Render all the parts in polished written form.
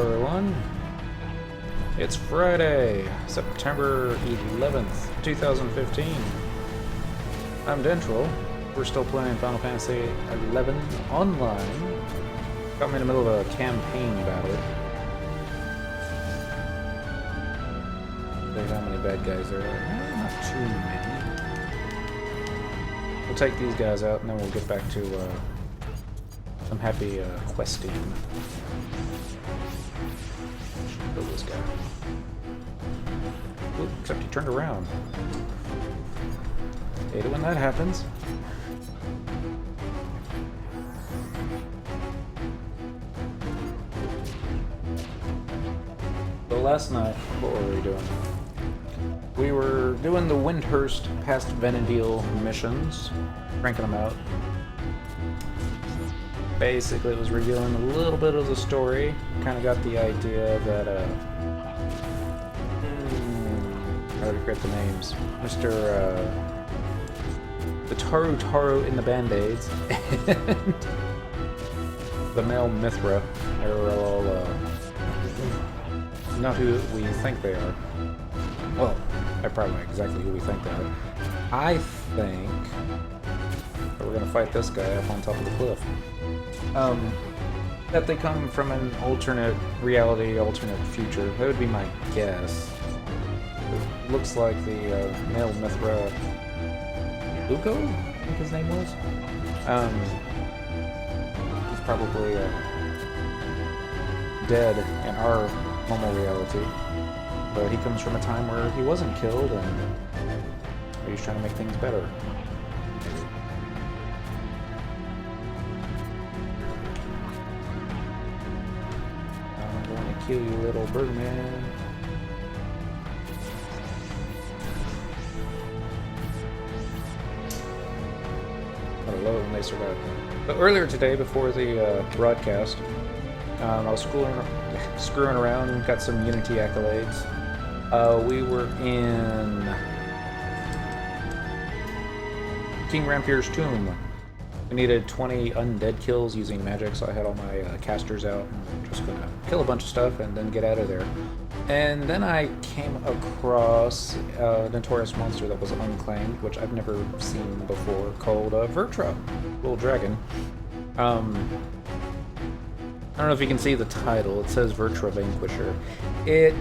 everyone. It's Friday, September 11th, 2015. I'm Dentral. We're still playing Final Fantasy 11 online. Got me in the middle of a campaign battle. Look how many bad guys there are. Not too many. We'll take these guys out and then we'll get back to some happy questing. Kill this guy. Oop, except he turned around. Hate it when that happens. So last night, what were we doing? We were doing the Windhurst past Vana'diel missions, cranking them out. Basically, it was revealing a little bit of the story. Kind of got the idea that, I already forget the names. Mr. The Taru in the Band-Aids and the male Mithra. They're all, not who we think they are. Well, they're probably exactly who we think they are. I think that we're gonna fight this guy up on top of the cliff. That they come from an alternate reality, alternate future. That would be my guess. It looks like the male Mithra, Luko, I think his name was. He's probably dead in our normal reality, but he comes from a time where he wasn't killed, and he's trying to make things better. Kill you, little birdman. What a load when they survive. But earlier today, before the broadcast, I was screwing around and got some Unity accolades. We were in King Rampier's tomb. We needed 20 undead kills using magic, so I had all my casters out and just gonna kill a bunch of stuff and then get out of there. And then I came across a notorious monster that was unclaimed, which I've never seen before, called Vertra, little dragon. I don't know if you can see the title. It says Vertra Vanquisher. It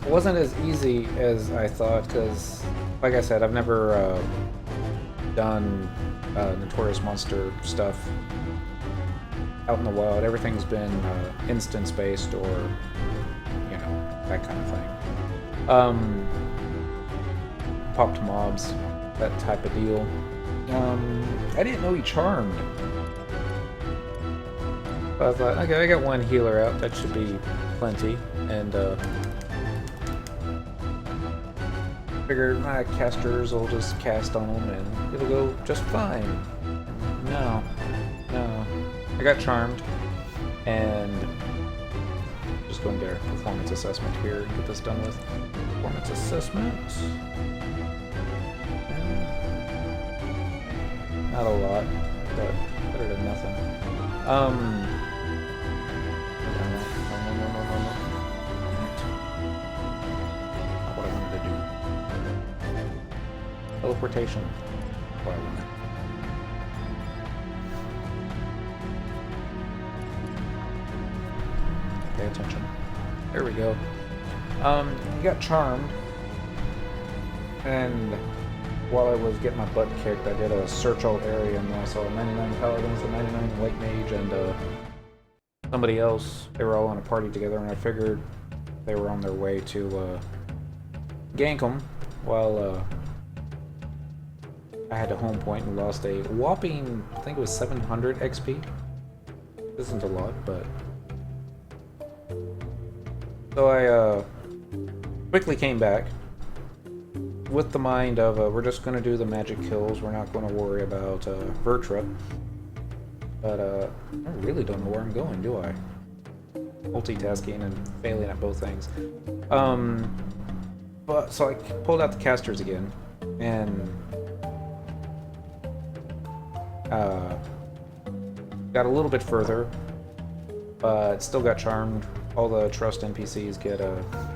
wasn't as easy as I thought, because, like I said, I've never done notorious monster stuff out in the wild. Everything's been instance-based or, you know, that kind of thing. Popped mobs, that type of deal. I didn't know he charmed. But I thought, okay, I got one healer out, that should be plenty, and figured my casters will just cast on them and it'll go just fine. No. I got charmed, and just going to get a performance assessment here and get this done with. Performance assessment. Not a lot, but better than nothing. No. Not what I wanted to do. Teleportation. What I wanted. Pay attention. There we go. You got charmed, and while I was getting my butt kicked, I did a search all area, and I saw 99 paladins, a 99 white mage, and somebody else. They were all on a party together, and I figured they were on their way to gank them, while I had a home point and lost a whopping, I think it was 700 XP. Isn't a lot, but... So I quickly came back with the mind of we're just going to do the magic kills. We're not going to worry about Vertra. But I really don't know where I'm going, do I? Multitasking and failing at both things. But so I pulled out the casters again and got a little bit further, but still got charmed all the trust NPCs get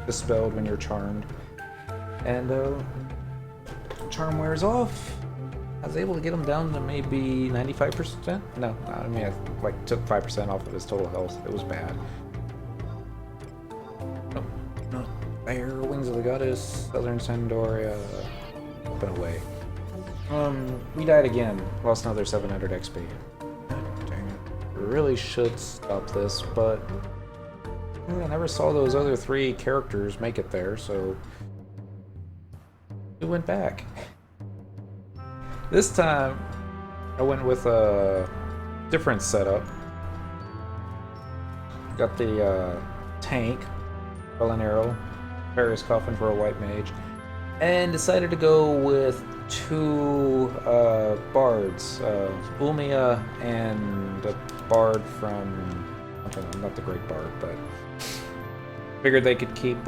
dispelled when you're charmed. And charm wears off. I was able to get him down to maybe 95%. No, I mean, I like took 5% off of his total health. It was bad. No. Fire, Wings of the Goddess, Southern Sandoria, up and away. We died again. Lost another 700 XP. Dang it. Really should stop this, but I never saw those other 3 characters make it there, so we went back. This time, I went with a different setup. Got the tank, Vana'diel, Various Coffin for a white mage, and decided to go with 2 bards, Ulmia and a bard from, I don't know, not the Great Bard, but figured they could keep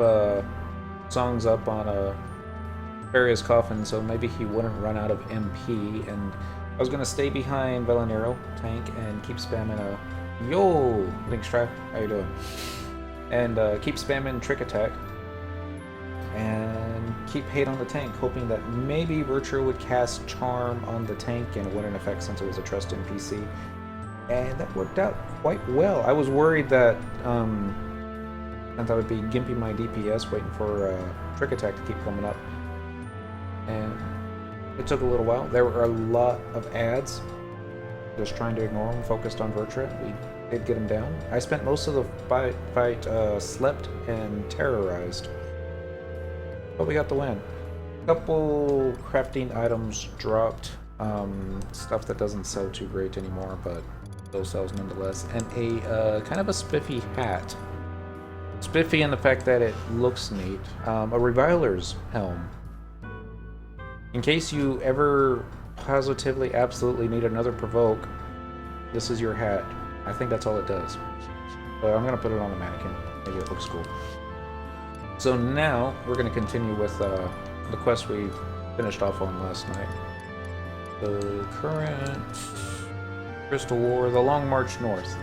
songs up on a Various Coffin, so maybe he wouldn't run out of MP, and I was gonna stay behind Vana'diel tank and keep spamming yo, Linkstrap, how you doing? And keep spamming Trick Attack and keep hate on the tank, hoping that maybe Virtue would cast Charm on the tank and it wouldn't affect since it was a trust NPC, and that worked out quite well. I was worried that since I would be gimping my DPS waiting for Trick Attack to keep coming up. And it took a little while. There were a lot of ads. Just trying to ignore them, focused on Vertra. We did get him down. I spent most of the fight slept and terrorized. But we got the win. A couple crafting items dropped. Stuff that doesn't sell too great anymore, but still sells nonetheless. And a kind of a spiffy hat. Spiffy in the fact that it looks neat. A Reviler's helm. In case you ever positively, absolutely need another provoke, this is your hat. I think that's all it does. But I'm gonna put it on the mannequin. Maybe it looks cool. So now we're gonna continue with the quest we finished off on last night. The current Crystal War, the Long March North.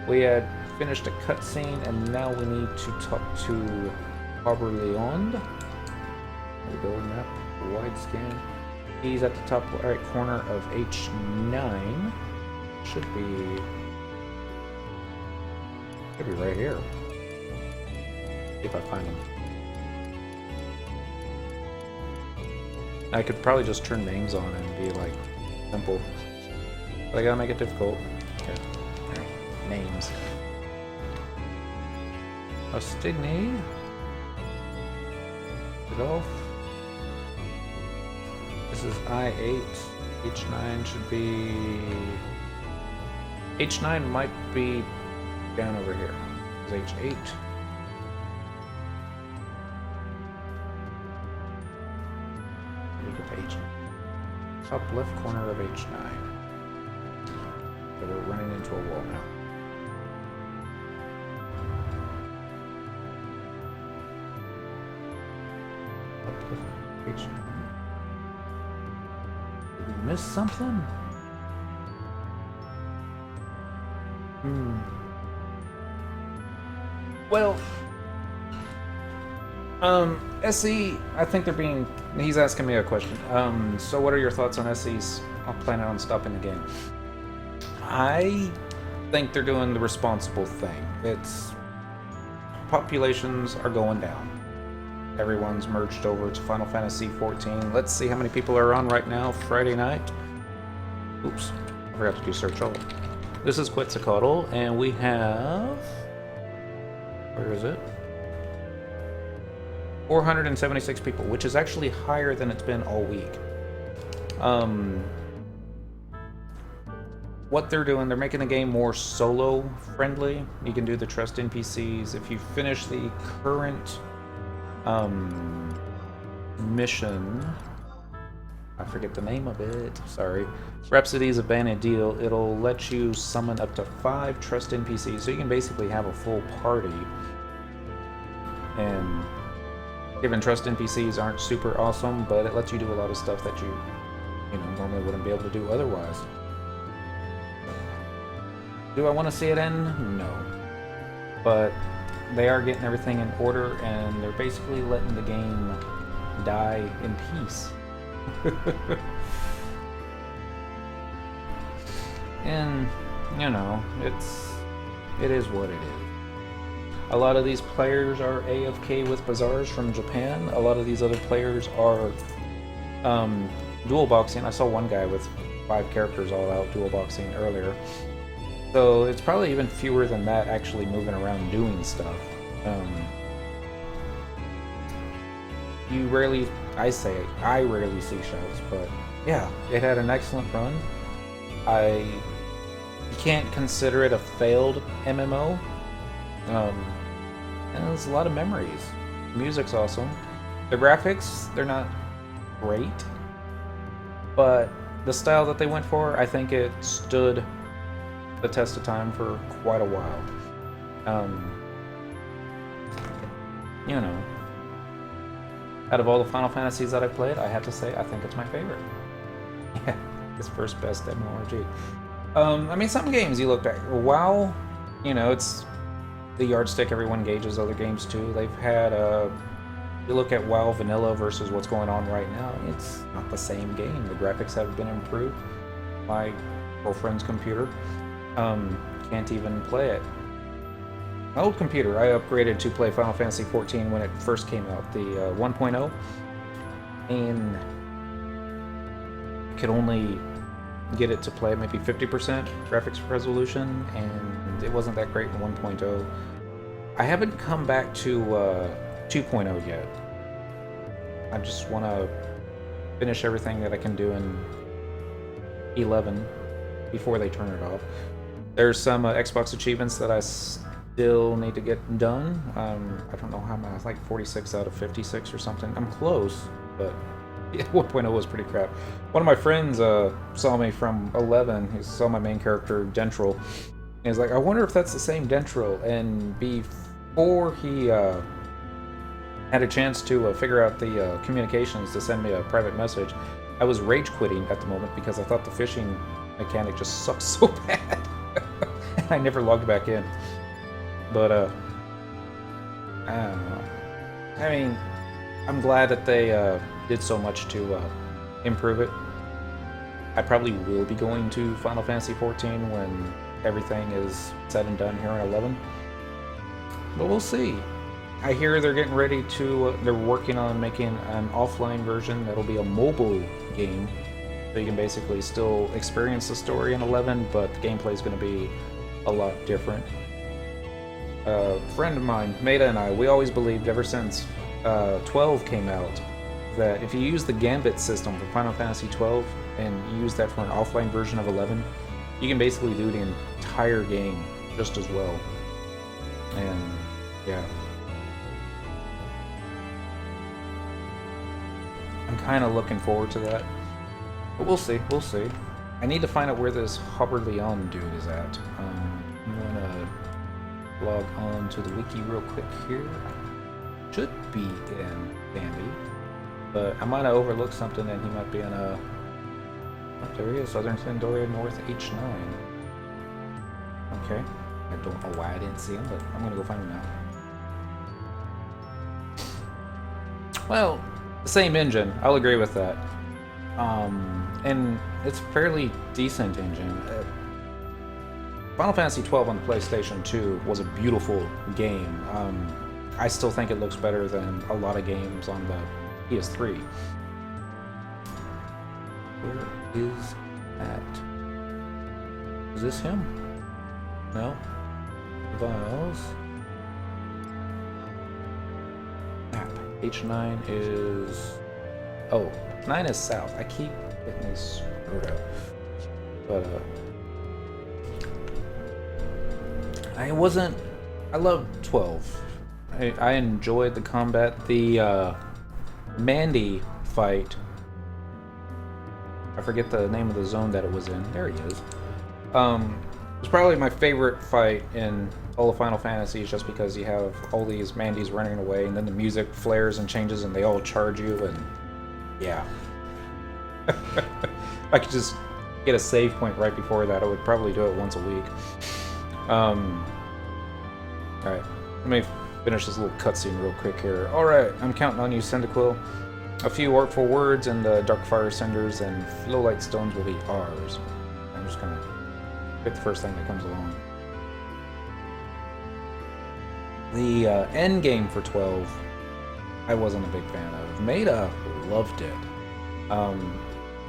We had finished a cutscene, and now we need to talk to Auberleond. There we go, map. Wide scan. He's at the top right corner of H9. Should be right here. See if I find him. I could probably just turn names on and be like simple. But I gotta make it difficult. Okay. Alright. Names. Ostigny. Rudolph. This is I8. H9 should be... H9 might be down over here. It's H8. Look at H9. Top left corner of H9. So we're running into a wall now. Top left H9. Miss something? Well, SE, I think they're being... He's asking me a question. So what are your thoughts on SE's planning on stopping the game? I think they're doing the responsible thing. It's... Populations are going down. Everyone's merged over to Final Fantasy XIV. Let's see how many people are on right now, Friday night. Oops, I forgot to do search all. This is Quetzalcoatl, and we have... Where is it? 476 people, which is actually higher than it's been all week. What they're doing, they're making the game more solo friendly. You can do the trust NPCs. If you finish the current mission, I forget the name of it, sorry. Rhapsodies of Vana'diel, it'll let you summon up to 5 trust NPCs, so you can basically have a full party. And given trust NPCs aren't super awesome, but it lets you do a lot of stuff that you normally wouldn't be able to do otherwise. Do I want to see it end? No. But they are getting everything in order, and they're basically letting the game die in peace. And, you know, it is what it is. A lot of these players are AFK with bazaars from Japan. A lot of these other players are dual boxing. I saw one guy with 5 characters all out dual boxing earlier. So it's probably even fewer than that actually moving around doing stuff. I rarely see shows, but yeah, it had an excellent run. You can't consider it a failed MMO. And there's a lot of memories. The music's awesome. The graphics, they're not great, but the style that they went for, I think it stood the test of time for quite a while. You know, out of all the Final Fantasies that I've played, I have to say I think it's my favorite. Yeah, it's first best MMORPG. I mean, some games you look back, WoW, you know, it's the yardstick everyone gauges other games too. They've had you look at WoW vanilla versus what's going on right now, it's not the same game. The graphics have been improved. My girlfriend's computer can't even play it. My old computer, I upgraded to play Final Fantasy XIV when it first came out, the 1.0, and I could only get it to play maybe 50% graphics resolution, and it wasn't that great in 1.0. I haven't come back to 2.0 yet. I just want to finish everything that I can do in 11 before they turn it off. There's some Xbox achievements that I still need to get done. I don't know how many, like 46 out of 56 or something. I'm close, but yeah, 1.0 was pretty crap. One of my friends saw me from 11. He saw my main character, Dentral. And he's like, I wonder if that's the same Dentral. And before he had a chance to figure out the communications to send me a private message, I was rage quitting at the moment because I thought the fishing mechanic just sucked so bad. And I never logged back in. But, I don't know. I mean, I'm glad that they did so much to improve it. I probably will be going to Final Fantasy XIV when everything is said and done here in 11. But we'll see. I hear they're getting ready to, they're working on making an offline version that'll be a mobile game. So you can basically still experience the story in 11, but the gameplay is going to be a lot different. A friend of mine, Maida, and I, we always believed ever since 12 came out that if you use the Gambit system for Final Fantasy 12 and you use that for an offline version of 11, you can basically do the entire game just as well. And yeah, I'm kind of looking forward to that, but we'll see. I need to find out where this Hubbard Leon dude is at. I'm gonna log on to the wiki real quick here. Should be in Dandy, but I might have overlooked something, and he might be in a. Oh, there he is, Southern Thendoria North H9. Okay, I don't know why I didn't see him, but I'm gonna go find him now. Well, the same engine, I'll agree with that. And it's a fairly decent engine. Final Fantasy XII on the PlayStation 2 was a beautiful game. I still think it looks better than a lot of games on the PS3. Where is that? Is this him? No? Vials? Map. H9 is... Oh, 9 is south. I keep getting these screwed up. But, I love 12. I enjoyed the combat. The Mandy fight, I forget the name of the zone that it was in. There he is. It's probably my favorite fight in all of Final Fantasy, just because you have all these Mandys running away, and then the music flares and changes, and they all charge you, and yeah. If I could just get a save point right before that, I would probably do it once a week. Alright, let me finish this little cutscene real quick here. Alright, I'm counting on you, Cyndaquil. A few artful words and the dark fire cinders and flowlight stones will be ours. I'm just gonna pick the first thing that comes along. The end game for 12, I wasn't a big fan of. Maida loved it.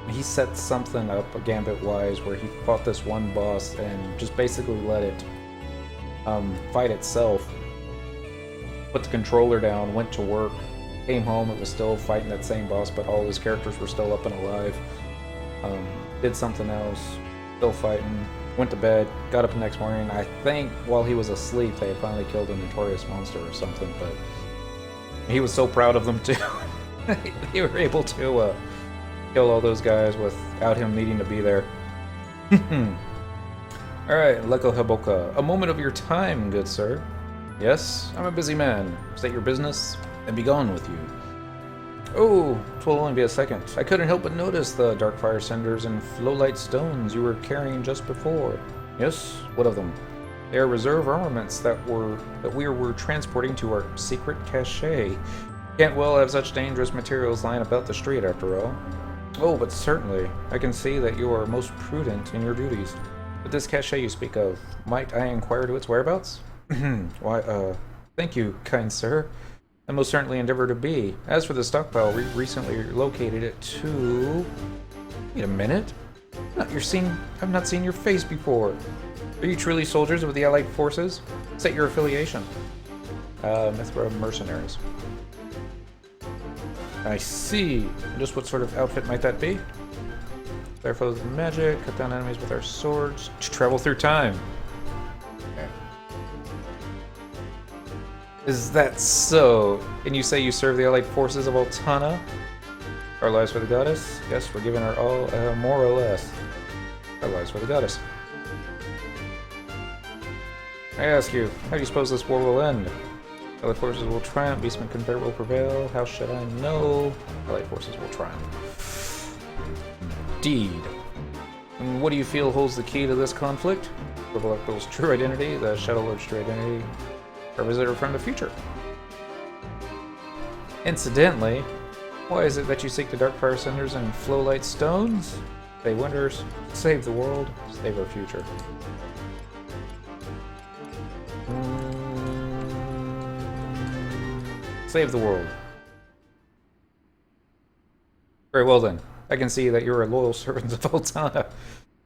He set something up, a gambit-wise, where he fought this one boss and just basically let it fight itself. Put the controller down, went to work, came home, it was still fighting that same boss, but all his characters were still up and alive. Did something else, still fighting, went to bed, got up the next morning. I think while he was asleep, they had finally killed a notorious monster or something, but he was so proud of them too. They were able to kill all those guys without him needing to be there. Alright, Leko Haboka. A moment of your time, good sir. Yes, I'm a busy man. State your business, and be gone with you. Oh, 'twill only be a second. I couldn't help but notice the dark fire cinders and flowlight stones you were carrying just before. Yes, what of them? They are reserve armaments that we were transporting to our secret cache. Can't well have such dangerous materials lying about the street, after all. Oh, but certainly. I can see that you are most prudent in your duties. But this cache you speak of, might I inquire to its whereabouts? Why, thank you, kind sir. I most certainly endeavor to be. As for the stockpile, we recently located it to... Wait a minute. I've not seen your face before. Are you truly soldiers of the Allied forces? Set your affiliation. Mithra mercenaries. I see. Just what sort of outfit might that be? Flare foes with magic, cut down enemies with our swords, travel through time. Okay. Is that so? And you say you serve the Allied forces of Altana? Our lives for the goddess? Yes, we're giving our all, more or less. Our lives for the goddess. I ask you, how do you suppose this war will end? Allied forces will triumph, Beastman Confederate will prevail. How should I know? Allied forces will triumph. Indeed. And what do you feel holds the key to this conflict? Revelactil's true identity, the Shadow Lord's true identity, or visitor from the future? Incidentally, why is it that you seek the dark fire cinders and flowlight stones? Save wonders, save the world, save our future. Save the world. Very well then. I can see that you're a loyal servant of Altana,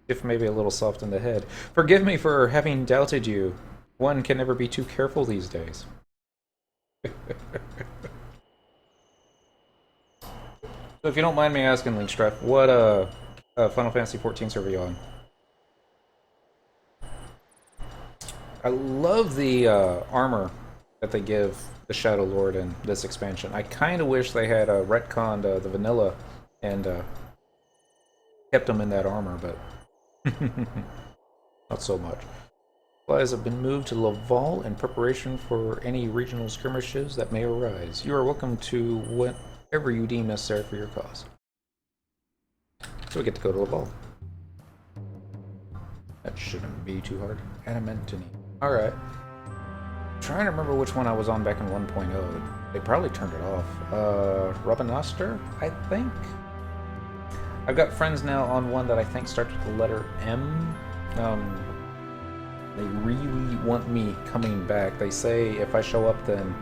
if maybe a little soft in the head. Forgive me for having doubted you. One can never be too careful these days. So if you don't mind me asking, Linkstrap, what Final Fantasy XIV server are you on? I love the armor that they give the Shadow Lord in this expansion. I kind of wish they had retconned the vanilla and kept him in that armor, but not so much. Supplies have been moved to Laval in preparation for any regional skirmishes that may arise. You are welcome to whatever you deem necessary for your cause. So we get to go to Laval. That shouldn't be too hard. Adamantine. Alright. Trying to remember which one I was on back in 1.0. They probably turned it off. Robinoster, I think? I've got friends now on one that I think starts with the letter M. They really want me coming back. They say if I show up, then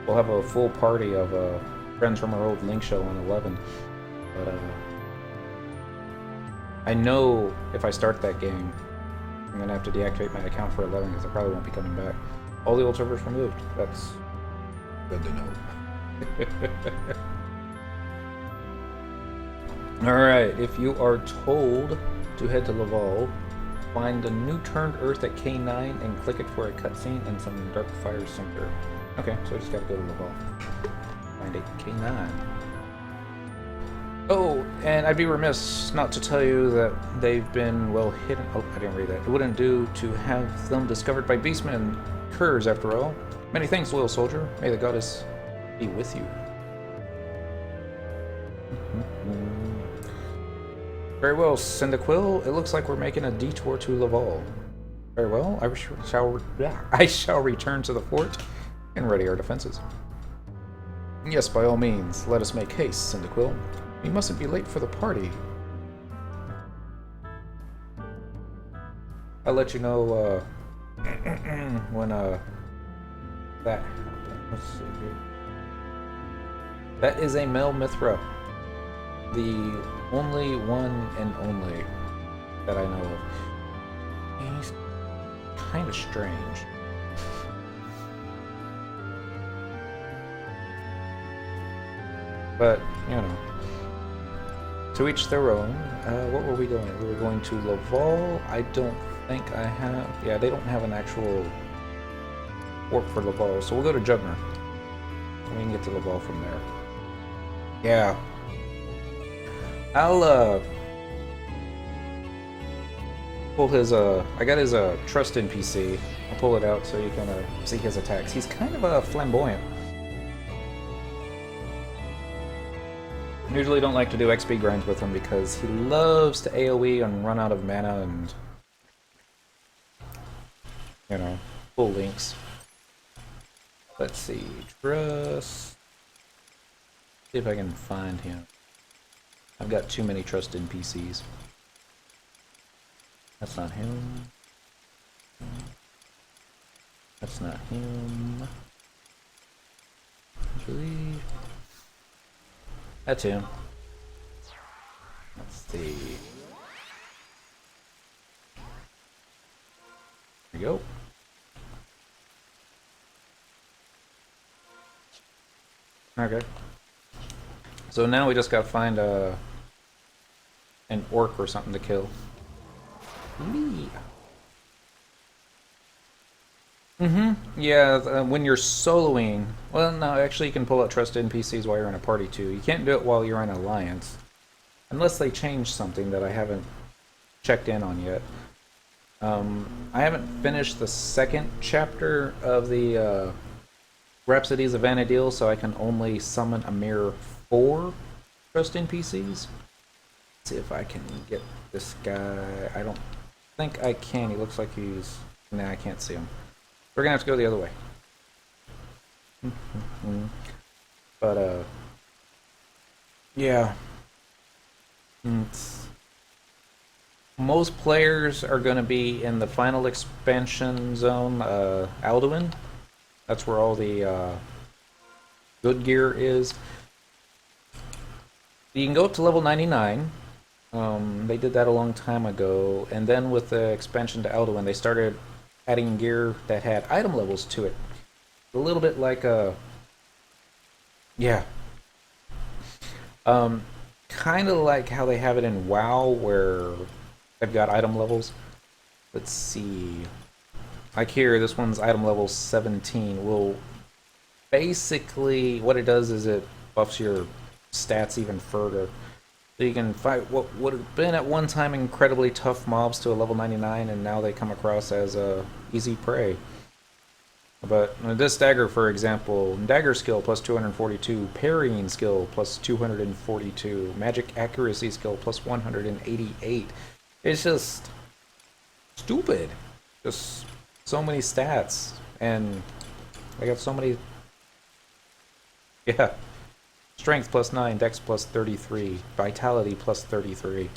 we'll have a full party of friends from our old Link show on 11. But I know if I start that game, I'm gonna have to deactivate my account for 11 because I probably won't be coming back. All the old servers removed. That's good to know. Alright, if you are told to head to Laval, find the new turned Earth at K9 and click it for a cutscene and some dark fire cinder. Okay, so I just gotta go to Laval. Find a K9. Oh, and I'd be remiss not to tell you that they've been well hidden. Oh, I didn't read that. It wouldn't do to have them discovered by beastmen. Curs, after all. Many thanks, loyal soldier. May the goddess be with you. Very well, Cyndaquil. It looks like we're making a detour to Laval. Very well. I shall return to the fort and ready our defenses. Yes, by all means, let us make haste, Cyndaquil. We mustn't be late for the party. I'll let you know when that happened. Let's see here. That is a male Mithra. The only one and only that I know of. He's kind of strange. But, you know, to each their own. What were we going? We were going to Laval. I don't think I have... Yeah, they don't have an actual warp for Laval, so we'll go to Jugner. We can get to Laval from there. Yeah. I'll, pull his, I got his, trust NPC. I'll pull it out so you can, see his attacks. He's kind of, flamboyant. Usually don't like to do XP grinds with him because he loves to AoE and run out of mana and, you know, pull links. Let's see, trust. See if I can find him. I've got too many trust NPCs. That's not him. That's not him. I believe. That's him. Let's see. There we go. Okay. So now we just gotta find an orc or something to kill. Yeah, when you're soloing... Well, no, actually you can pull out trusted NPCs while you're in a party too. You can't do it while you're in Alliance. Unless they change something that I haven't checked in on yet. I haven't finished the second chapter of the Rhapsodies of Vana'diel, so I can only summon a mere 4 trust NPCs. Let's see if I can get this guy. I don't think I can. He looks like he's... Nah, I can't see him. We're gonna have to go the other way. But, yeah. Most players are gonna be in the final expansion zone, Alduin. That's where all the, good gear is. You can go up to level 99. They did that a long time ago, and then with the expansion to Alduin, they started adding gear that had item levels to it. A little bit like yeah. Kind of like how they have it in WoW, where they've got item levels. Let's see. Like here, this one's item level 17. Well, basically, what it does is it buffs your stats even further. So you can fight what would have been at one time incredibly tough mobs to a level 99, and now they come across as easy prey. But this dagger, for example, dagger skill plus 242, parrying skill plus 242, magic accuracy skill plus 188. It's just stupid. Just so many stats, and I got so many. Yeah. Strength plus 9, Dex plus 33, Vitality plus 33.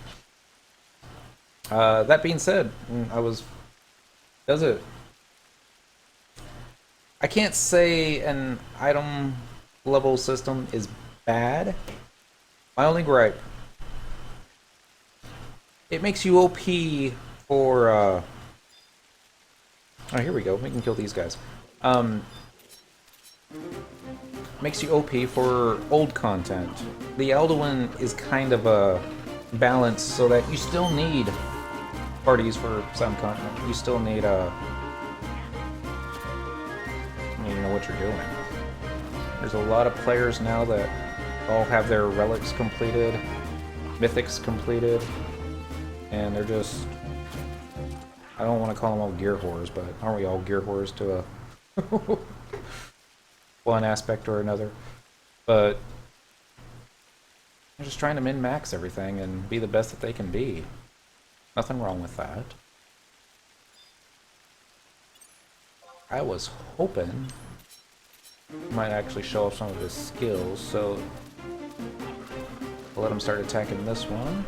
That being said, does it? I can't say an item level system is bad. My only gripe, it makes you OP for, oh, here we go, we can kill these guys. Makes you OP for old content. The Alduin is kind of a balance so that you still need parties for some content. You still need you know what you're doing. There's a lot of players now that all have their relics completed, mythics completed, and they're just... I don't want to call them all gear whores, but aren't we all gear whores to a... one aspect or another? But they're just trying to min-max everything and be the best that they can be. Nothing wrong with that. I was hoping might actually show off some of his skills, so we'll let him start attacking this one.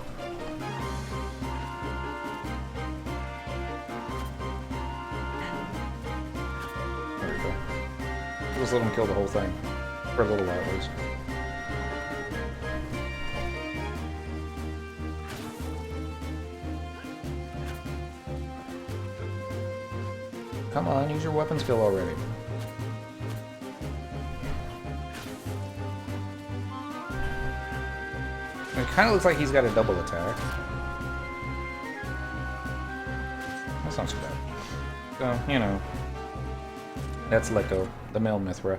There we go. Just let him kill the whole thing. For a little while at least. Come on, use your weapon skill already. It kind of looks like he's got a double attack. That's not too bad. So, you know. That's Lecco, the male Mithra.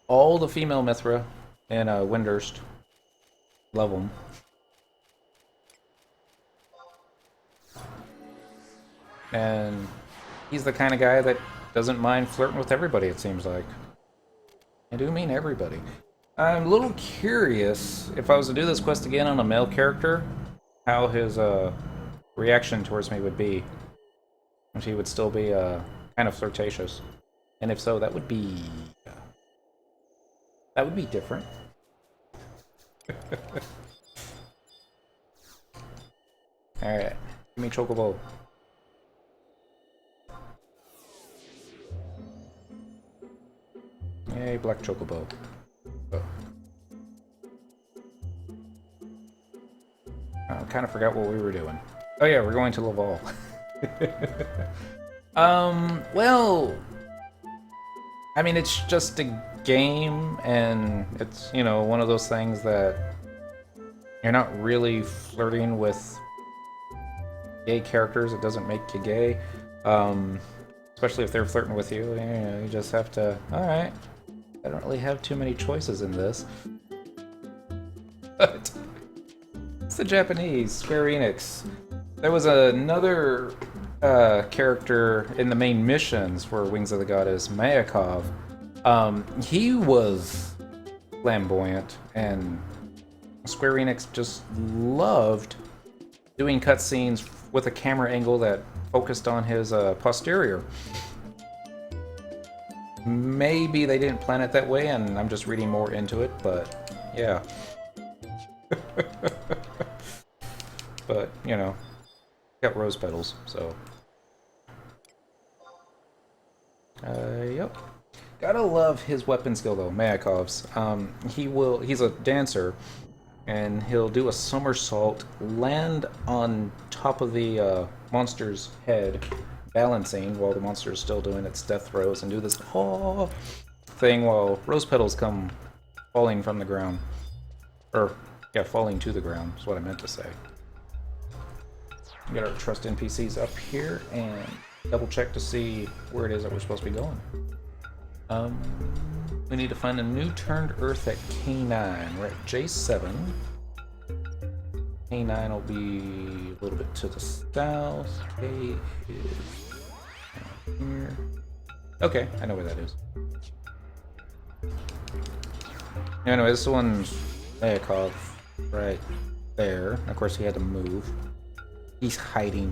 All the female Mithra in Windurst love them. And he's the kind of guy that doesn't mind flirting with everybody, it seems like. I do mean everybody. I'm a little curious, if I was to do this quest again on a male character, how his reaction towards me would be. If he would still be kind of flirtatious. And if so, that would be different. Alright, give me Chocobo. Yay, Black Chocobo. Oh. I kind of forgot what we were doing. Oh yeah, we're going to Laval. Well, I mean, it's just a game, and it's, you know, one of those things that you're not really flirting with gay characters. It doesn't make you gay. Especially if they're flirting with you, you know, you just have to, alright, I don't really have too many choices in this. But it's the Japanese, Square Enix. There was another character in the main missions for Wings of the Goddess, Mayakov. He was flamboyant, and Square Enix just loved doing cutscenes with a camera angle that focused on his posterior. Maybe they didn't plan it that way, and I'm just reading more into it, but yeah. But, you know, got rose petals, so. Yep. Gotta love his weapon skill though, Mayakov's. He's a dancer, and he'll do a somersault, land on top of the monster's head, balancing while the monster is still doing its death throes, and do this thing while rose petals come falling from the ground. Or, yeah, falling to the ground is what I meant to say. We got our trust NPCs up here, and double check to see where it is that we're supposed to be going. We need to find a new turned Earth at K9. We're at J7. K9 will be a little bit to the south. K is down here. Okay, I know where that is. Anyway, this one's Mayakov right there. Of course, he had to move. He's hiding.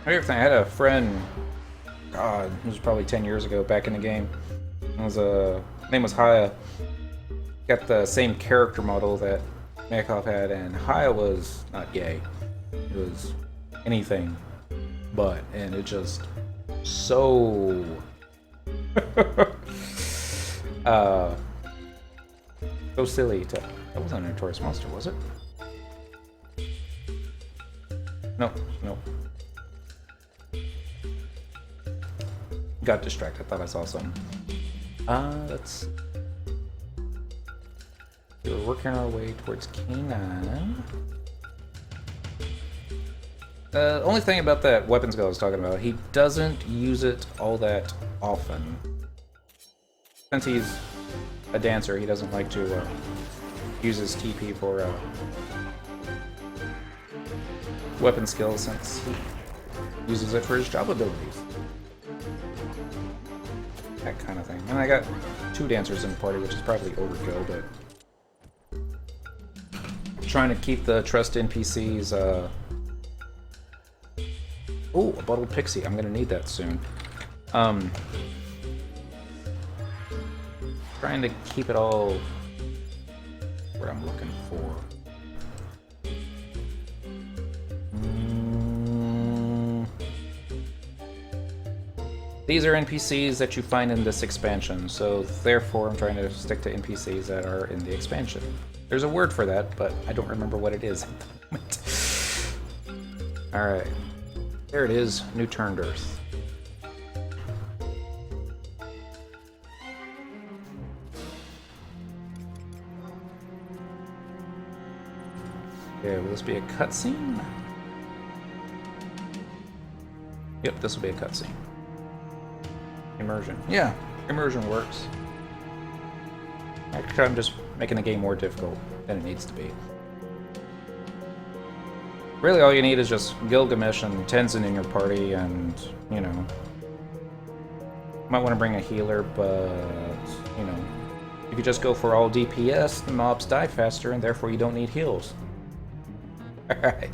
I had a friend, God, it was probably 10 years ago, back in the game. His name was Haya. Got the same character model that Mayakov had, and Haya was not gay. It was anything but, and it just so so silly to. That wasn't a Notorious Monster, was it? No. Got distracted. Thought I saw something. Let's. We're working our way towards K9. The only thing about that weapons guy I was talking about, he doesn't use it all that often. Since he's a dancer, he doesn't like to use his TP for weapon skills, since he uses it for his job abilities. That kind of thing. And I got 2 dancers in the party, which is probably overkill, but trying to keep the trust NPCs. Oh, a bottled pixie. I'm gonna need that soon. Trying to keep it all what I'm looking for. These are NPCs that you find in this expansion, so therefore I'm trying to stick to NPCs that are in the expansion. There's a word for that, but I don't remember what it is at the moment. Alright. There it is, New Turned Earth. Okay, will this be a cutscene? Yep, this will be a cutscene. Immersion. Yeah, immersion works. Actually, I'm just making the game more difficult than it needs to be. Really, all you need is just Gilgamesh and Tenzin in your party, and, you know... You might want to bring a healer, but, you know... If you just go for all DPS, the mobs die faster, and therefore you don't need heals. Alright.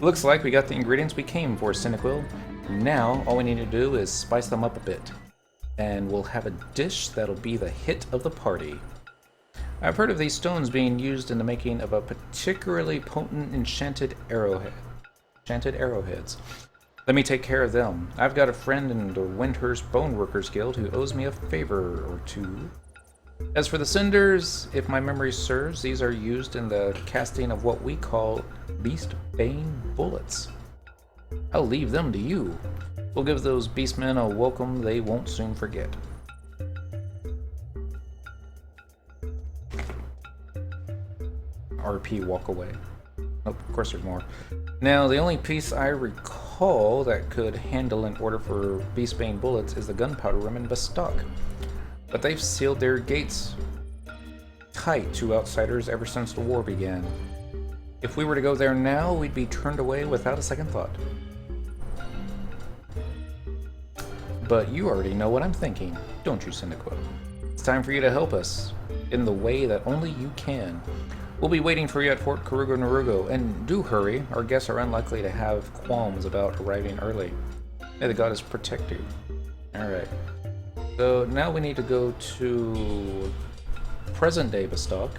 Looks like we got the ingredients we came for, Cynical. Now, all we need to do is spice them up a bit. And we'll have a dish that'll be the hit of the party. I've heard of these stones being used in the making of a particularly potent enchanted arrowhead. Enchanted arrowheads. Let me take care of them. I've got a friend in the Windhurst Boneworkers Guild who owes me a favor or two. As for the cinders, if my memory serves, these are used in the casting of what we call beast-bane bullets. I'll leave them to you. We'll give those beastmen a welcome they won't soon forget. RP walk away. Nope, of course there's more. Now, the only piece I recall that could handle an order for beastbane bullets is the gunpowder room in Bastock. But they've sealed their gates tight to outsiders ever since the war began. If we were to go there now, we'd be turned away without a second thought. But you already know what I'm thinking, don't you, Cynical? It's time for you to help us in the way that only you can. We'll be waiting for you at Fort Karugo Narugo, and do hurry. Our guests are unlikely to have qualms about arriving early. May the goddess protect you. Alright. So now we need to go to present-day Bastock,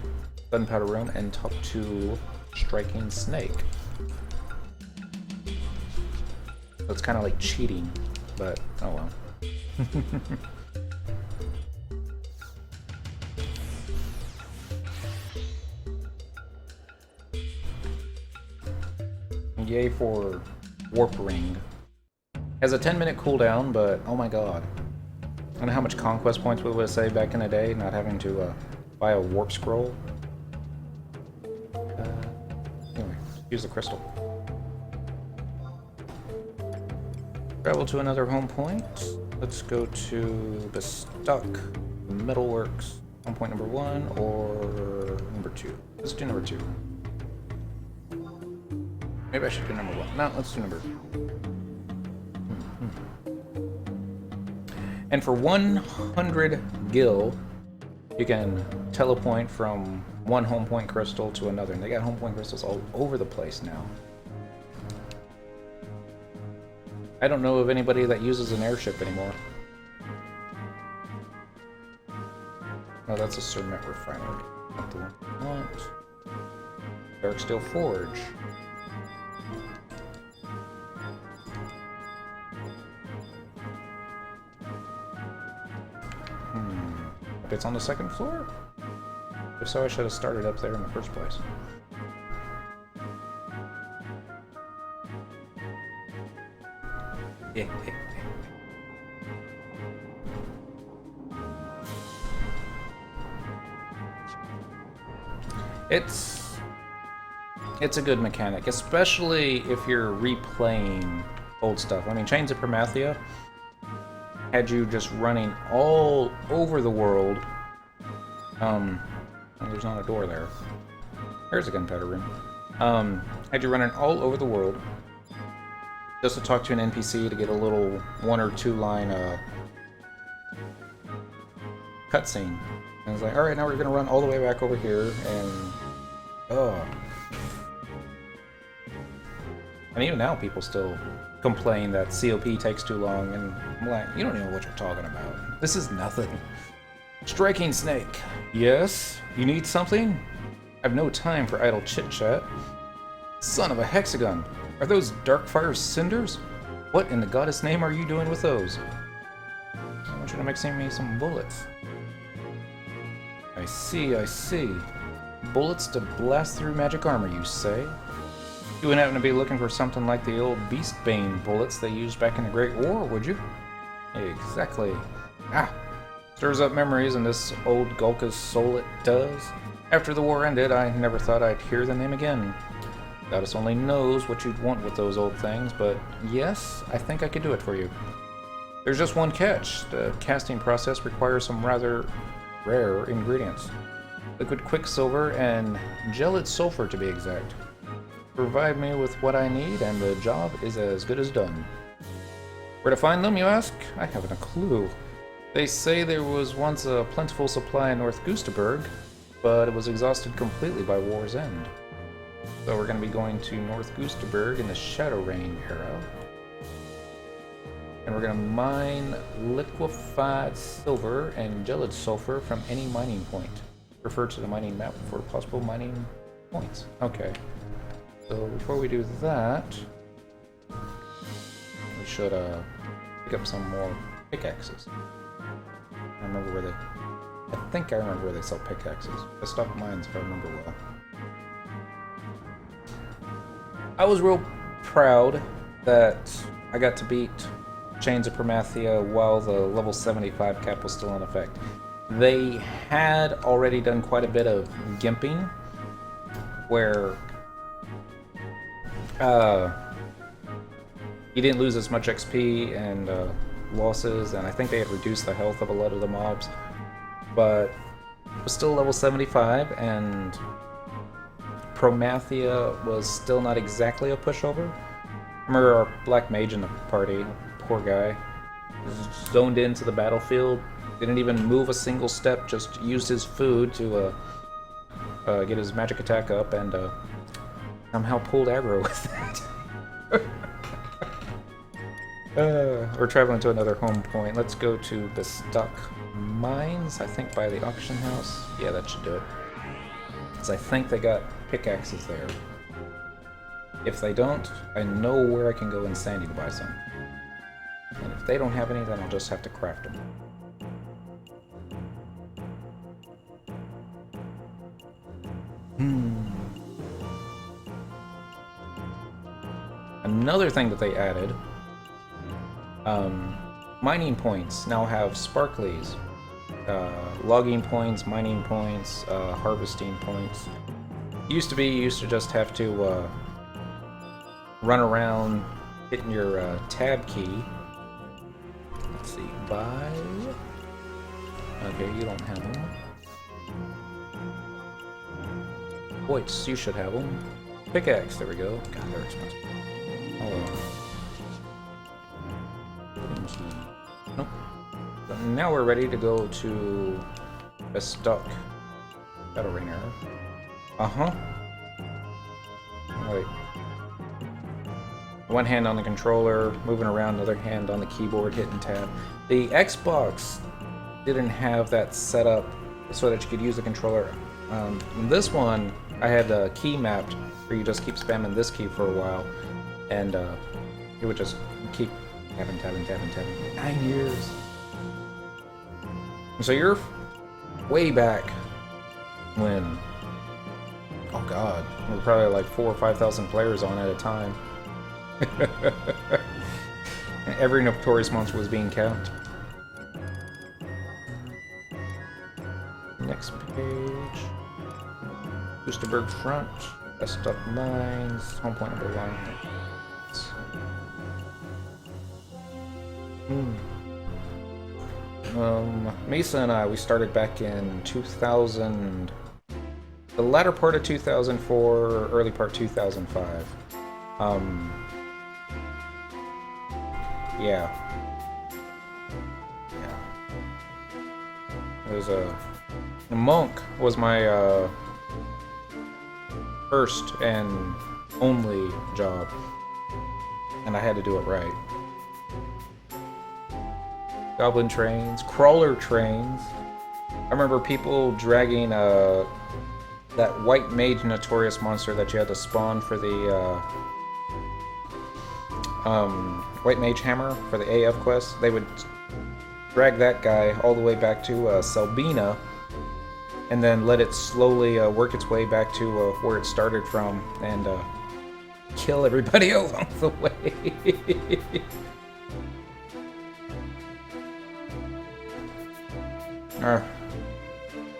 Gunpowder Room, and talk to Striking Snake. So it's kind of like cheating, but oh well. Yay for Warp Ring. Has a 10-minute cooldown, but oh my god. I don't know how much conquest points we would have saved back in the day, not having to buy a warp scroll. Anyway, use the crystal. Travel to another home point. Let's go to Bastock Metalworks. Home point number 1 or number 2? Let's do number 2. Maybe I should do number 1. No, let's do number 2. And for 100 gil, you can telepoint from one home point crystal to another. And they got home point crystals all over the place now. I don't know of anybody that uses an airship anymore. Oh, that's a Cermet refinery. Not the one I want. Dark Steel Forge. It's on the second floor? If so, I should have started up there in the first place. Yeah. It's a good mechanic, especially if you're replaying old stuff. I mean, Chains of Promathia had you just running all over the world. Oh, there's not a door there. There's a gunpowder room. Had you running all over the world just to talk to an NPC to get a little 1 or 2 line cutscene. And it's like, alright, now we're gonna run all the way back over here, and oh, And even now, people still complain that COP takes too long, and I'm like, you don't know what you're talking about. This is nothing. Striking Snake. Yes? You need something? I've no time for idle chit-chat. Son of a hexagon! Are those Darkfire's cinders? What in the goddess name are you doing with those? I want you to mix me some bullets. I see, I see. Bullets to blast through magic armor, you say? You wouldn't happen to be looking for something like the old Beastbane bullets they used back in the Great War, would you? Exactly. Ah! Stirs up memories in this old Gulka's soul, it does. After the war ended, I never thought I'd hear the name again. Goddess only knows what you'd want with those old things, but yes, I think I could do it for you. There's just one catch. The casting process requires some rather rare ingredients. Liquid quicksilver and gelid sulfur, to be exact. Provide me with what I need, and the job is as good as done. Where to find them, you ask? I haven't a clue. They say there was once a plentiful supply in North Gustaberg, but it was exhausted completely by war's end. So we're going to be going to North Gustaberg in the Shadow Rain era. And we're going to mine liquefied silver and gelid sulfur from any mining point. Refer to the mining map for possible mining points. Okay. So before we do that, we should pick up some more pickaxes. I remember where they... I think I remember where they sell pickaxes. I stopped mines if I remember well. I was real proud that I got to beat Chains of Promathia while the level 75 cap was still in effect. They had already done quite a bit of gimping, where you didn't lose as much XP and losses, and I think they had reduced the health of a lot of the mobs, but it was still level 75, and Promathia was still not exactly a pushover. I remember our black mage in the party, poor guy, zoned into the battlefield, didn't even move a single step, just used his food to get his magic attack up, and somehow pulled aggro with it. We're traveling to another home point. Let's go to the Stock Mines, I think by the auction house. Yeah, that should do it. Because I think they got pickaxes there. If they don't, I know where I can go in Sandy to buy some. And if they don't have any, then I'll just have to craft them. Another thing that they added, mining points now have sparklies. Logging points, mining points, harvesting points. Used to be, you used to just have to run around hitting your tab key. Let's see, buy. Okay, you don't have them. Voids, you should have them. Pickaxe, there we go. God, they're expensive. Nope. So now we're ready to go to a Stock Shadow Rain era. Alright. One hand on the controller, moving around, other hand on the keyboard, hitting tab. The Xbox didn't have that set up so that you could use the controller. This one, I had a key mapped where you just keep spamming this key for a while, and it would just keep tapping. 9 years. So you're way back when, oh god, there were probably like 4,000 or 5,000 players on at a time. Every notorious monster was being capped. Next page. Boosterberg Front. Best up mines. Home point number 1. Mesa and I, we started back in 2000. The latter part of 2004, early part 2005. Yeah. There's a monk was my first and only job. and I had to do it right. Goblin trains, crawler trains. I remember people dragging that white mage notorious monster that you had to spawn for the white mage hammer for the AF quest. They would drag that guy all the way back to Selbina, and then let it slowly work its way back to where it started from, and kill everybody along the way.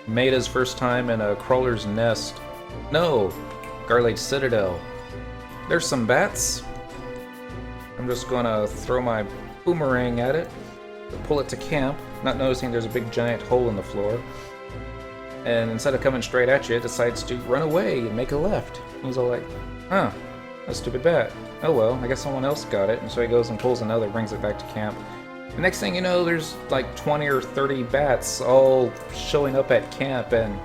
Maida's first time in a crawler's nest. No, Garlage Citadel. There's some bats. I'm just gonna throw my boomerang at it, pull it to camp, not noticing there's a big giant hole in the floor. And instead of coming straight at you, it decides to run away and make a left. He's all like, huh, a stupid bat. Oh well, I guess someone else got it. And so he goes and pulls another, brings it back to camp. The next thing you know, there's like 20 or 30 bats all showing up at camp, and,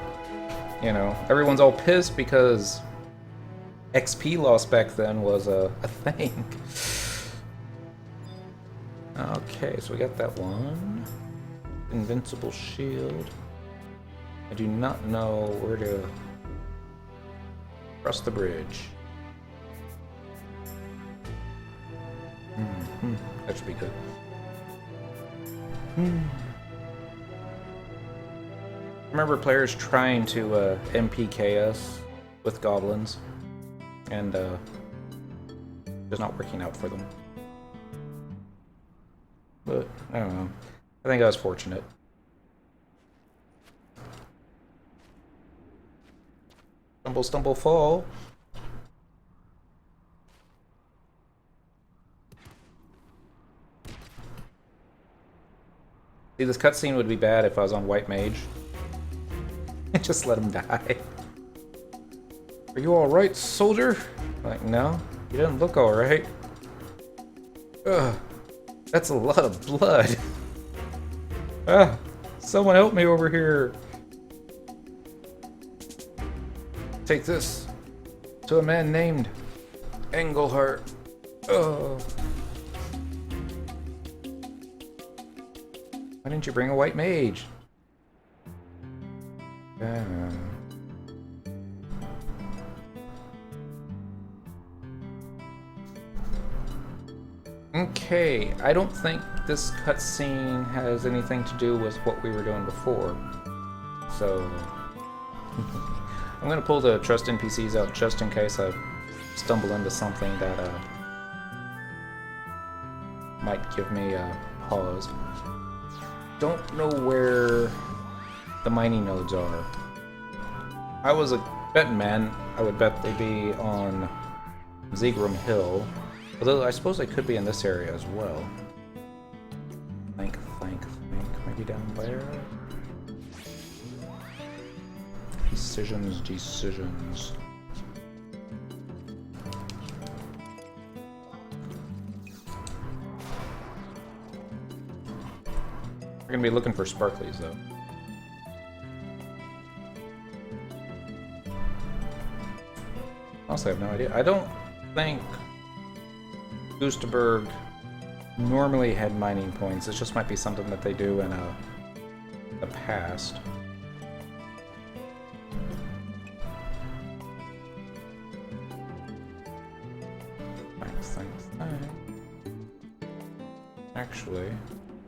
you know, everyone's all pissed because XP loss back then was a thing. Okay, so we got that one. Invincible shield. I do not know where to cross the bridge. That should be good. I remember players trying to MPK us with goblins, and just not working out for them. But, I don't know. I think I was fortunate. Stumble, stumble, fall. See, this cutscene would be bad if I was on White Mage. Just let him die. Are you alright, soldier? Like, no, you didn't look alright. Ugh, that's a lot of blood. Someone help me over here. Take this to a man named Engelhart. Oh. Why didn't you bring a white mage? Okay, I don't think this cutscene has anything to do with what we were doing before. So I'm gonna pull the trust NPCs out just in case I stumble into something that might give me a pause. Don't know where the mining nodes are. I was a betting man. I would bet they'd be on Zegram Hill. Although I suppose they could be in this area as well. Think. Maybe down there? Decisions. We're gonna be looking for sparklies, though. Honestly, I have no idea. I don't think Oosterberg normally had mining points. This just might be something that they do in the past. Thanks. Actually,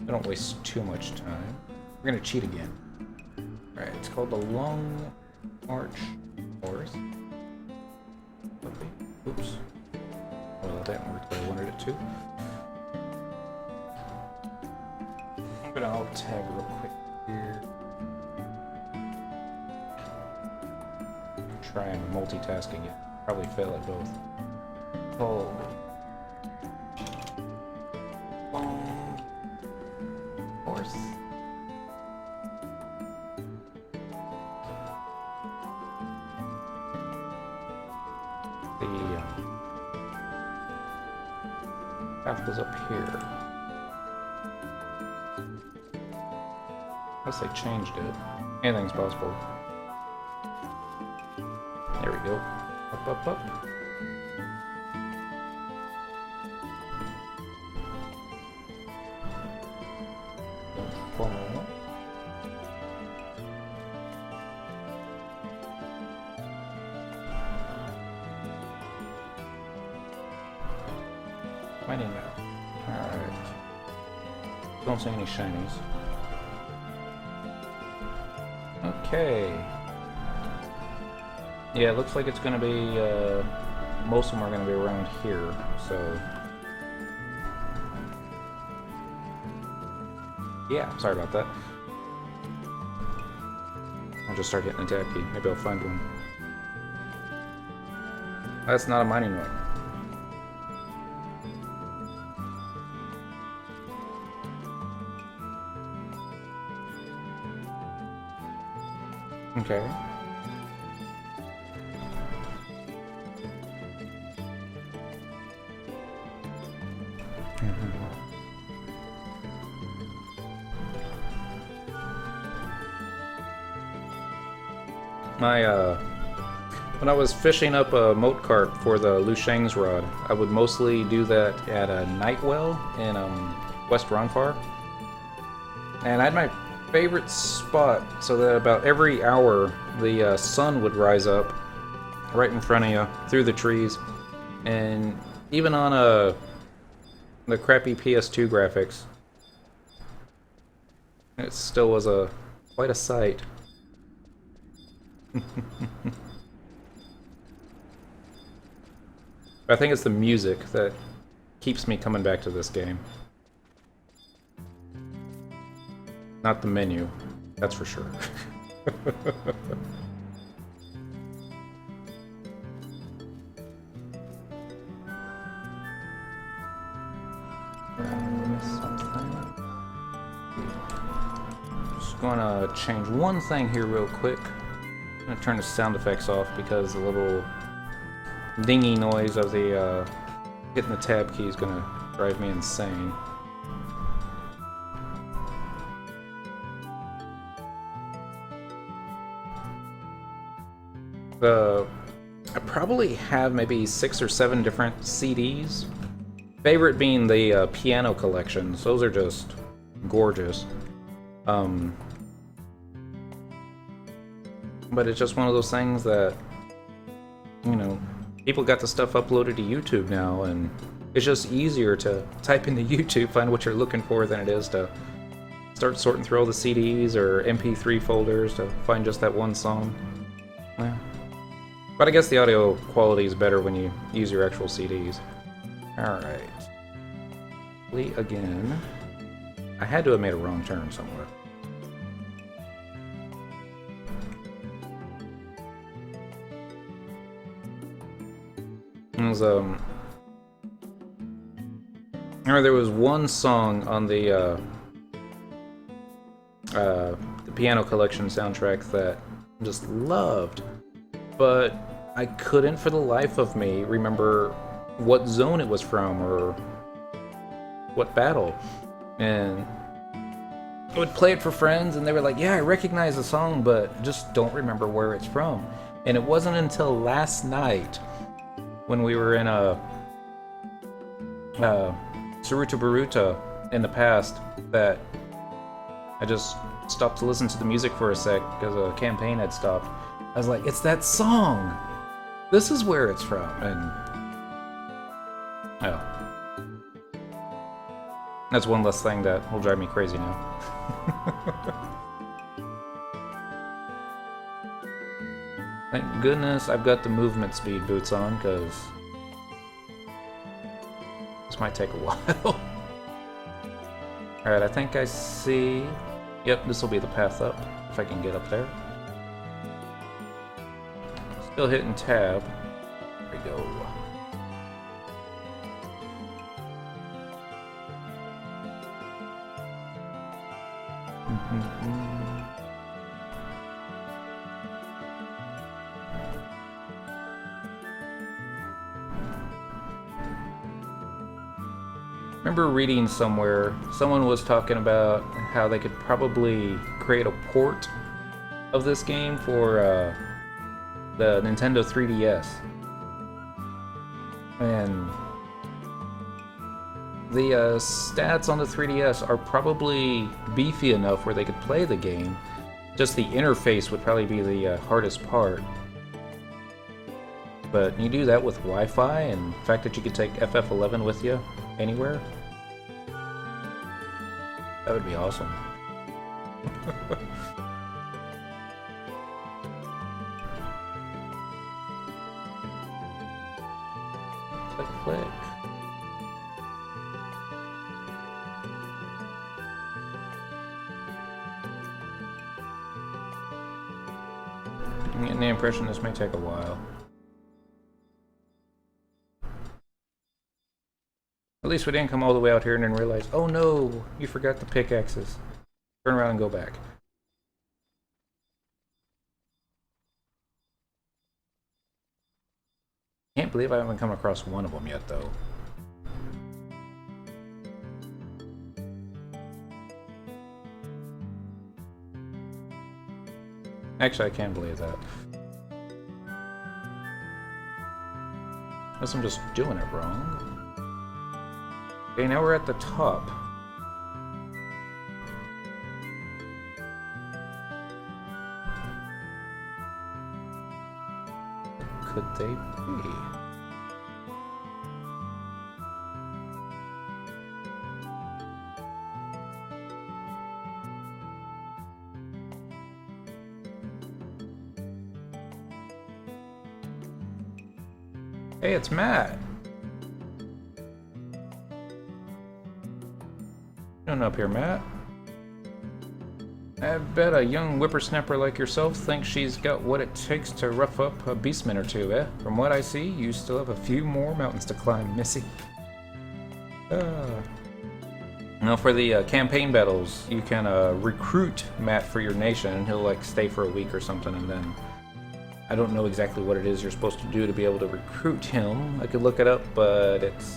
I don't waste too much time. We're gonna cheat again. Alright, it's called the Long March Forest. Oops. Well, that didn't work the way I wanted it to. I'm gonna alt tab real quick here. Try and multitask again. Probably fail at both. Oh. Long horse. The path goes up here. Unless they changed it. Anything's possible. There we go. Up. Shiny now. Alright. Don't see any shinies. Okay. Yeah, it looks like it's gonna be, most of them are gonna be around here, so... Yeah, sorry about that. I'll just start hitting the tab key. Maybe I'll find one. That's not a mining note. Okay. When I was fishing up a moat cart for the Lu Sheng's rod, I would mostly do that at a night well in West Ronfar. And I had my favorite spot so that about every hour the sun would rise up right in front of you through the trees. And even on the crappy PS2 graphics, it still was quite a sight. I think it's the music that keeps me coming back to this game. Not the menu, that's for sure. Just gonna change one thing here real quick. I'm gonna turn the sound effects off because the little dingy noise of the hitting the tab key is gonna drive me insane. I probably have maybe 6 or 7 different CDs. Favorite being the piano collections. Those are just gorgeous. But it's just one of those things that, you know, people got the stuff uploaded to YouTube now, and it's just easier to type into YouTube, find what you're looking for, than it is to start sorting through all the CDs or MP3 folders to find just that one song. Yeah. But I guess the audio quality is better when you use your actual CDs. Alright. Play again. I had to have made a wrong turn somewhere. It was, I remember there was one song on the Piano Collection soundtrack that I just loved, but I couldn't for the life of me remember what zone it was from or what battle. And I would play it for friends and they were like, yeah, I recognize the song, but just don't remember where it's from. And it wasn't until last night when we were in Suruta Baruta in the past that I just stopped to listen to the music for a sec because a campaign had stopped. I was like, it's that song! This is where it's from, and... oh. That's one less thing that will drive me crazy now. Thank goodness I've got the movement speed boots on, because this might take a while. Alright, I think I see... yep, this will be the path up, if I can get up there. Still hitting tab. There we go. I remember reading somewhere, someone was talking about how they could probably create a port of this game for the Nintendo 3DS. And the stats on the 3DS are probably beefy enough where they could play the game. Just the interface would probably be the hardest part. But you do that with Wi-Fi, and the fact that you could take FF11 with you anywhere, that would be awesome. Click, click. I'm getting the impression this may take a while. At least we didn't come all the way out here and then realize, oh no, you forgot the pickaxes. Turn around and go back. Can't believe I haven't come across one of them yet, though. Actually, I can't believe that. Unless I'm just doing it wrong. Okay, now we're at the top. Could they be? Hey, it's Matt. Doing up here, Matt? I bet a young whippersnapper like yourself thinks she's got what it takes to rough up a beastman or two, eh? From what I see, you still have a few more mountains to climb, Missy. Now for the campaign battles, you can recruit Matt for your nation, and he'll like stay for a week or something, and then I don't know exactly what it is you're supposed to do to be able to recruit him. I could look it up, but it's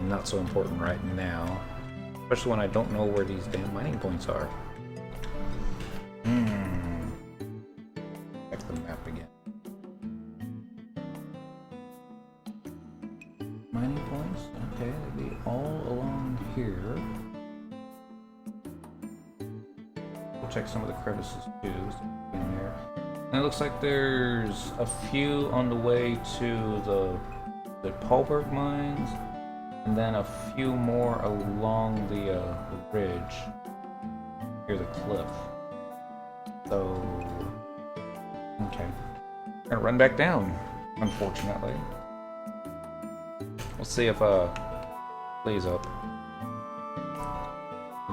not so important right now. Especially when I don't know where these damn mining points are. Check the map again. Mining points? Okay, they'd be all along here. We'll check some of the crevices too. In there. And it looks like there's a few on the way to the Paulberg mines. And then a few more along the ridge near the cliff. So, okay. Gonna run back down, unfortunately. We'll see if Flea's up.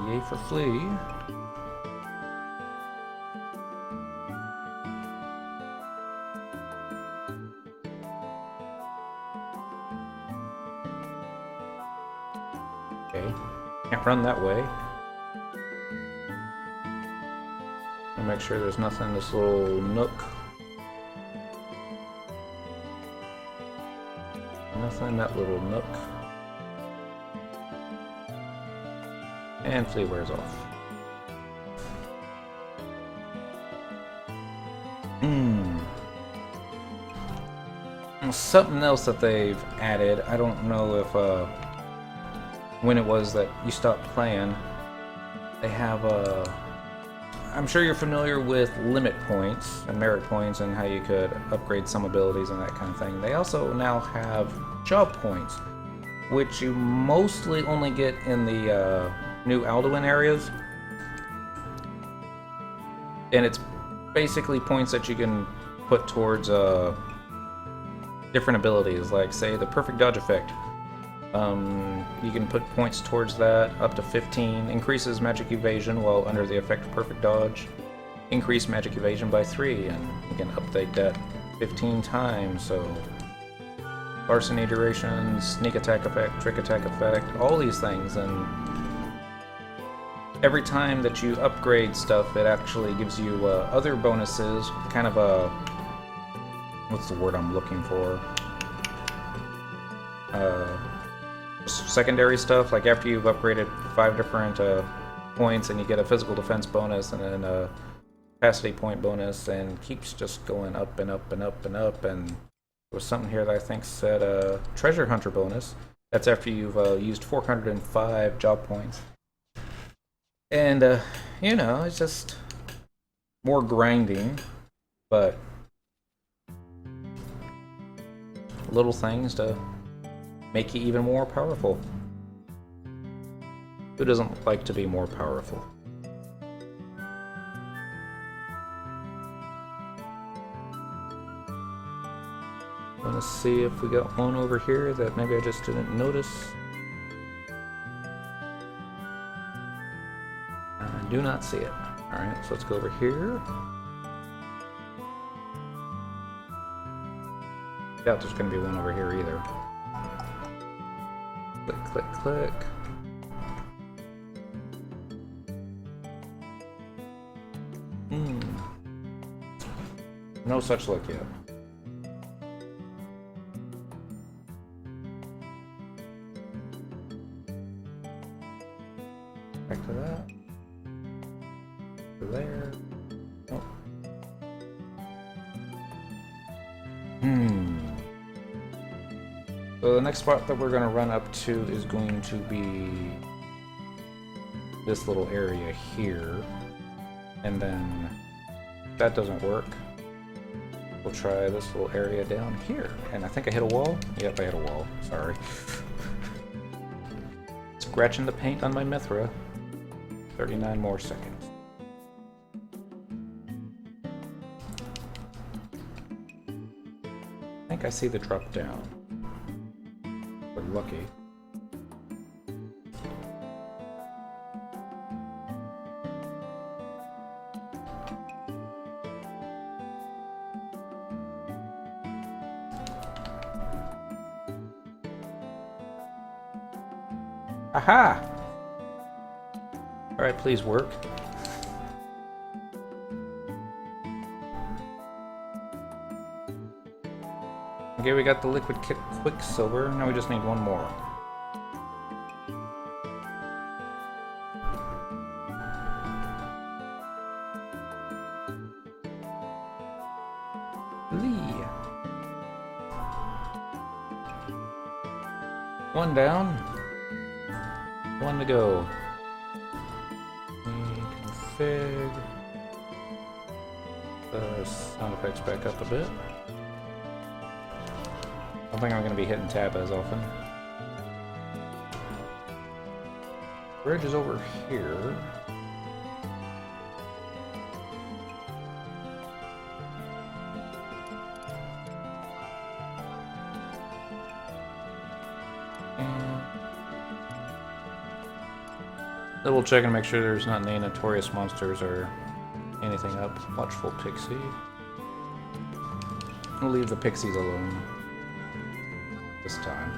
Yay for Flea. Okay, can't run that way. I'll make sure there's nothing in this little nook. Nothing in that little nook. And Flea wears off. Something else that they've added, I don't know if when it was that you stopped playing, they have I'm sure you're familiar with limit points and merit points and how you could upgrade some abilities and that kind of thing. They also now have job points, which you mostly only get in the new Alduin areas. And it's basically points that you can put towards different abilities, like say the perfect dodge effect. You can put points towards that, up to 15. Increases magic evasion while under the effect of perfect dodge. Increase magic evasion by 3, and you can update that 15 times, so larceny duration, sneak attack effect, trick attack effect, all these things, and every time that you upgrade stuff, it actually gives you other bonuses, kind of a, what's the word I'm looking for? Secondary stuff, like after you've upgraded 5 different points, and you get a physical defense bonus and then a capacity point bonus, and keeps just going up and up and up and up. And there was something here that I think said treasure hunter bonus. That's after you've used 405 job points. And you know, it's just more grinding, but little things to make you even more powerful. Who doesn't like to be more powerful? Let's see if we got one over here that maybe I just didn't notice. I do not see it. Alright, so let's go over here. I doubt there's going to be one over here either. Click, click, click. No such luck yet. Back to that. To there. Oh. So the next spot that we're going to run up to is going to be this little area here. And then if that doesn't work, we'll try this little area down here. And I think I hit a wall. Yep, I hit a wall. Sorry. Scratching the paint on my Mithra. 39 more seconds. I think I see the drop down. We're lucky. Aha! Alright, please work. Okay, we got the liquid quicksilver. Now we just need one more. Lee. One down. One to go. Config. The sound effects back up a bit. I don't think I'm going to be hitting tab as often. Bridge is over here. Double check and make sure there's not any notorious monsters or anything up. Watchful pixie. We'll leave the pixies alone this time.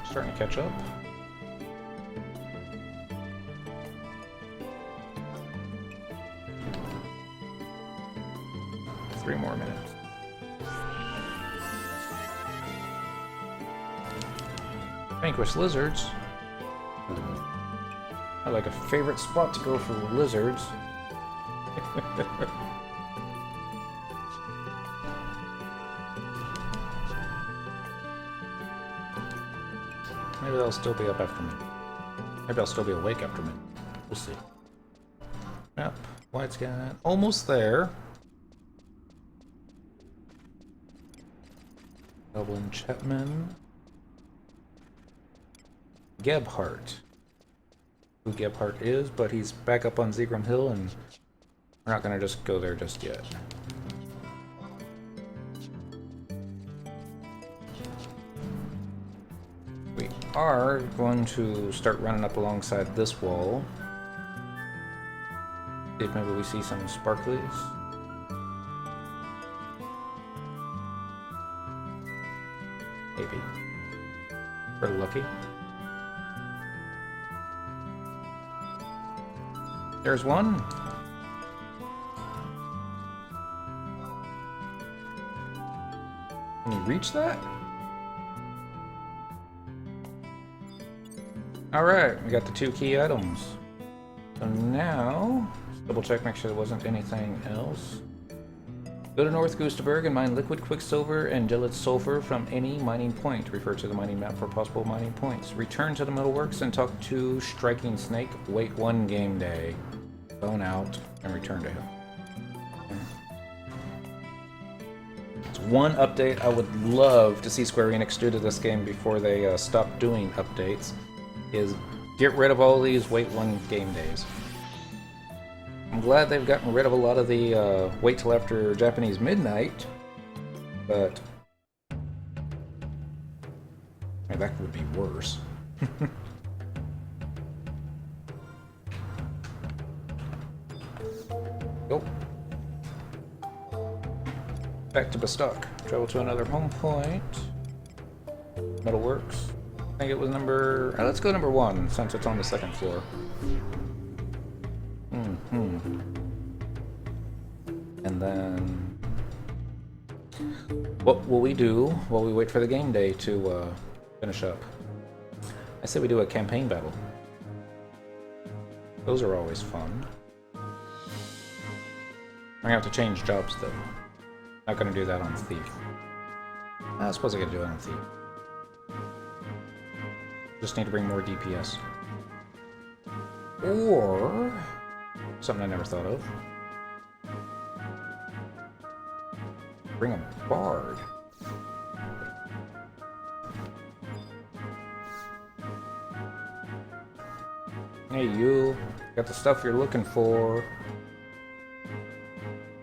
Starting to catch up. Three more minutes. Vanquish lizards. I like a favorite spot to go for lizards. Maybe they'll still be up after me. Maybe I'll still be awake after me. We'll see. Yep, White Scan. Almost there. Dublin Chapman. Gebhardt. Who Gebhardt is, but he's back up on Zegram Hill, and we're not going to just go there just yet. We are going to start running up alongside this wall. See if maybe we see some sparklies. Maybe. We're lucky. There's one. Can you reach that? Alright, we got the 2 key items. So now, double check, make sure there wasn't anything else. Go to North Gustavberg and mine liquid quicksilver and dilute sulfur from any mining point. Refer to the mining map for possible mining points. Return to the metalworks and talk to Striking Snake. Wait 1 game day. Phone out and return to him. It's one update I would love to see Square Enix do to this game before they stop doing updates is get rid of all these wait 1 game days. I'm glad they've gotten rid of a lot of the wait till after Japanese midnight, but that would be worse. Go. Back to Bastock. Travel to another home point. Metalworks. I think it was number... let's go number 1, since it's on the 2nd floor. And then... what will we do while we wait for the game day to finish up? I say we do a campaign battle. Those are always fun. I'm gonna have to change jobs though. Not gonna do that on Thief. I suppose I could do it on Thief. Just need to bring more DPS. Or... something I never thought of. Bring a bard. Hey, you. Got the stuff you're looking for.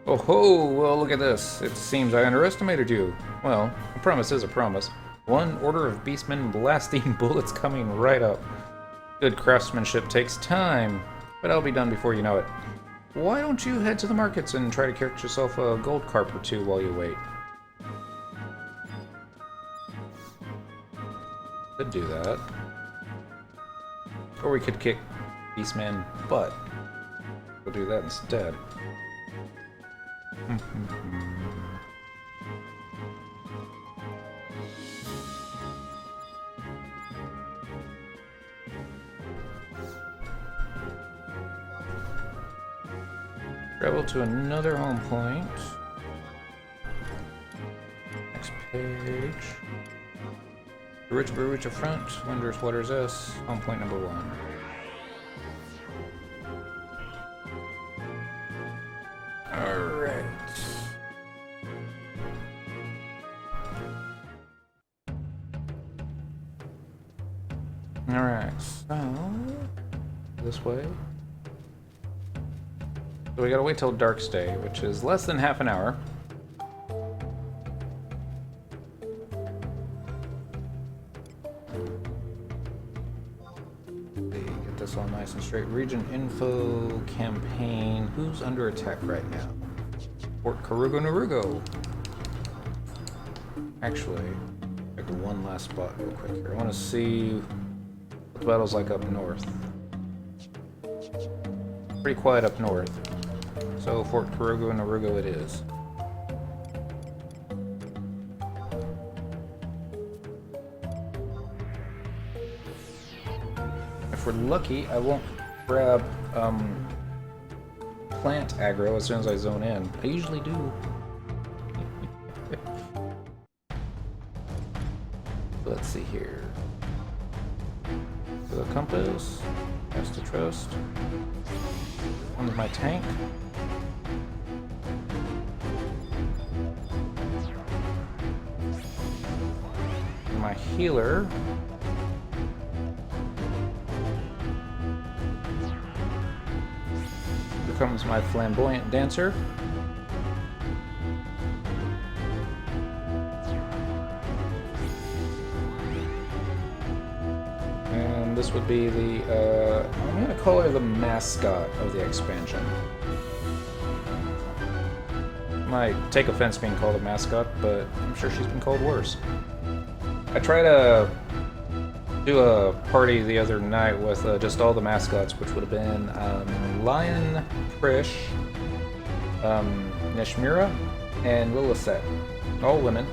Oh ho! Well, look at this. It seems I underestimated you. Well, a promise is a promise. 1 order of beastmen blasting bullets coming right up. Good craftsmanship takes time, but I'll be done before you know it. Why don't you head to the markets and try to catch yourself a gold carp or 2 while you wait? Could do that. Or we could kick Beastman butt. We'll do that instead. Travel to another home point. Next page. Rich Brewerage of front. Wonders Waters S. Home point number 1. Alright. Alright, so this way. So we gotta wait till Darkstay, which is less than half an hour. Get this all nice and straight. Region info campaign. Who's under attack right now? Fort Karugo Narugo. Actually, pick one last spot real quick here. I want to see what the battle's like up north. Pretty quiet up north. So Fort Karugo Narugo it is. If we're lucky, I won't grab plant aggro as soon as I zone in. I usually do. Let's see here. The compass. Has to trust. Onto my tank. And my healer. Comes my flamboyant dancer. And this would be the, I'm gonna call her the mascot of the expansion. Might take offense being called a mascot, but I'm sure she's been called worse. I tried to do a party the other night with just all the mascots, which would have been Lion, Prish, Nishmira, and Lilithette. All women.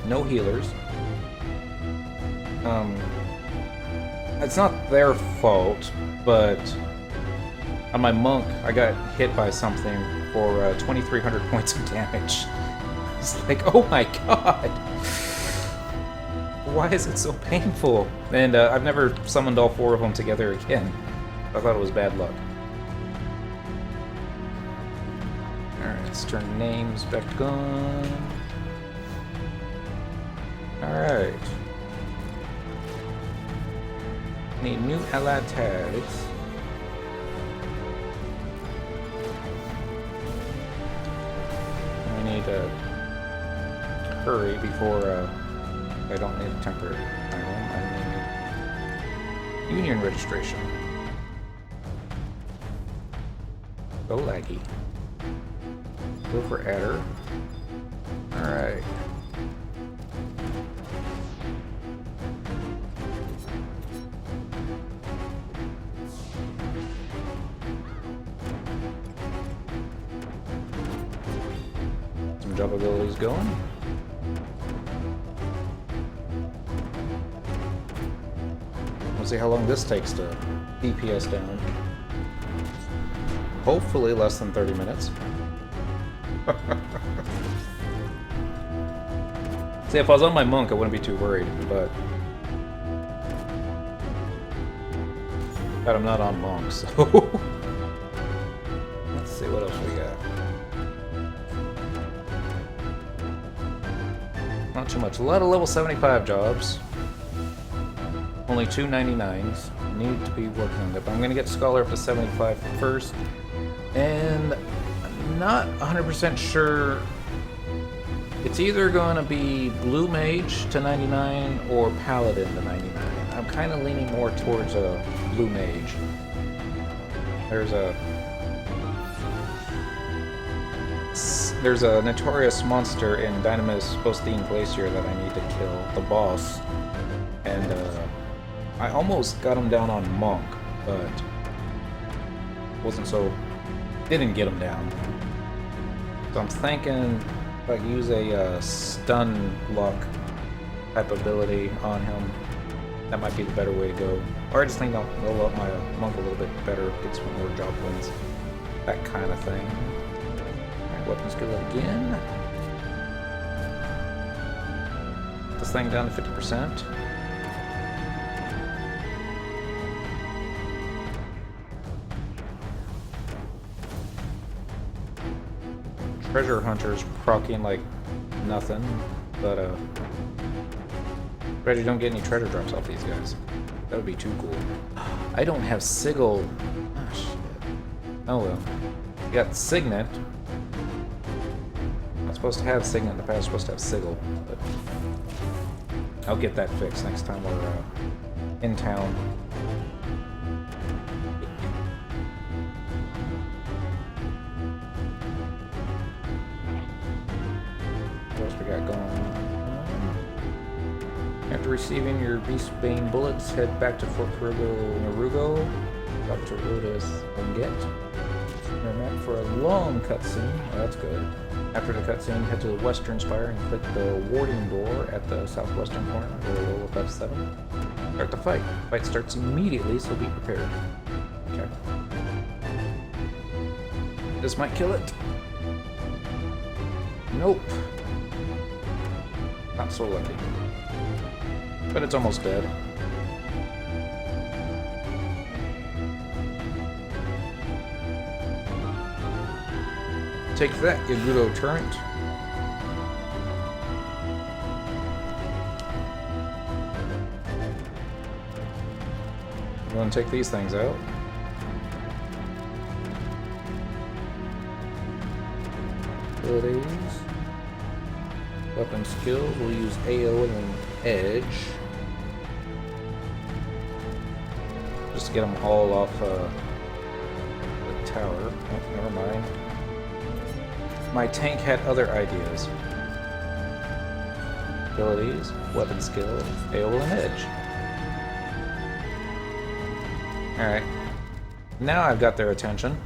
No healers. It's not their fault, but on my monk, I got hit by something for 2,300 points of damage. It's like, oh my god! Why is it so painful? And I've never summoned all 4 of them together again. I thought it was bad luck. Alright, let's turn names back on. Alright. Need new allied tags. We need to hurry before I don't need a temporary item. I need union registration. So laggy. Go for adder. Alright. Some job abilities going. We'll see how long this takes to DPS down. Hopefully less than 30 minutes. See, if I was on my monk, I wouldn't be too worried, but I'm not on monk, so let's see what else we got. Not too much. A lot of level 75 jobs. Only 2 99s. Need to be working on that, but I'm going to get Scholar up to 75 first. And I'm not 100% sure. It's either going to be Blue Mage to 99 or Paladin to 99. I'm kind of leaning more towards a Blue Mage. There's a notorious monster in Dynamis Postine Glacier that I need to kill, the boss. And I almost got him down on Monk, but didn't get him down. So I'm thinking if I use a stun lock type ability on him, that might be the better way to go. Or I just think I'll level up my monk a little bit better, get some more job wins, that kind of thing. Alright, weapon skill again. Put this thing down to 50%. Treasure Hunter's proccing like nothing, but bet you don't get any treasure drops off these guys. That would be too cool. I don't have Sigil. Ah, shit. Oh well. You got Signet. Not supposed to have Signet in the past, supposed to have Sigil, but I'll get that fixed next time we're in town. After receiving your Beastbane bullets, head back to Fort Narugo. Dr. Otis and get your map for a long cutscene. Oh, that's good. After the cutscene, head to the Western Spire and click the warding door at the southwestern corner. Roll up F7. Start the fight. Fight starts immediately, so be prepared. Okay. This might kill it. Nope. Not so lucky. But it's almost dead. Take that, Yagudo Turret. I'm going to take these things out. Abilities. Weapon skills. We'll use AO and Edge. Just to get them all off the tower. Oh, never mind. My tank had other ideas. Abilities, weapon skill, AOL, and Edge. Alright. Now I've got their attention.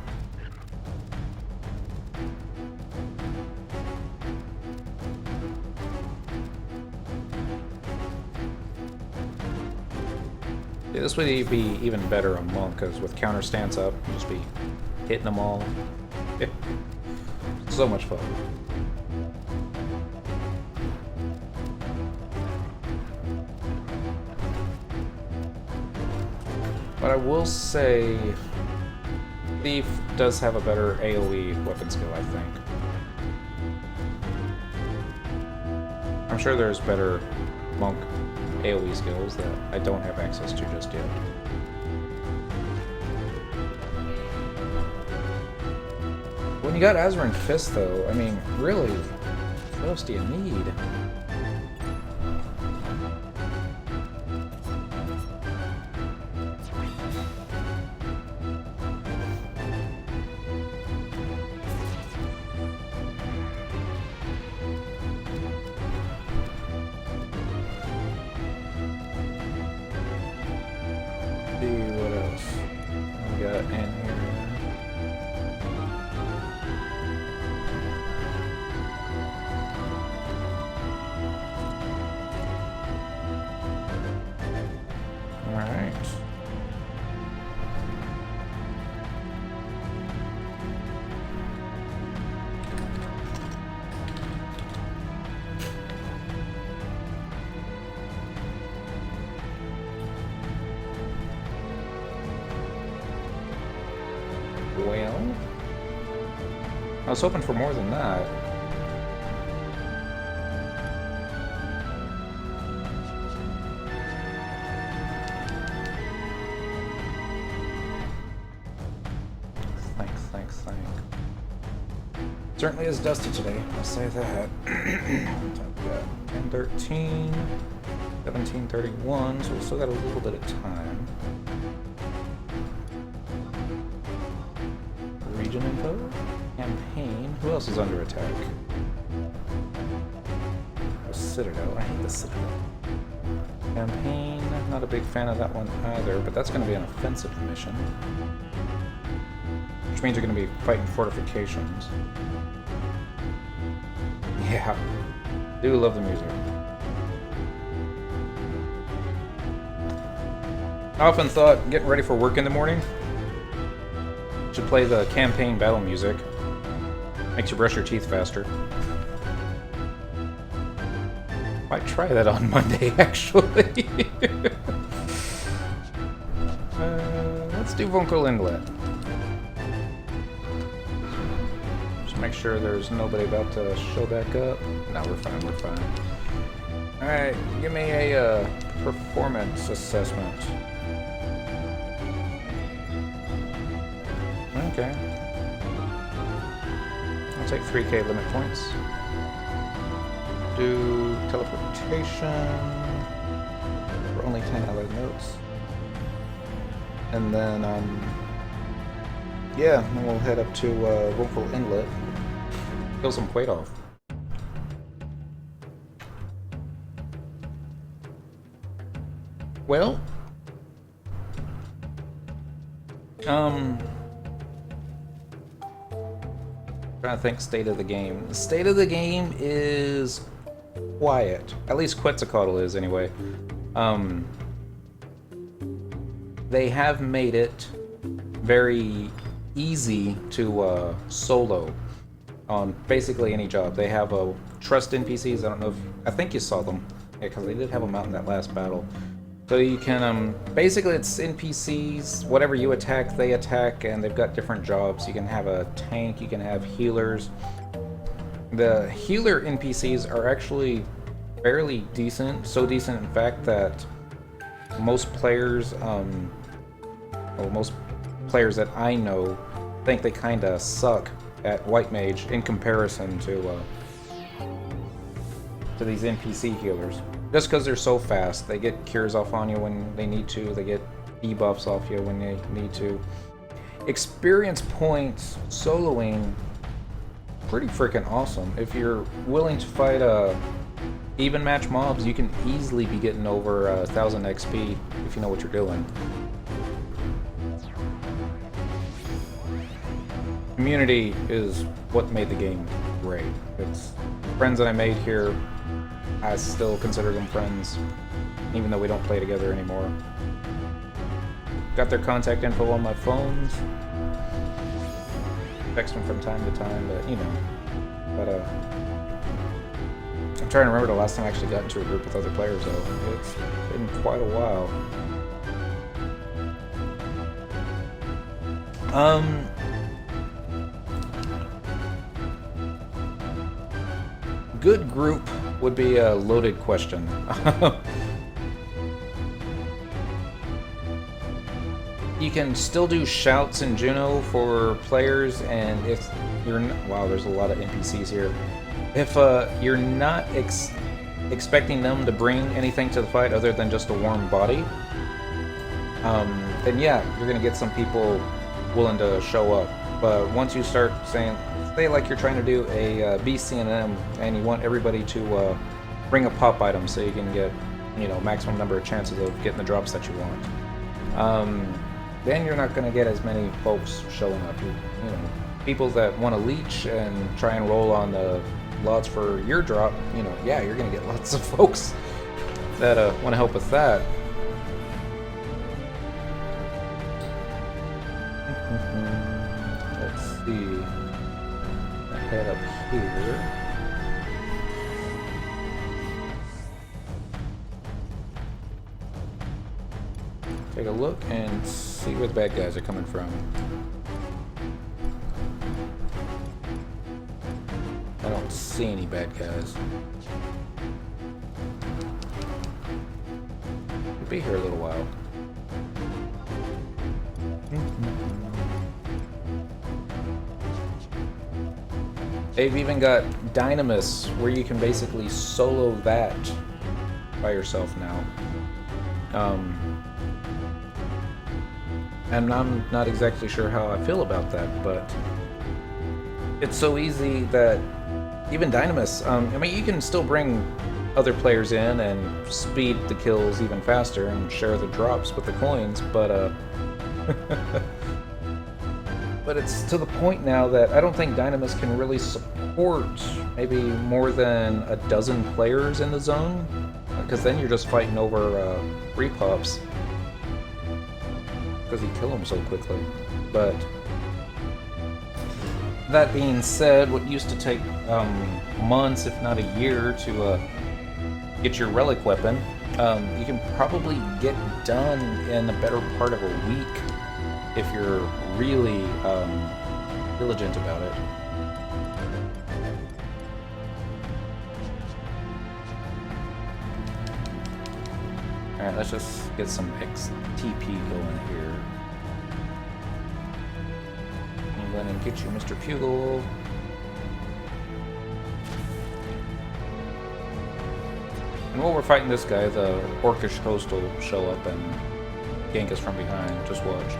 This would be even better on Monk, because with counter stance up, you'll just be hitting them all. so much fun. But I will say, Thief does have a better AoE weapon skill, I think. I'm sure there's better Monk AoE skills that I don't have access to just yet. When you got Azurin Fist, though, I mean, really, what else do you need? Well, I was hoping for more than that. Thanks. Certainly is dusty today, I'll say that. 10:13, 17:31, so we still got a little bit of time. Region info, campaign. Who else is under attack? Oh, Citadel. I hate the Citadel. Campaign. Not a big fan of that one either, but that's going to be an offensive mission, which means you're going to be fighting fortifications. Yeah, do love the music. I often thought getting ready for work in the morning should play the campaign battle music. Makes you brush your teeth faster. Might try that on Monday, actually. Let's do Vocal Inlet. Just make sure there's nobody about to show back up. No, we're fine. Alright, give me a performance assessment. Okay. I'll take 3k limit points. Do teleportation for only 10 allied notes. And then, yeah, then we'll head up to Vocal Inlet. Kill some weight off. Well, trying to think state of the game. The state of the game is quiet. At least Quetzalcoatl is, anyway. They have made it very easy to solo on basically any job. They have trust NPCs. I don't know if... I think you saw them. Yeah, because they did have them out in that last battle. So you can, basically it's NPCs, whatever you attack, they attack, and they've got different jobs. You can have a tank, you can have healers. The healer NPCs are actually fairly decent, so decent in fact that most players, most players that I know think they kinda suck at White Mage in comparison to these NPC healers. Just because they're so fast. They get cures off on you when they need to. They get debuffs off you when they need to. Experience points soloing, pretty freaking awesome. If you're willing to fight even match mobs, you can easily be getting over 1000 XP if you know what you're doing. Community is what made the game great. It's friends that I made here. I still consider them friends, even though we don't play together anymore. Got their contact info on my phones. Text them from time to time, but you know. But I'm trying to remember the last time I actually got into a group with other players, though. It's been quite a while. Good group would be a loaded question. You can still do shouts in Juno for players, and if you're wow, there's a lot of NPCs here. If you're not expecting them to bring anything to the fight other than just a warm body, then yeah, you're gonna get some people willing to show up. But once you start saying, say like you're trying to do a BC&M and you want everybody to bring a pop item so you can get, you know, maximum number of chances of getting the drops that you want. Then you're not going to get as many folks showing up. You know, people that want to leech and try and roll on the lots for your drop, you know, yeah, you're going to get lots of folks that want to help with that. Let's see. I head up here. Take a look and see where the bad guys are coming from. I don't see any bad guys. We'll be here a little while. They've even got Dynamis, where you can basically solo that by yourself now. And I'm not exactly sure how I feel about that, but it's so easy that even Dynamis, I mean, you can still bring other players in and speed the kills even faster and share the drops with the coins, but but it's to the point now that I don't think Dynamis can really support maybe more than a dozen players in the zone, because then you're just fighting over repops. Because you kill them so quickly. But that being said, what used to take months, if not a year, to get your relic weapon, you can probably get done in the better part of a week if you're really diligent about it. Alright, let's just get some XTP going here. I'm going to get you, Mr. Pugil. And while we're fighting this guy, the Orcish host will show up and gank us from behind. Just watch.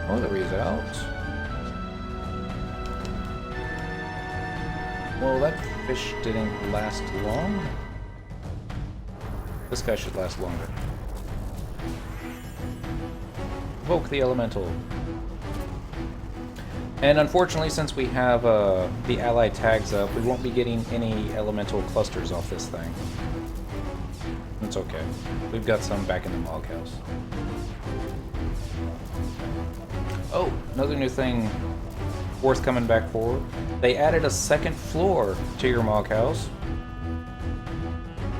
Oh, there he's out. Well, that fish didn't last long. This guy should last longer. Evoke the elemental. And unfortunately, since we have the ally tags up, we won't be getting any elemental clusters off this thing. It's okay. We've got some back in the Mog House. Oh, another new thing worth coming back for. They added a second floor to your Mog House,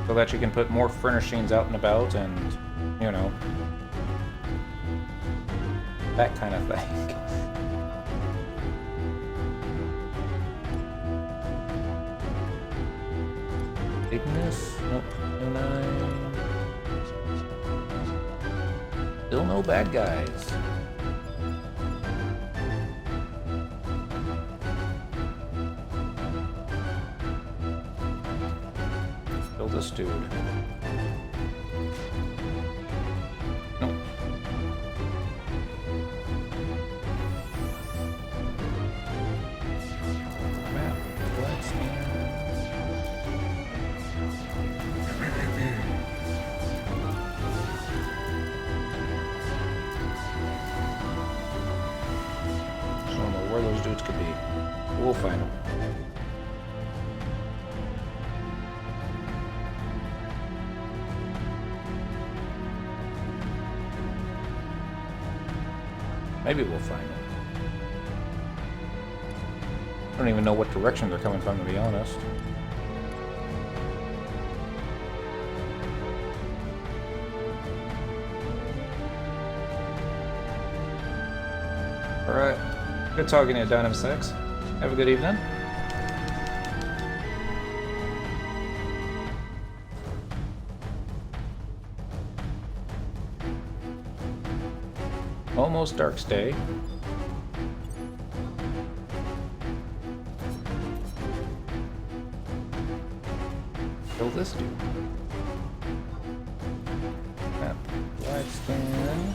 so that you can put more furnishings out and about and, you know, that kind of thing. Ignis? Nope. No. Still no bad guys. Kill this dude. Nope. Map. Let's I don't know where those dudes could be. We'll find them. Maybe we'll find them. I don't even know what direction they're coming from, to be honest. Alright. Good talking to you, Dynam6. Have a good evening. Almost Dark's Day. Kill this dude. Map. Live scan.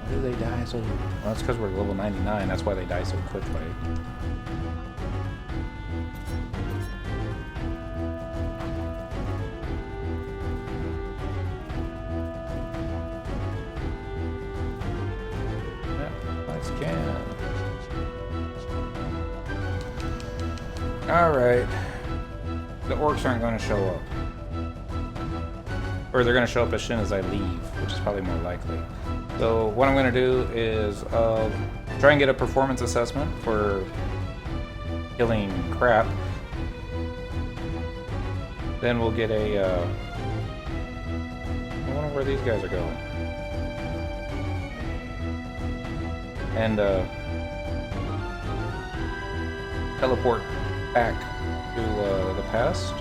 Why do they die so... Well, that's because we're level 99. That's why they die so quickly. Alright. The orcs aren't going to show up. Or they're going to show up as soon as I leave, which is probably more likely. So what I'm going to do is try and get a performance assessment for killing crap. Then we'll get a... I wonder where these guys are going. And teleport back to the past.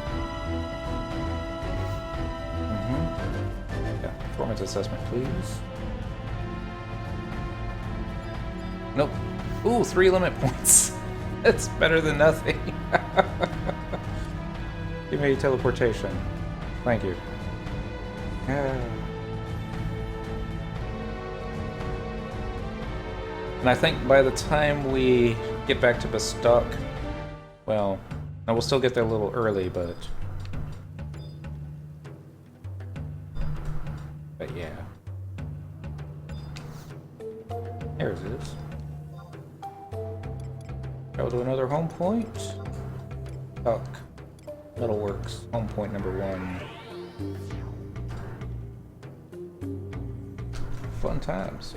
Yeah, performance assessment, please. Nope. Ooh, 3 limit points. That's better than nothing. Give me teleportation. Thank you. And I think by the time we get back to Bastock, well, I will still get there a little early, but yeah. There it is. Go to another home point. Tuck. Metalworks. Home point number 1. Fun times.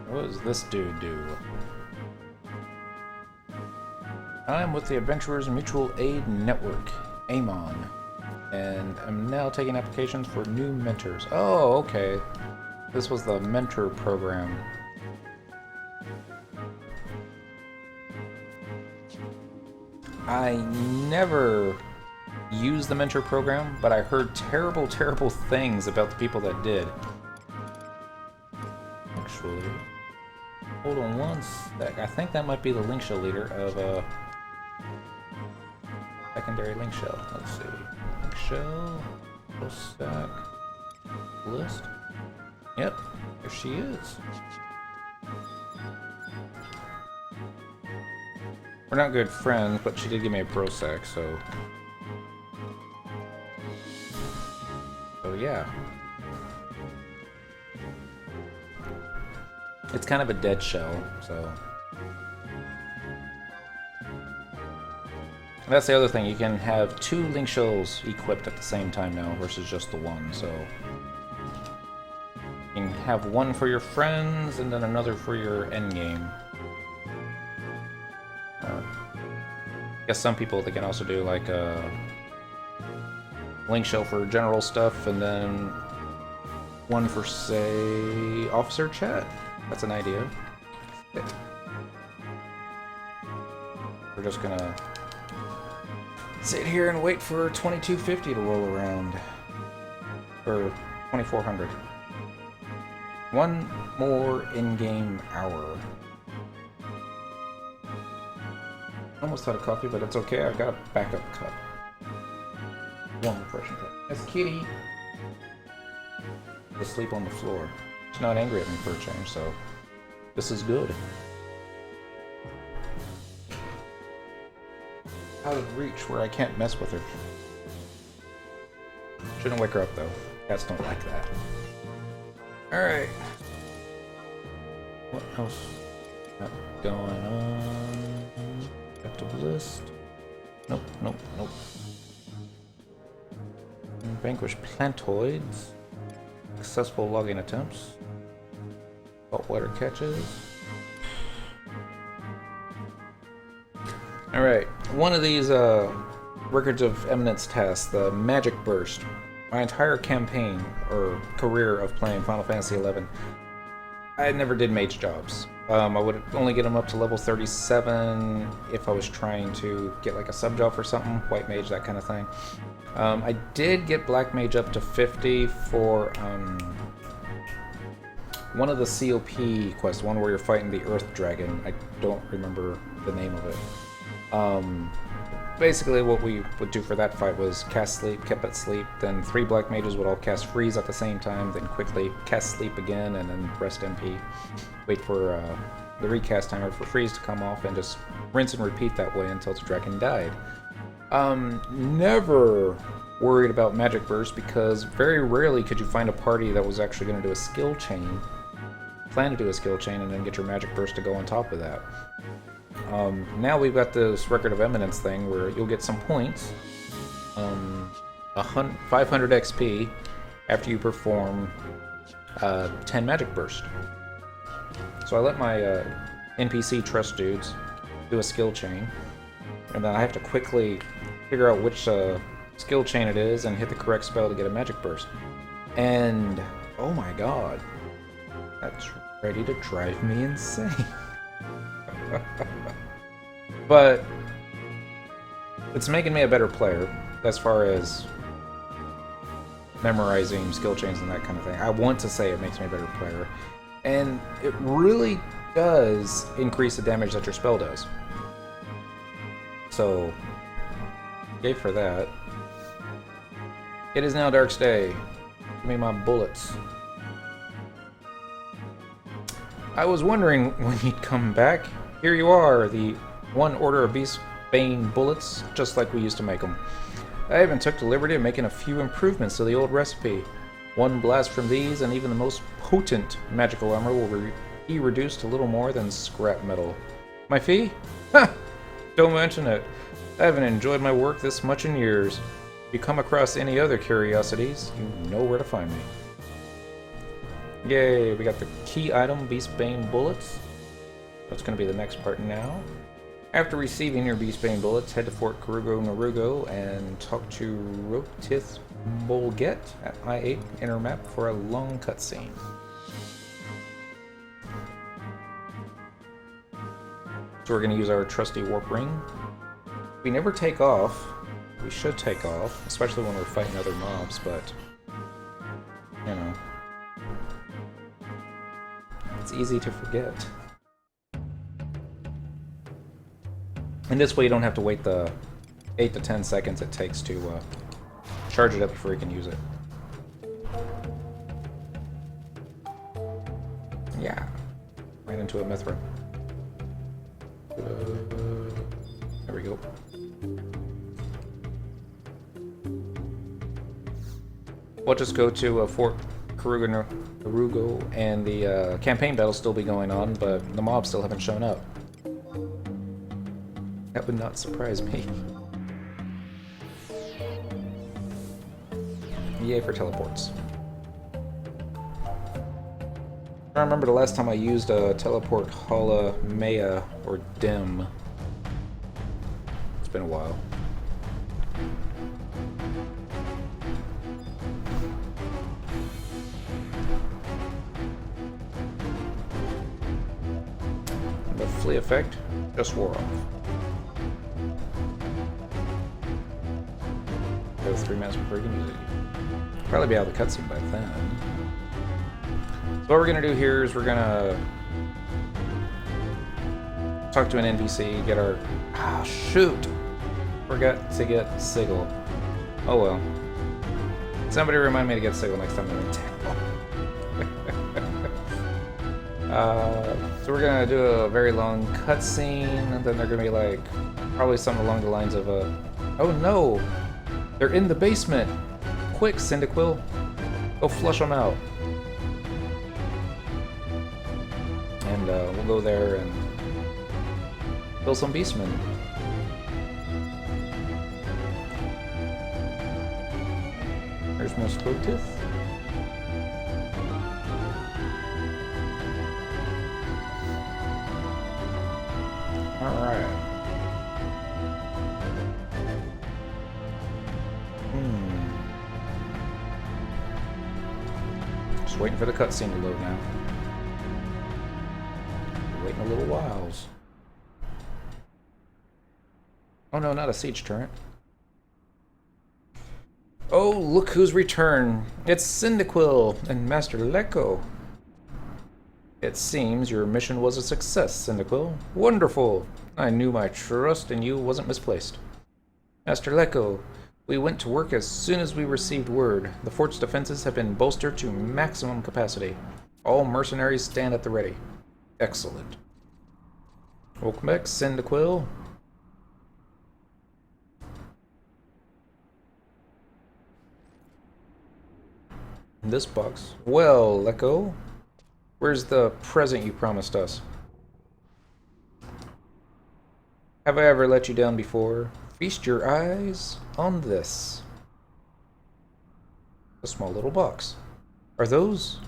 What does this dude do? I'm with the Adventurers Mutual Aid Network, AMON, and I'm now taking applications for new mentors. Oh, okay. This was the mentor program. I never used the mentor program, but I heard terrible, terrible things about the people that did. Actually... Hold on one sec. I think that might be the link shell leader of secondary link shell. Let's see. Link shell. Stack. List. Yep. There she is. We're not good friends, but she did give me a pro sec, so. So yeah. It's kind of a dead shell, so... And that's the other thing, you can have 2 link shells equipped at the same time now versus just the one, so... You can have one for your friends and then another for your endgame. I guess some people, they can also do like a link shell for general stuff and then one for, say, officer chat. That's an idea. Okay. We're just gonna sit here and wait for 2250 to roll around. Or 2400. One more in-game hour. Almost had a coffee, but it's okay. I've got a backup cup. One refreshing cup. That's Kitty. Asleep on the floor. She's not angry at me for a change, so This is good. Out of reach where I can't mess with her. Shouldn't wake her up though. Cats don't like that. Alright. What else got going on? Active list. Nope, nope, nope. Vanquish plantoids. Successful logging attempts. Saltwater catches. Alright, one of these Records of Eminence tasks, the Magic Burst. My entire campaign, or career of playing Final Fantasy XI, I never did mage jobs. I would only get them up to level 37 if I was trying to get like a sub job for something, white mage, that kind of thing. I did get black mage up to 50 for one of the COP quests, one where you're fighting the Earth Dragon. I don't remember the name of it. Basically what we would do for that fight was cast sleep, keep it sleep, then 3 black mages would all cast freeze at the same time, then quickly cast sleep again, and then rest MP. Wait for the recast timer for freeze to come off, and just rinse and repeat that way until the dragon died. Never worried about Magic Burst, because very rarely could you find a party that was actually going to do a skill chain, plan to do a skill chain, and then get your Magic Burst to go on top of that. Now we've got this Record of Eminence thing where you'll get some points, 500 XP after you perform 10 Magic Burst. So I let my NPC trust dudes do a skill chain, and then I have to quickly figure out which skill chain it is and hit the correct spell to get a Magic Burst. And oh my god, that's ready to drive me insane. But it's making me a better player as far as memorizing skill chains and that kind of thing. I want to say it makes me a better player, and it really does increase the damage that your spell does. So, yay for that. It is now Dark's Day. Give me my bullets. I was wondering when you'd come back. Here you are, the one order of Beastbane bullets, just like we used to make them. I even took the liberty of making a few improvements to the old recipe. One blast from these, and even the most potent magical armor will be reduced to little more than scrap metal. My fee? Ha! Don't mention it. I haven't enjoyed my work this much in years. If you come across any other curiosities, you know where to find me. Yay, we got the key item, Beastbane bullets. That's going to be the next part now. After receiving your Beastbane bullets, head to Fort Karugo Narugo and talk to Rotith Bolget at I-8 Intermap for a long cutscene. So we're going to use our trusty warp ring. We never take off. We should take off, especially when we're fighting other mobs, but you know, it's easy to forget. And this way you don't have to wait the 8 to 10 seconds it takes to charge it up before you can use it. Yeah. Ran into a Mithra. There we go. We'll just go to Fort Karugo, and the campaign battle still be going on, but the mobs still haven't shown up. That would not surprise me. Yay for teleports. I remember the last time I used a teleport Hala Maya or Dim. It's been a while. The flea effect just wore off. Go 3 minutes before you can use it. Probably be out of the cutscene by then. So what we're gonna do here is we're gonna talk to an NPC, get our... Ah, shoot! Forgot to get Sigil. Oh well. Somebody remind me to get Sigil next time I'm in town. So we're gonna do a very long cutscene, and then they're gonna be like, probably something along the lines of oh no, they're in the basement. Quick, Cyndaquil, go flush them out. And we'll go there and kill some beastmen. There's more Spooktiff. Alright. Just waiting for the cutscene to load now. Waiting a little whiles. Oh no, not a siege turret. Oh, look who's returned. It's Cyndaquil and Master Lecco. It seems your mission was a success, Cyndaquil. Wonderful! I knew my trust in you wasn't misplaced. Master Lecco, we went to work as soon as we received word. The fort's defenses have been bolstered to maximum capacity. All mercenaries stand at the ready. Excellent. Welcome back, Cyndaquil. This box. Well, Lecco, where's the present you promised us? Have I ever let you down before? Feast your eyes on this. A small little box. Are those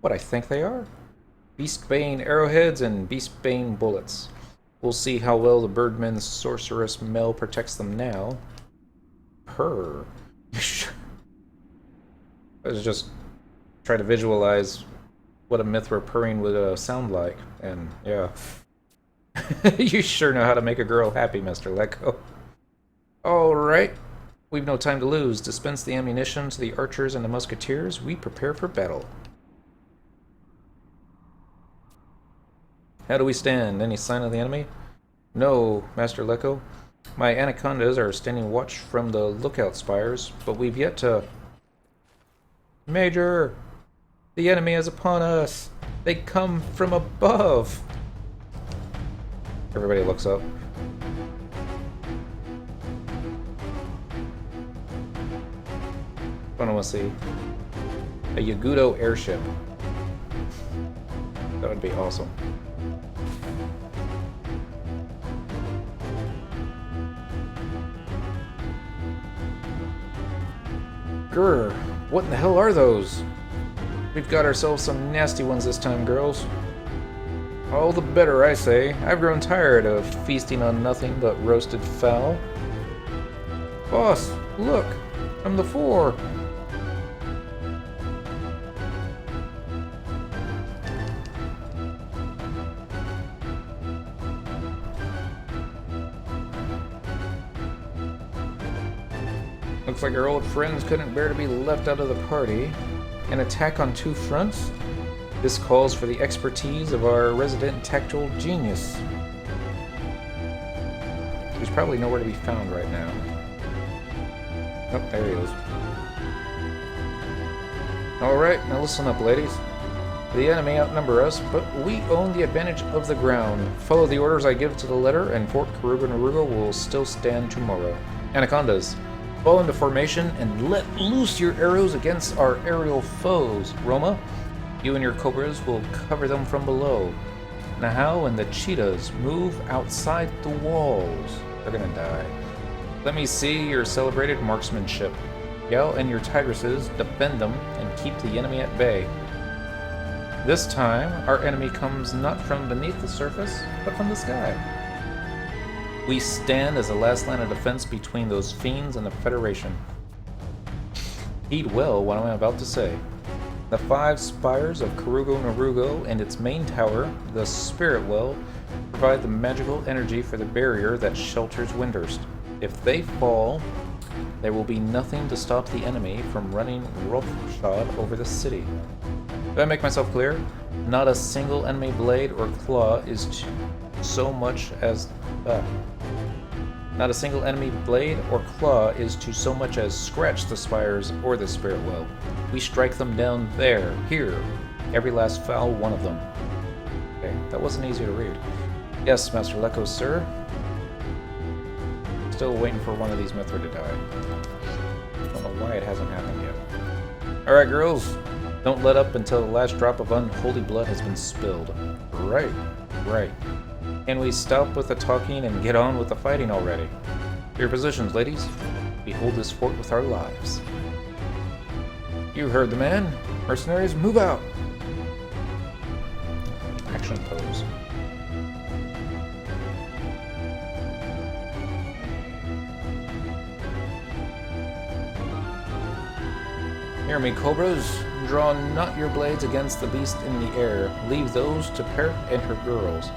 what I think they are? Beastbane arrowheads and Beastbane bullets. We'll see how well the Birdman's sorceress Mel protects them now. Purr. I was just trying to visualize what a Mithra purring would sound like, and yeah. You sure know how to make a girl happy, Mr. Lecco. Alright, we've no time to lose. Dispense the ammunition to the archers and the musketeers. We prepare for battle. How do we stand? Any sign of the enemy? No, Master Lecco. My anacondas are standing watch from the lookout spires, but we've yet to... Major! The enemy is upon us! They come from above! Everybody looks up. I don't want to see a Yagudo airship. That would be awesome. Grr, what in the hell are those? We've got ourselves some nasty ones this time, girls. All the better, I say. I've grown tired of feasting on nothing but roasted fowl. Boss, look! From the fore! Looks like our old friends couldn't bear to be left out of the party. An attack on two fronts? This calls for the expertise of our resident tactile genius. He's probably nowhere to be found right now. Oh, there he is. Alright, now listen up, ladies. The enemy outnumber us, but we own the advantage of the ground. Follow the orders I give to the letter, and Fort Karuga will still stand tomorrow. Anacondas, fall into formation and let loose your arrows against our aerial foes. Roma, you and your cobras will cover them from below. Nahal and the cheetahs move outside the walls. They're gonna die. Let me see your celebrated marksmanship. Yell and your tigresses defend them and keep the enemy at bay. This time, our enemy comes not from beneath the surface, but from the sky. We stand as the last line of defense between those fiends and the Federation. Heed well what I'm about to say. The 5 spires of Karugo Narugo and its main tower, the Spirit Well, provide the magical energy for the barrier that shelters Windhurst. If they fall, there will be nothing to stop the enemy from running roughshod over the city. Did I make myself clear? Not a single enemy blade or claw is so much as... Not a single enemy blade or claw is to so much as scratch the spires or the Spirit Well. We strike them down there, here, every last foul one of them. That wasn't easy to read. Yes, Master Lekos, sir. Still waiting for one of these Mithra to die. Don't know why it hasn't happened yet. Alright, girls. Don't let up until the last drop of unholy blood has been spilled. Right. Can we stop with the talking and get on with the fighting already? Your positions, ladies. We hold this fort with our lives. You heard the man. Mercenaries, move out. Action pose. Hear me, cobras. Draw not your blades against the beast in the air. Leave those to Parrot and her girls.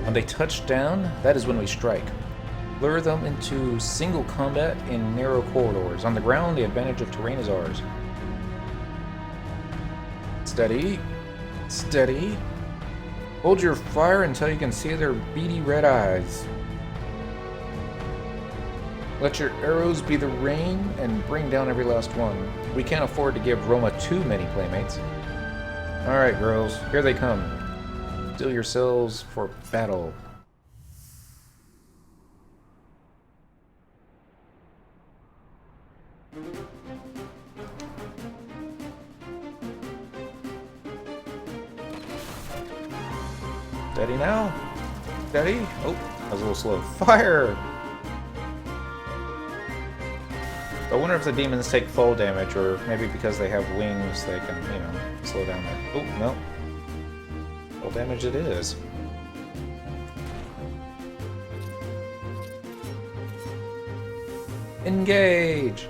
When they touch down, that is when we strike. Lure them into single combat in narrow corridors. On the ground, the advantage of terrain is ours. Steady. Steady. Hold your fire until you can see their beady red eyes. Let your arrows be the rain and bring down every last one. We can't afford to give Roma too many playmates. Alright, girls, here they come. Steel yourselves for battle. Steady now. Steady. Oh, that was a little slow. Fire! I wonder if the demons take fall damage, or maybe because they have wings they can, you know, slow down there. Oh, no. Fall damage it is. Engage!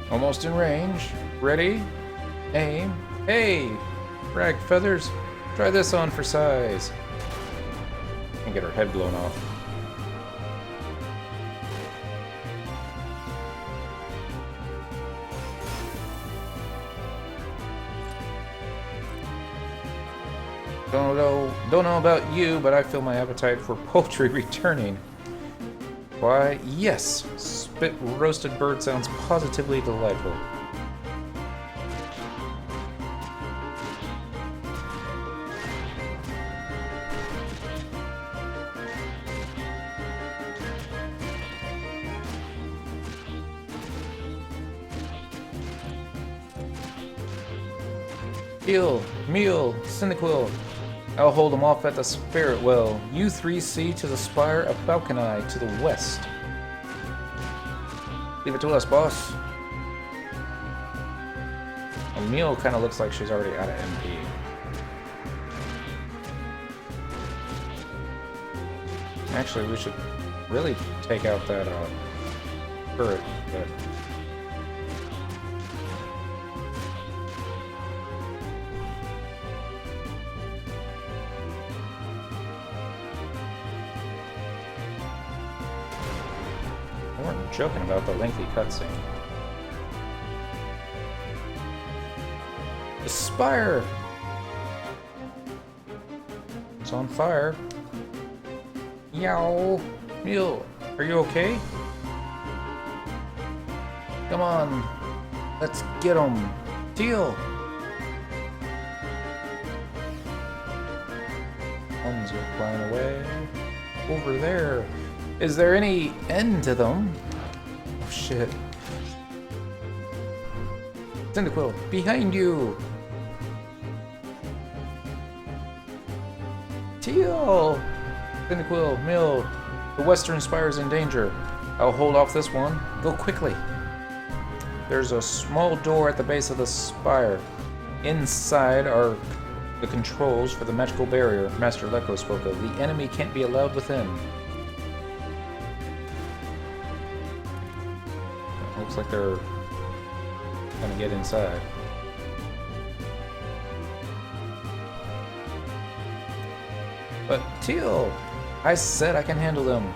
Almost in range. Ready? Aim. Hey! Rag feathers. Try this on for size. And get her head blown off. Don't know about you, but I feel my appetite for poultry returning. Why, yes, spit roasted bird sounds positively delightful. Heal, meal, Cyniquil. I'll hold them off at the Spirit Well. You three see to the spire of Balcony to the west. Leave it to us, boss. Emil kind of looks like she's already out of MP. Actually, we should really take out that turret, but... joking about the lengthy cutscene. The spire! It's on fire. Yow! Meal, are you okay? Come on, let's get him. Deal! Ones are flying away. Over there. Is there any end to them? Oh shit. Cyniquil, behind you! Teal! Cyniquil, Mill, the western spire's in danger. I'll hold off this one. Go quickly. There's a small door at the base of the spire. Inside are the controls for the magical barrier Master Lekos spoke of. The enemy can't be allowed within. Looks like they're gonna get inside. But Teal, I said I can handle them.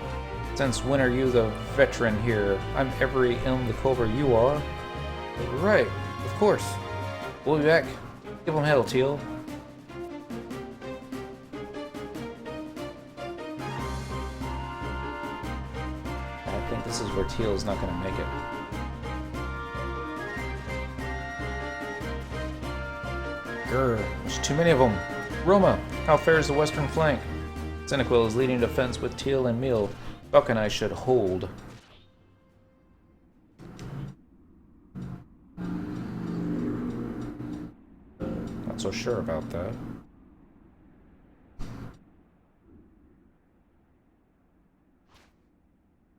Since when are you the veteran here? I'm every the cobra you are. Right, of course. We'll be back. Give them hell, Teal. I think this is where Teal's not going to make it. Grr, there's too many of them. Roma, how fares the western flank? Senequil is leading defense with Teal and Meal. Buck and I should hold. Not so sure about that.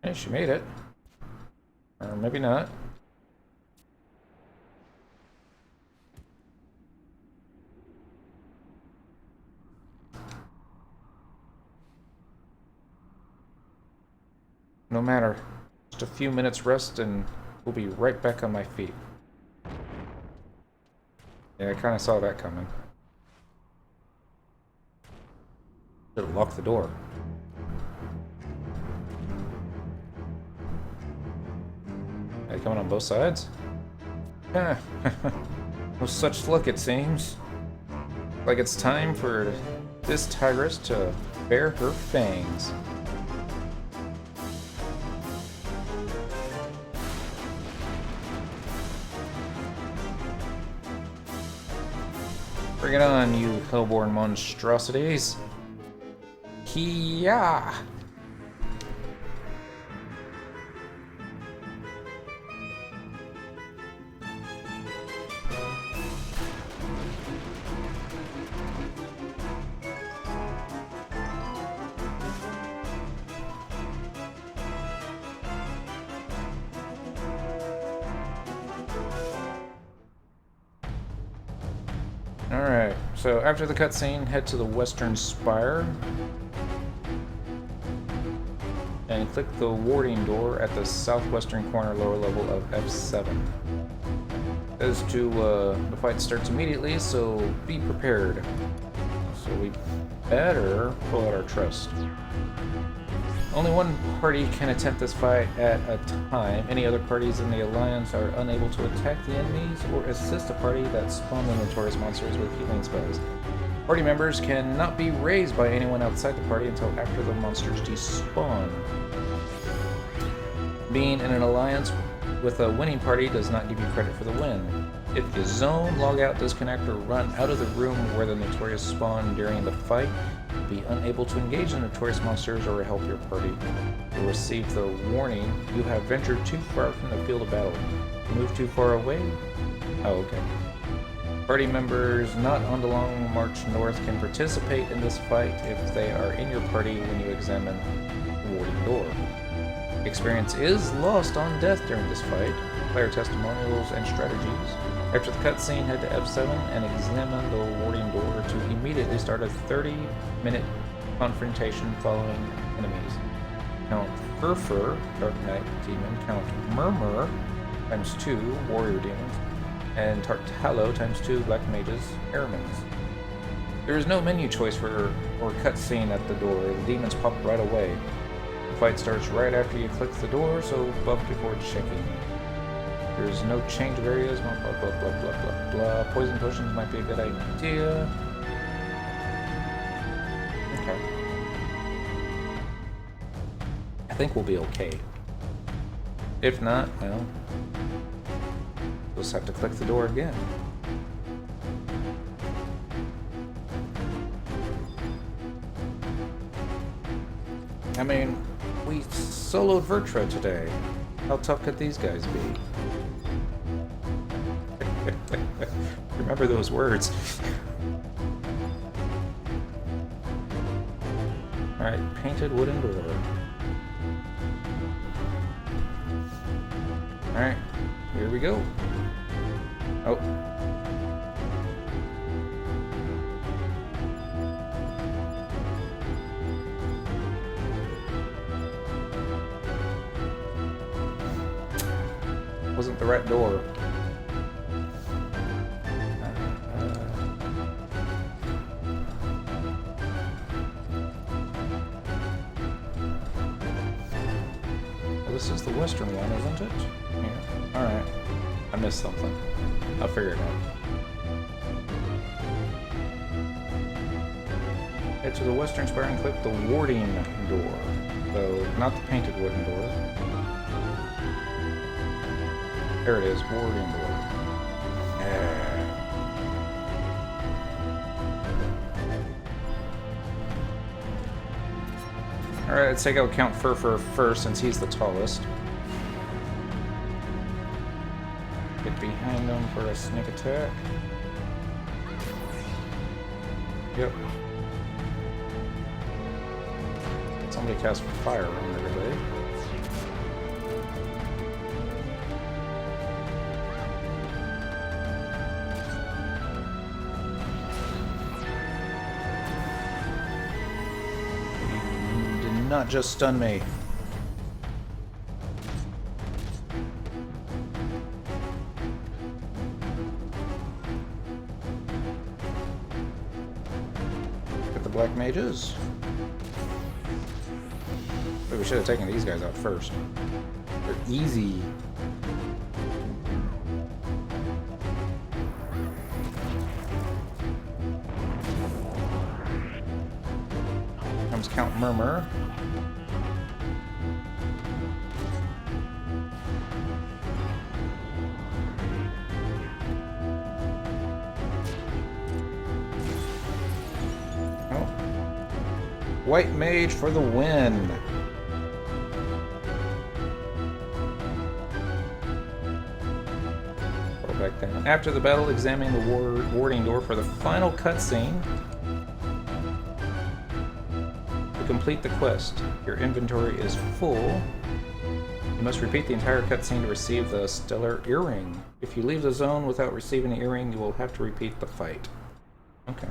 Hey, she made it. Or maybe not. No matter. Just a few minutes rest and we'll be right back on my feet. Yeah, I kind of saw that coming. Should have locked the door. Are they coming on both sides? No such luck, it seems. Like it's time for this tigress to bare her fangs. Bring it on, you hellborn monstrosities. Kia! Alright, so after the cutscene, head to the western spire and click the warding door at the southwestern corner lower level of F7. As to the fight starts immediately, so be prepared. So we better pull out our trust. Only one party can attempt this fight at a time. Any other parties in the Alliance are unable to attack the enemies or assist a party that spawned the notorious monsters with healing spells. Party members cannot be raised by anyone outside the party until after the monsters despawn. Being in an alliance with a winning party does not give you credit for the win. If you zone, log out, disconnect, or run out of the room where the notorious spawn during the fight, you'll be unable to engage the notorious monsters or help your party. You'll receive the warning, you have ventured too far from the field of battle. Move too far away? Oh, okay. Party members not on the long march north can participate in this fight if they are in your party when you examine the warding door. Experience is lost on death during this fight. Player testimonials and strategies. After the cutscene, head to F7 and examine the warding door to immediately start a 30-minute confrontation following enemies. Count Furfur, Dark Knight Demon, Count Murmur, times 2, Warrior Demons, and Tartalo, times 2, Black Mages, Airmans. There is no menu choice for or cutscene at the door. The demons pop right away. The fight starts right after you click the door, so buff before checking. There's no change of areas, blah blah blah blah blah blah blah. Poison potions might be a good idea. Okay. I think we'll be okay. If not, well, we'll just have to click the door again. I mean, we soloed Vertra today. How tough could these guys be? Remember those words. Alright, painted wooden door. Alright, here we go. Oh. Wasn't the right door. This is the western one, isn't it? Yeah. Alright. I missed something. I'll figure it out. Head to the western spire and click the warding door. Though, not the painted wooden door. There it is, warding door. Yeah. Alright, let's take out Count Fur first since he's the tallest. Get behind him for a sneak attack. Yep. Somebody cast fire on everybody. You did not just stun me. Get the black mages. We should have taken these guys out first. They're easy. Comes Count Murmur. Oh. White Mage for the win. Back down. After the battle, examine the warding door for the final cutscene. To complete the quest, your inventory is full. You must repeat the entire cutscene to receive the Stellar Earring. If you leave the zone without receiving the earring, you will have to repeat the fight. Okay.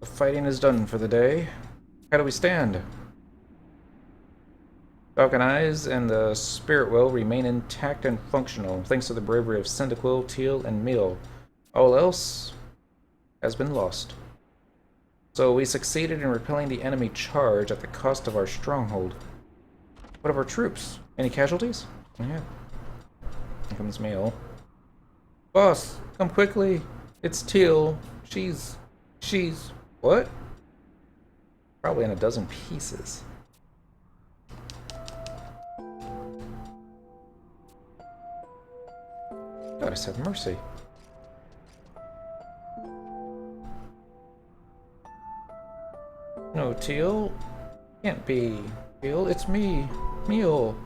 The fighting is done for the day. How do we stand? Falcon Eyes and the Spirit Well remain intact and functional, thanks to the bravery of Cyndaquil, Teal, and Meal. All else has been lost. So we succeeded in repelling the enemy charge at the cost of our stronghold. What of our troops? Any casualties? Yeah. Here comes Meal. Boss, come quickly. It's Teal. She's... What? Probably in a dozen pieces. Goddess have mercy. No, Teal. Can't be. Teal, it's me. Meal.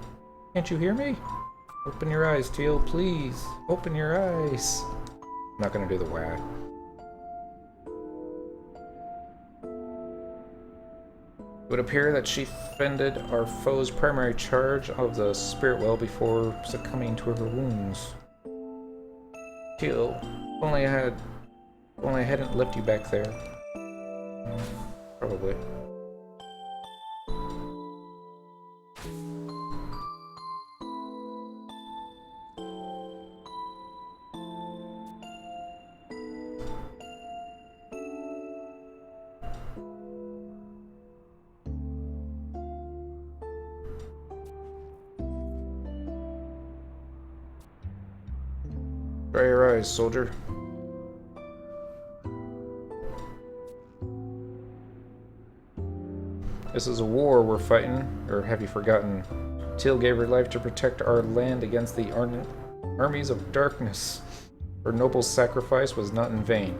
Can't you hear me? Open your eyes, Teal, please. Open your eyes. I'm not gonna do the whack. It would appear that she fended our foe's primary charge of the Spirit Well before succumbing to her wounds. Teal, only I hadn't left you back there. Probably. Dry your eyes, soldier. This is a war we're fighting, or have you forgotten? Teal gave her life to protect our land against the armies of darkness. Her noble sacrifice was not in vain.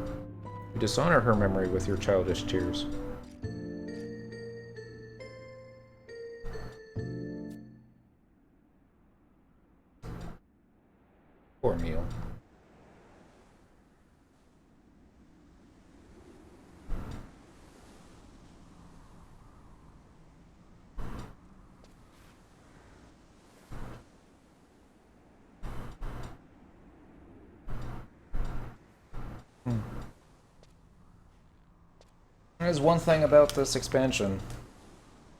You dishonor her memory with your childish tears. Poor Meal. There's one thing about this expansion.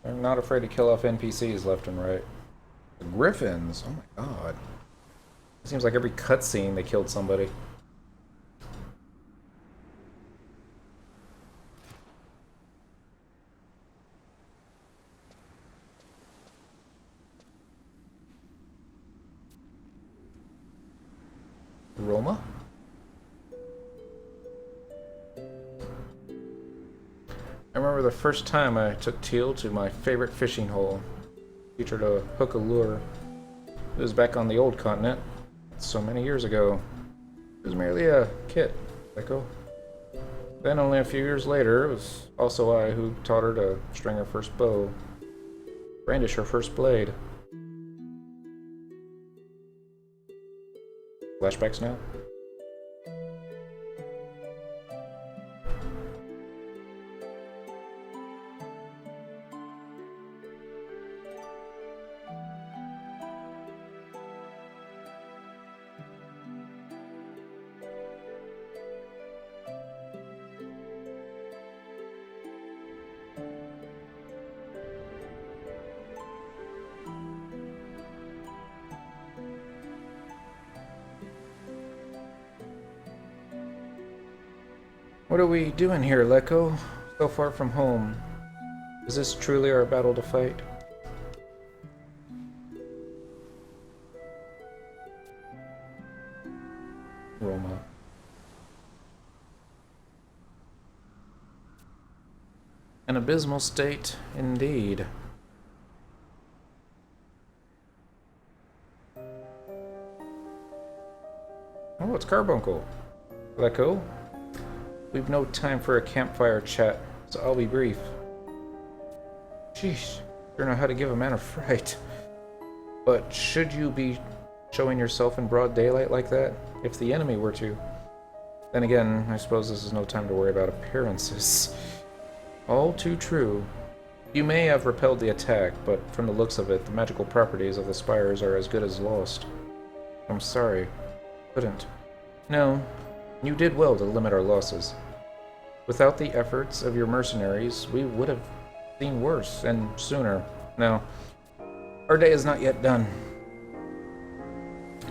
They're not afraid to kill off NPCs left and right. The Griffins! Oh my god. It seems like every cutscene they killed somebody. Roma? I remember the first time I took Teal to my favorite fishing hole. Featured a hook of lure. It was back on the old continent, so many years ago. It was merely a kit, Echo. Then only a few years later, it was also I who taught her to string her first bow, brandish her first blade. Flashbacks now? What are we doing here, Lecco? So far from home. Is this truly our battle to fight? Roma. An abysmal state, indeed. Oh, it's Carbuncle. Lecco? We've no time for a campfire chat, so I'll be brief. Sheesh, don't know how to give a man a fright. But should you be showing yourself in broad daylight like that? If the enemy were to. Then again, I suppose this is no time to worry about appearances. All too true. You may have repelled the attack, but from the looks of it, the magical properties of the spires are as good as lost. I'm sorry. Couldn't. No. You did well to limit our losses. Without the efforts of your mercenaries, we would have seen worse, and sooner. No. Our day is not yet done.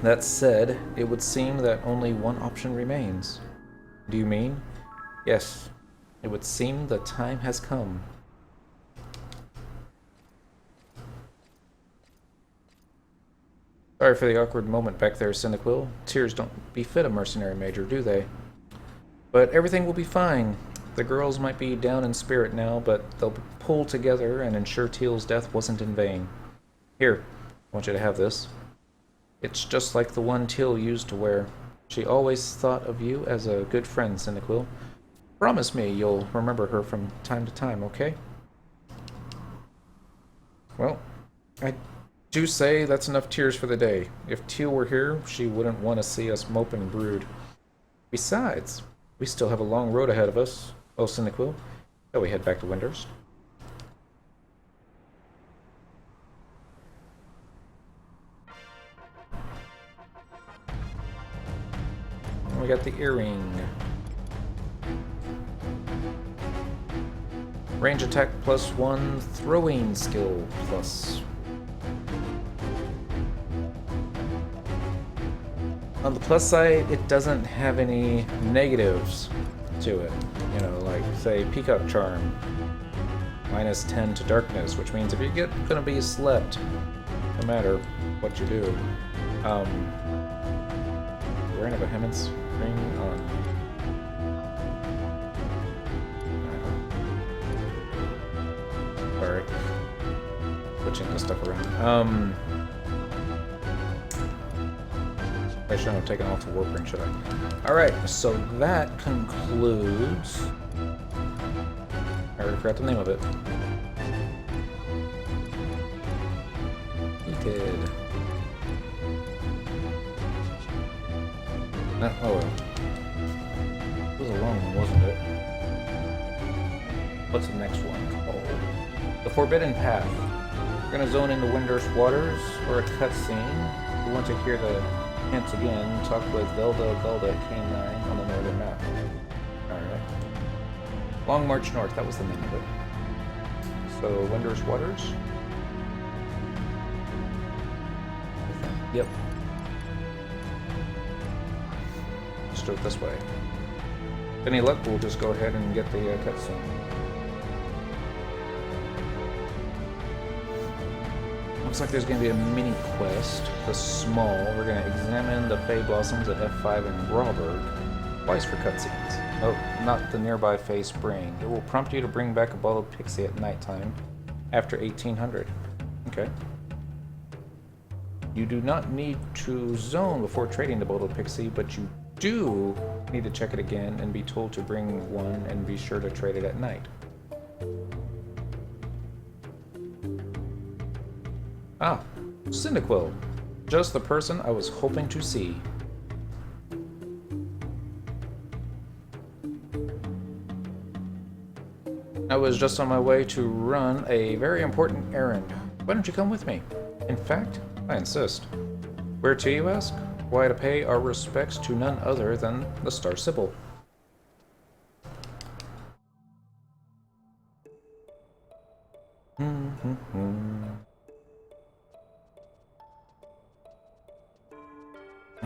That said, it would seem that only one option remains. Do you mean? Yes. It would seem the time has come. Sorry for the awkward moment back there, Cyndaquil. Tears don't befit a mercenary major, do they? But everything will be fine. The girls might be down in spirit now, but they'll pull together and ensure Teal's death wasn't in vain. Here, I want you to have this. It's just like the one Teal used to wear. She always thought of you as a good friend, Cyndaquil. Promise me you'll remember her from time to time, okay? Well, I do say that's enough tears for the day. If Teal were here, she wouldn't want to see us mope and brood. Besides, we still have a long road ahead of us. Oh, Cyndaquil, shall we head back to Windhurst? We got the earring. Range attack +1, throwing skill +. On the plus side, it doesn't have any negatives to it. You know, like, say, Peacock Charm. -10 to darkness, which means if you're gonna be slept, no matter what you do. Wearing a Behemoth's ring on. Sorry. Switching this stuff around. I shouldn't have taken off the warp ring, should I? Alright, so that concludes... I already forgot the name of it. Heated. Oh well. It was a long one, wasn't it? What's the next one called? The Forbidden Path. We're gonna zone into Windhurst waters for a cutscene. If you want to hear the hints again, talk with Velda Gulda K9 on the northern map. Alright. Long March North, that was the name of it. So, Windhurst waters? Yep. Let's do it this way. With any luck, we'll just go ahead and get the cutscene. Looks like there's going to be a mini quest. The small. We're going to examine the Fey Blossoms at F5 in Rawberg. twice for cutscenes. Oh, not the nearby phase spring. It will prompt you to bring back a bottled pixie at nighttime after 1800. Okay. You do not need to zone before trading the bottled pixie, but you do need to check it again and be told to bring one and be sure to trade it at night. Ah, Cyndaquil. Just the person I was hoping to see. I was just on my way to run a very important errand. Why don't you come with me? In fact, I insist. Where to, you ask? Why, to pay our respects to none other than the Star Sibyl.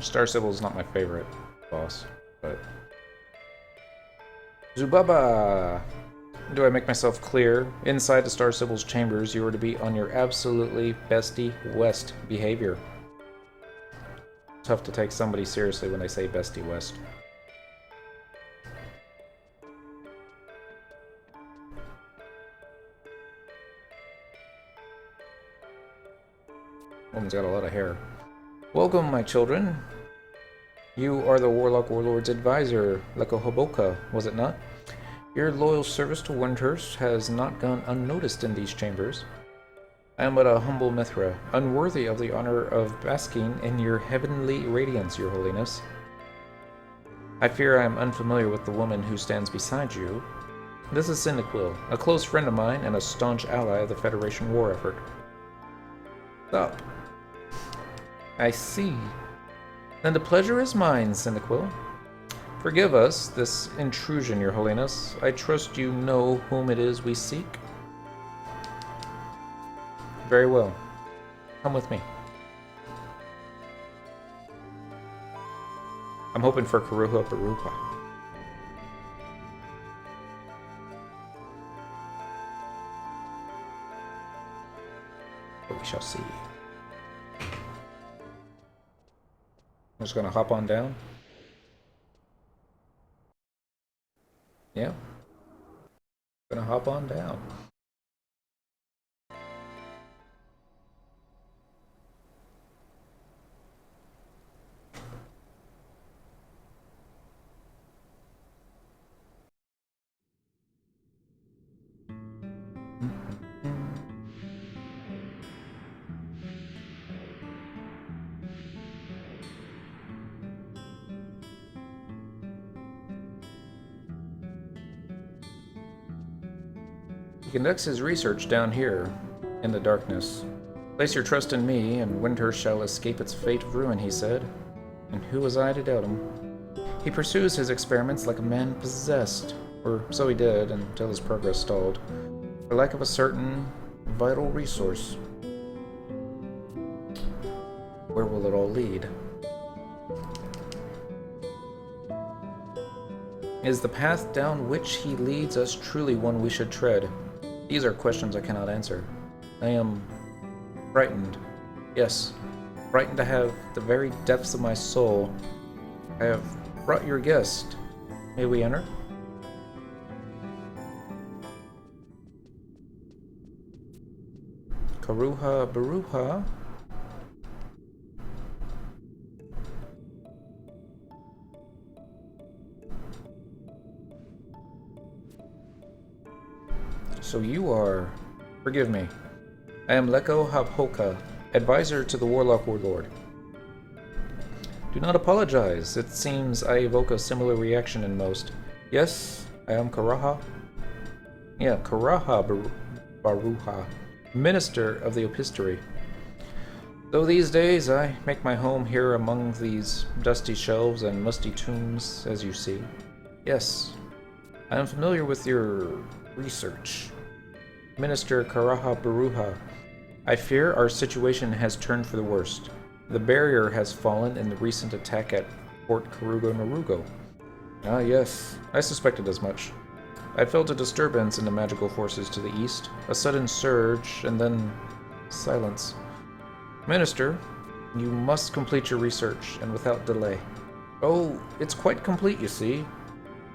Star Sibyl is not my favorite boss, but... Zubaba! Do I make myself clear? Inside the Star Sibyl's chambers, you are to be on your absolutely bestie West behavior. Tough to take somebody seriously when they say bestie West. Woman's got a lot of hair. Welcome, my children. You are the Warlock Warlord's advisor, Lekohoboka, was it not? Your loyal service to Windhurst has not gone unnoticed in these chambers. I am but a humble Mithra, unworthy of the honor of basking in your heavenly radiance, your holiness. I fear I am unfamiliar with the woman who stands beside you. This is Cyndaquil, a close friend of mine and a staunch ally of the Federation war effort. Stop. I see. Then the pleasure is mine, Cyndaquil. Forgive us this intrusion, your holiness. I trust you know whom it is we seek. Very well. Come with me. I'm hoping for Karuha Baruha. But we shall see. I'm just gonna hop on down. Yeah. Gonna hop on down. He conducts his research down here, in the darkness. Place your trust in me, and Windhurst shall escape its fate of ruin, he said. And who was I to doubt him? He pursues his experiments like a man possessed, or so he did until his progress stalled, for lack of a certain vital resource. Where will it all lead? Is the path down which he leads us truly one we should tread? These are questions I cannot answer. I am frightened. Yes, frightened to have the very depths of my soul. I have brought your guest. May we enter? Karuha Baruha. So you are... Forgive me. I am Leko Habhoka, advisor to the Warlock Warlord. Do not apologize. It seems I evoke a similar reaction in most. Yes, I am Karaha. Yeah, Karaha Baruha, minister of the Opistory. Though these days I make my home here among these dusty shelves and musty tombs, as you see. Yes, I am familiar with your research. Minister Karaha Baruha, I fear our situation has turned for the worst. The barrier has fallen in the recent attack at Fort Karugo Narugo. Ah yes, I suspected as much. I felt a disturbance in the magical forces to the east, a sudden surge, and then silence. Minister, you must complete your research, and without delay. Oh, it's quite complete, you see.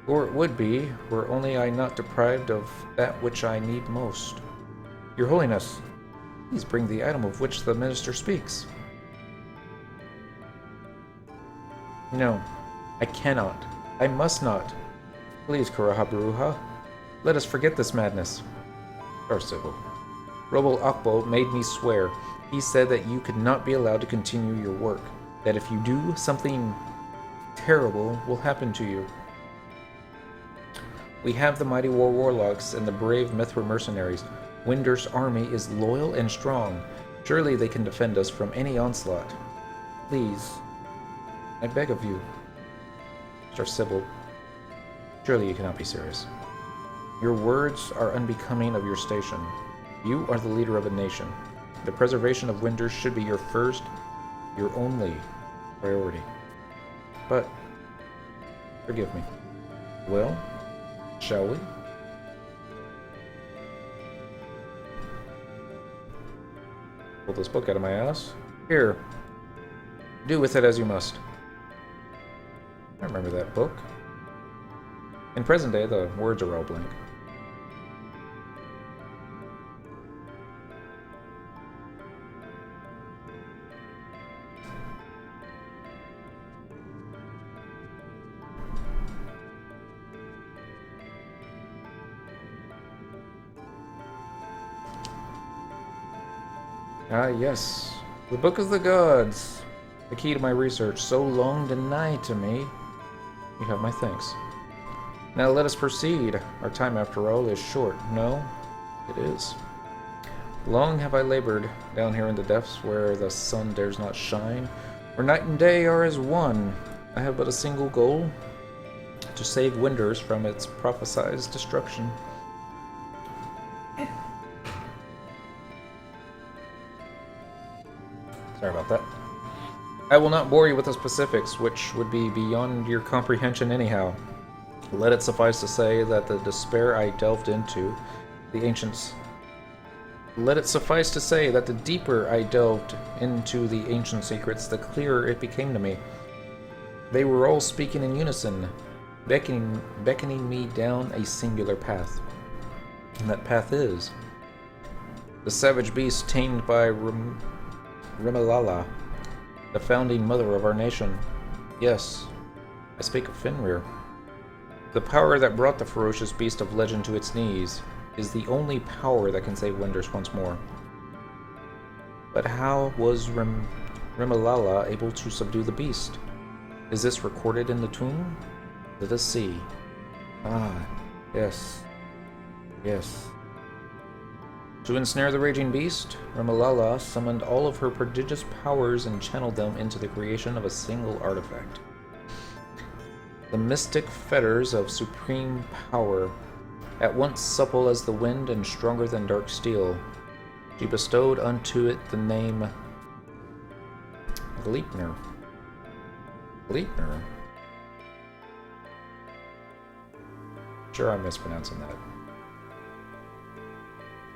Or it would be, were only I not deprived of that which I need most. Your Holiness, please bring the item of which the minister speaks. No, I cannot. I must not. Please, Kurahabaruha, let us forget this madness. Arsible. Robel Akbo made me swear. He said that you could not be allowed to continue your work. That if you do, something terrible will happen to you. We have the mighty war warlocks and the brave Mithra mercenaries. Winder's army is loyal and strong. Surely they can defend us from any onslaught. Please, I beg of you. Sir Sybil, surely you cannot be serious. Your words are unbecoming of your station. You are the leader of a nation. The preservation of Winder should be your first, your only priority. But, forgive me. Well, shall we? Pull this book out of my ass. Here. Do with it as you must. I remember that book. In present day, the words are all blank. Ah, yes. The Book of the Gods. The key to my research, so long denied to me. You have my thanks. Now let us proceed. Our time, after all, is short. No, it is. Long have I labored down here in the depths where the sun dares not shine, where night and day are as one. I have but a single goal, to save Winders from its prophesied destruction. Sorry about that. I will not bore you with the specifics, which would be beyond your comprehension anyhow. Let it suffice to say that the despair I delved into, the ancients... Let it suffice to say that the deeper I delved into the ancient secrets, the clearer it became to me. They were all speaking in unison, beckoning me down a singular path. And that path is... the savage beast tamed by Rimalala, the founding mother of our nation. Yes, I speak of Fenrir. The power that brought the ferocious beast of legend to its knees is the only power that can save Winders once more. But how was Rimalala able to subdue the beast? Is this recorded in the tomb? Let us see. Ah, yes. Yes. To ensnare the raging beast, Rimalala summoned all of her prodigious powers and channeled them into the creation of a single artifact. The mystic fetters of supreme power, at once supple as the wind and stronger than dark steel, she bestowed unto it the name Gleipnir. Gleipnir? Sure, I'm mispronouncing that.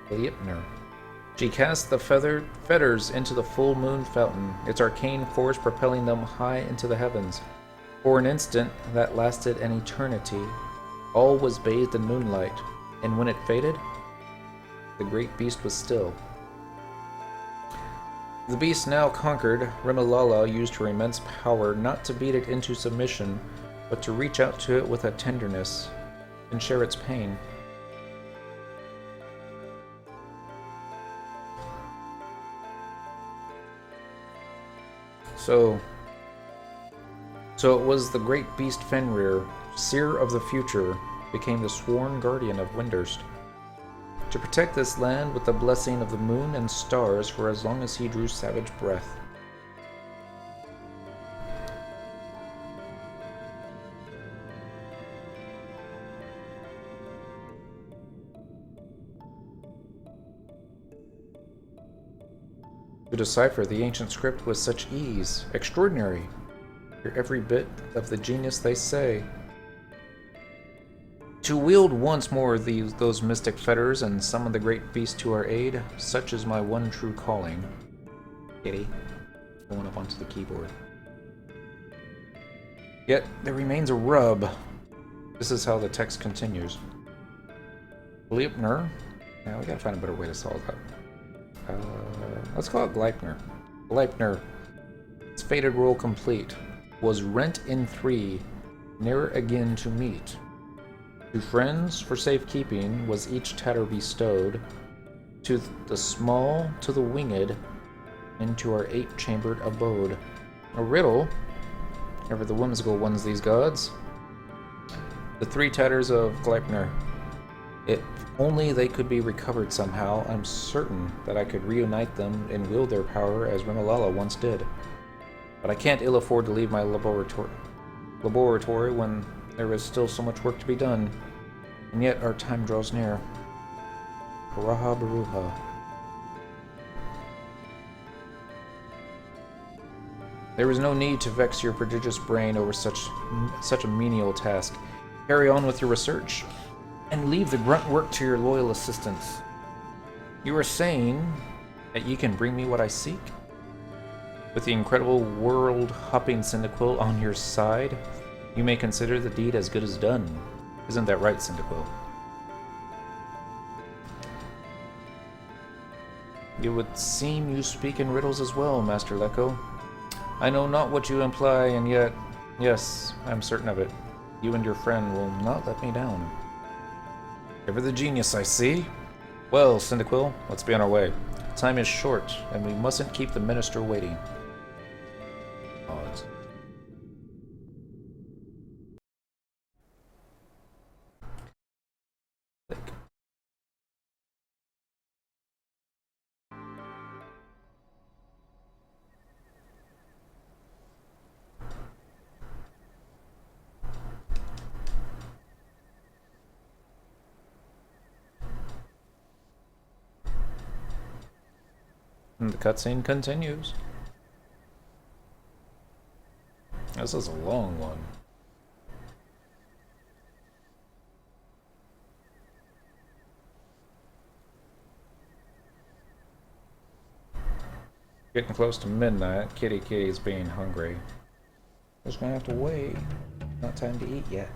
Gleipnir. She cast the fetters into the full moon fountain, its arcane force propelling them high into the heavens. For an instant that lasted an eternity, all was bathed in moonlight, and when it faded, the great beast was still. The beast now conquered, Rimalala used her immense power not to beat it into submission, but to reach out to it with a tenderness and share its pain. So it was the great beast Fenrir, seer of the future, became the sworn guardian of Windurst, to protect this land with the blessing of the moon and stars for as long as he drew savage breath. To decipher the ancient script with such ease, extraordinary. Hear every bit of the genius they say. To wield once more those mystic fetters and summon the great beast to our aid, such is my one true calling. Kitty, going up onto the keyboard. Yet there remains a rub. This is how the text continues. Gleipnir. Now we gotta find a better way to solve that. Let's call it Gleipnir. Gleipnir, its fated role complete, was rent in three, ne'er again to meet. To friends for safekeeping was each tatter bestowed, to the small, to the winged, into our eight-chambered abode. A riddle, ever the whimsical ones these gods. The three tatters of Gleipnir. If only they could be recovered somehow, I'm certain that I could reunite them and wield their power as Rimalala once did. But I can't ill afford to leave my laboratory when there is still so much work to be done, and yet our time draws near. Baraha Baruha. There is no need to vex your prodigious brain over such a menial task. Carry on with your research, and leave the grunt work to your loyal assistants. You are saying that ye can bring me what I seek? With the incredible world-hopping Cyndaquil on your side, you may consider the deed as good as done. Isn't that right, Cyndaquil? It would seem you speak in riddles as well, Master Lecco. I know not what you imply, and yet, yes, I am certain of it. You and your friend will not let me down. Ever the genius, I see. Well, Cyndaquil, let's be on our way. Time is short, and we mustn't keep the minister waiting. Pause. And the cutscene continues. This is a long one. Getting close to midnight. Kitty's being hungry. Just gonna have to wait. Not time to eat yet.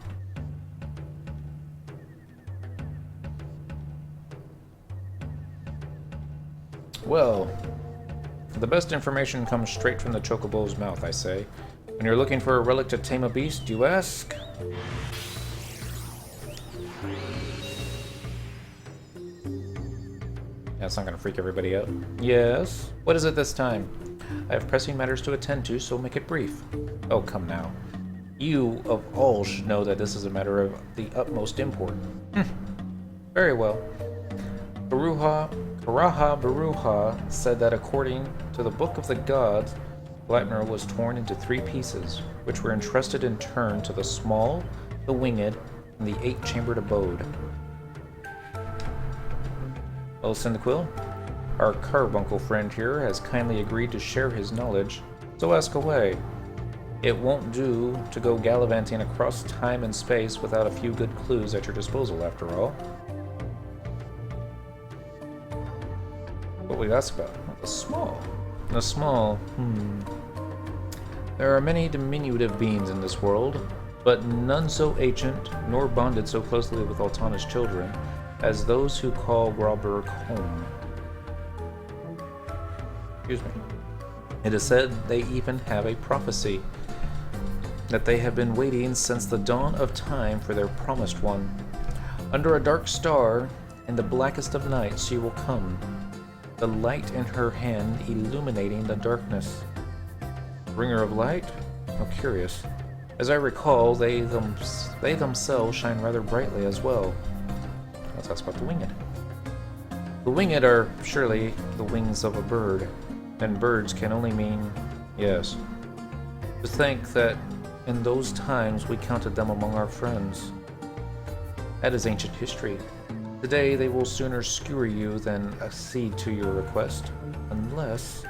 Well, the best information comes straight from the chocobo's mouth, I say. When you're looking for a relic to tame a beast, you ask? That's not gonna freak everybody out. Yes? What is it this time? I have pressing matters to attend to, so make it brief. Oh, come now. You, of all, should know that this is a matter of the utmost import. Very well. Baraha Baruha said that according to the Book of the Gods, Gleipnir was torn into three pieces, which were entrusted in turn to the small, the winged, and the eight-chambered abode. Well, Cyndaquil, our carbuncle friend here has kindly agreed to share his knowledge, so ask away. It won't do to go gallivanting across time and space without a few good clues at your disposal, after all. What we asked about? The small. The small, There are many diminutive beings in this world, but none so ancient, nor bonded so closely with Altana's children, as those who call Grauberg home. Excuse me. It is said they even have a prophecy, that they have been waiting since the dawn of time for their promised one. Under a dark star, in the blackest of nights, she will come, the light in her hand illuminating the darkness. Bringer of light? How curious. As I recall, they themselves shine rather brightly as well. Let's ask about the winged. The winged are surely the wings of a bird, and birds can only mean yes. To think that in those times we counted them among our friends. That is ancient history. Today they will sooner skewer you than accede to your request, unless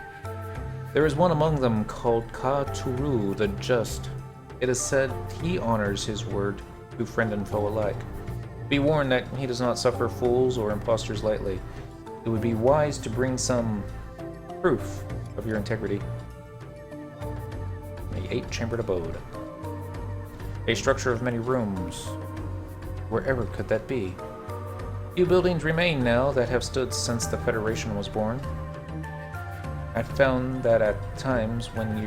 there is one among them called Ka-Turu the Just. It is said he honors his word to friend and foe alike. Be warned that he does not suffer fools or impostors lightly. It would be wise to bring some proof of your integrity. The eight-chambered abode. A structure of many rooms. Wherever could that be? Few buildings remain now that have stood since the Federation was born. I found that at times when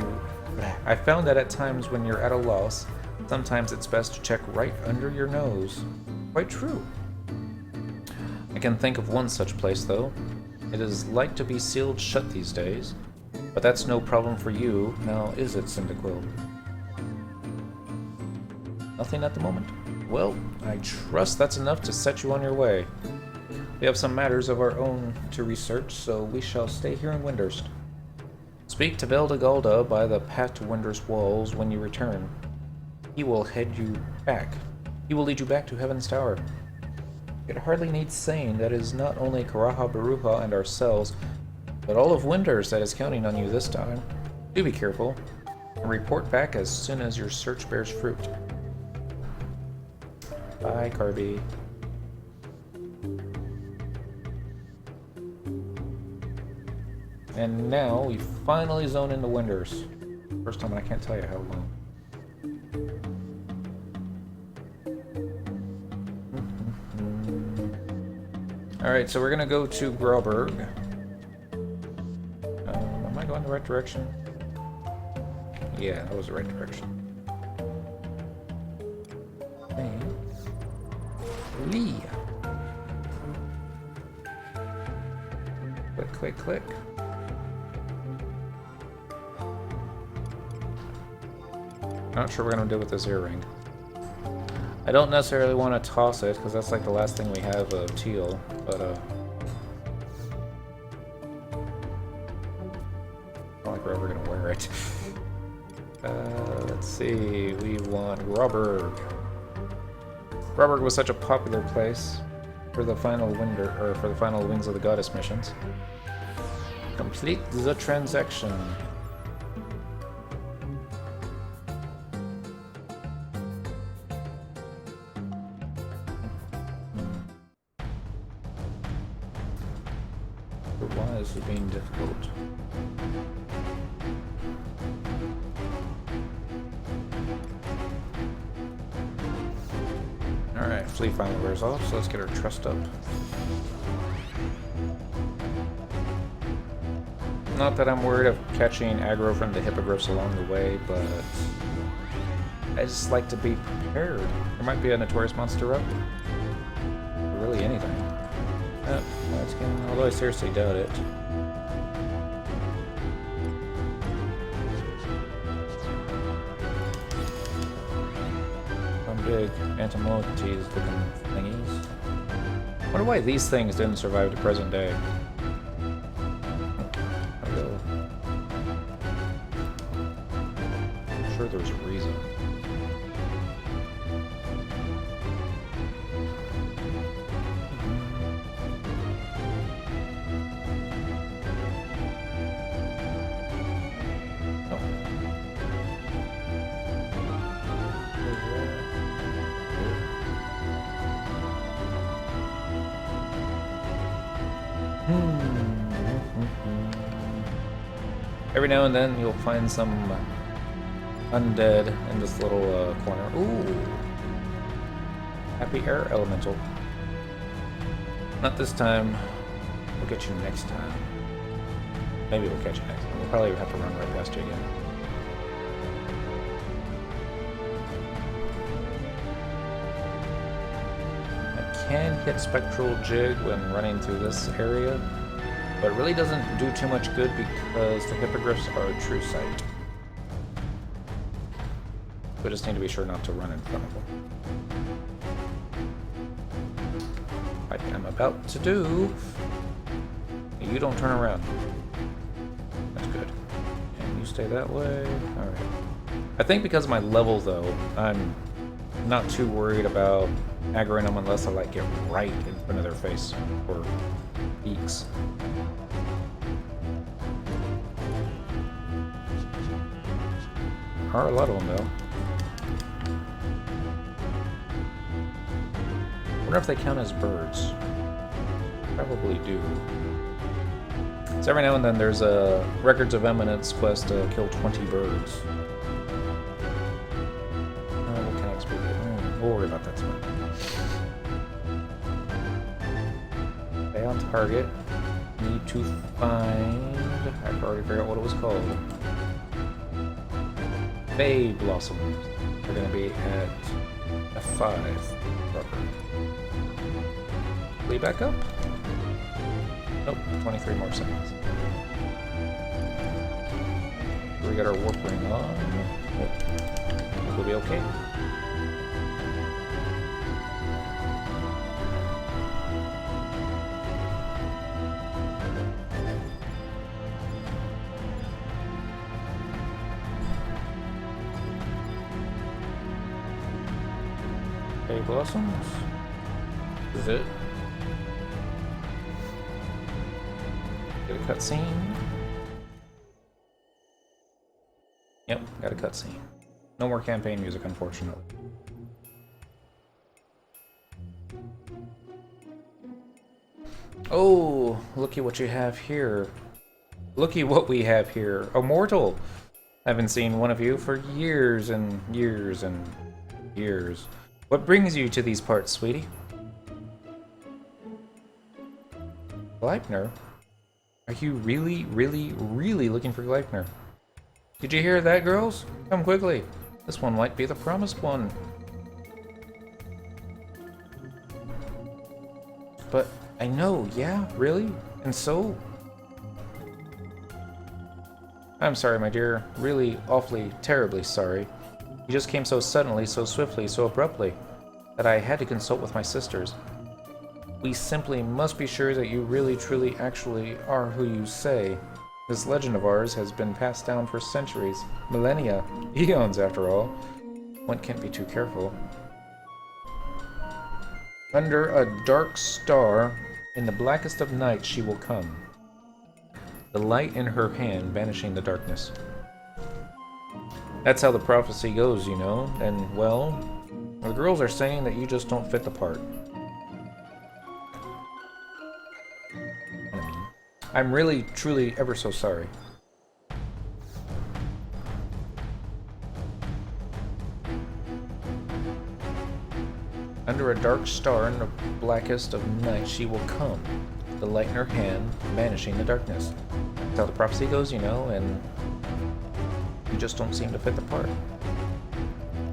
you're at a loss, sometimes it's best to check right under your nose. Quite true. I can think of one such place, though. It is like to be sealed shut these days. But that's no problem for you, now is it, Cyndaquil? Nothing at the moment? Well, I trust that's enough to set you on your way. We have some matters of our own to research, so we shall stay here in Windurst. Speak to Beldagalda by the path to Windurst walls when you return. He will lead you back to Heaven's Tower. It hardly needs saying that it is not only Karaha Baruha and ourselves, but all of Windurst that is counting on you this time. Do be careful, and report back as soon as your search bears fruit. Bye, Carby. And now we finally zone into Windurst. First time, and I can't tell you how long. Alright, so we're gonna go to Grauberg. Am I going the right direction? Yeah, that was the right direction. Lee. Click, click, click. Not sure what we're gonna do with this earring. I don't necessarily want to toss it because that's like the last thing we have of teal, but I don't like we're ever gonna wear it. Let's see. We want Grauberg. Grauberg was such a popular place for the final Wings of the Goddess missions. Complete the transaction. Why is it being difficult? Alright, fleet finally wears off, so let's get our trust up. Not that I'm worried of catching aggro from the hippogriffs along the way, but I just like to be prepared. There might be a notorious monster up. Or really anything. Oh, that's good. Although I seriously doubt it. Some big antimonies looking thingies. I wonder why these things didn't survive the present day. I'm sure there's a reason. Every now and then you'll find some undead in this little corner. Ooh! Happy air elemental. Not this time. We'll get you next time. Maybe we'll catch you next time. We'll probably have to run right past you again. I can hit Spectral Jig when running through this area, but it really doesn't do too much good because the hippogriffs are a true sight. We just need to be sure not to run in front of them. Like I'm about to do. You don't turn around. That's good. And you stay that way. Alright. I think because of my level though, I'm not too worried about aggroing them unless I like get right in front of their face or beaks. There are a lot of them though. I wonder if they count as birds. Probably do. So every now and then there's a Records of Eminence quest to kill 20 birds. What kind of We'll worry about that tomorrow. Stay on target. Need to find... I've already figured out what it was called. Bay Blossoms. We're going to be at F5. Way back up? Nope, 23 more seconds. We got our warp ring on. Nope. I think we'll be okay. Bay Blossoms? This is it. Get a cutscene. Yep, got a cutscene. No more campaign music, unfortunately. Oh, looky what you have here. Looky what we have here. A mortal! I haven't seen one of you for years and years and years. What brings you to these parts, sweetie? Gleipnir? Are you really, really, really looking for Gleipnir? Did you hear that, girls? Come quickly. This one might be the promised one. But I know, yeah, really? And so? I'm sorry, my dear. Really, awfully, terribly sorry. You just came so suddenly, so swiftly, so abruptly, that I had to consult with my sisters. We simply must be sure that you really, truly, actually are who you say. This legend of ours has been passed down for centuries, millennia, eons after all. One can't be too careful. Under a dark star, in the blackest of nights she will come. The light in her hand banishing the darkness. That's how the prophecy goes, you know, and well, the girls are saying that you just don't fit the part. I'm really, truly, ever so sorry. Under a dark star in the blackest of night she will come, the light in her hand, banishing the darkness. That's how the prophecy goes, you know, and you just don't seem to fit the part.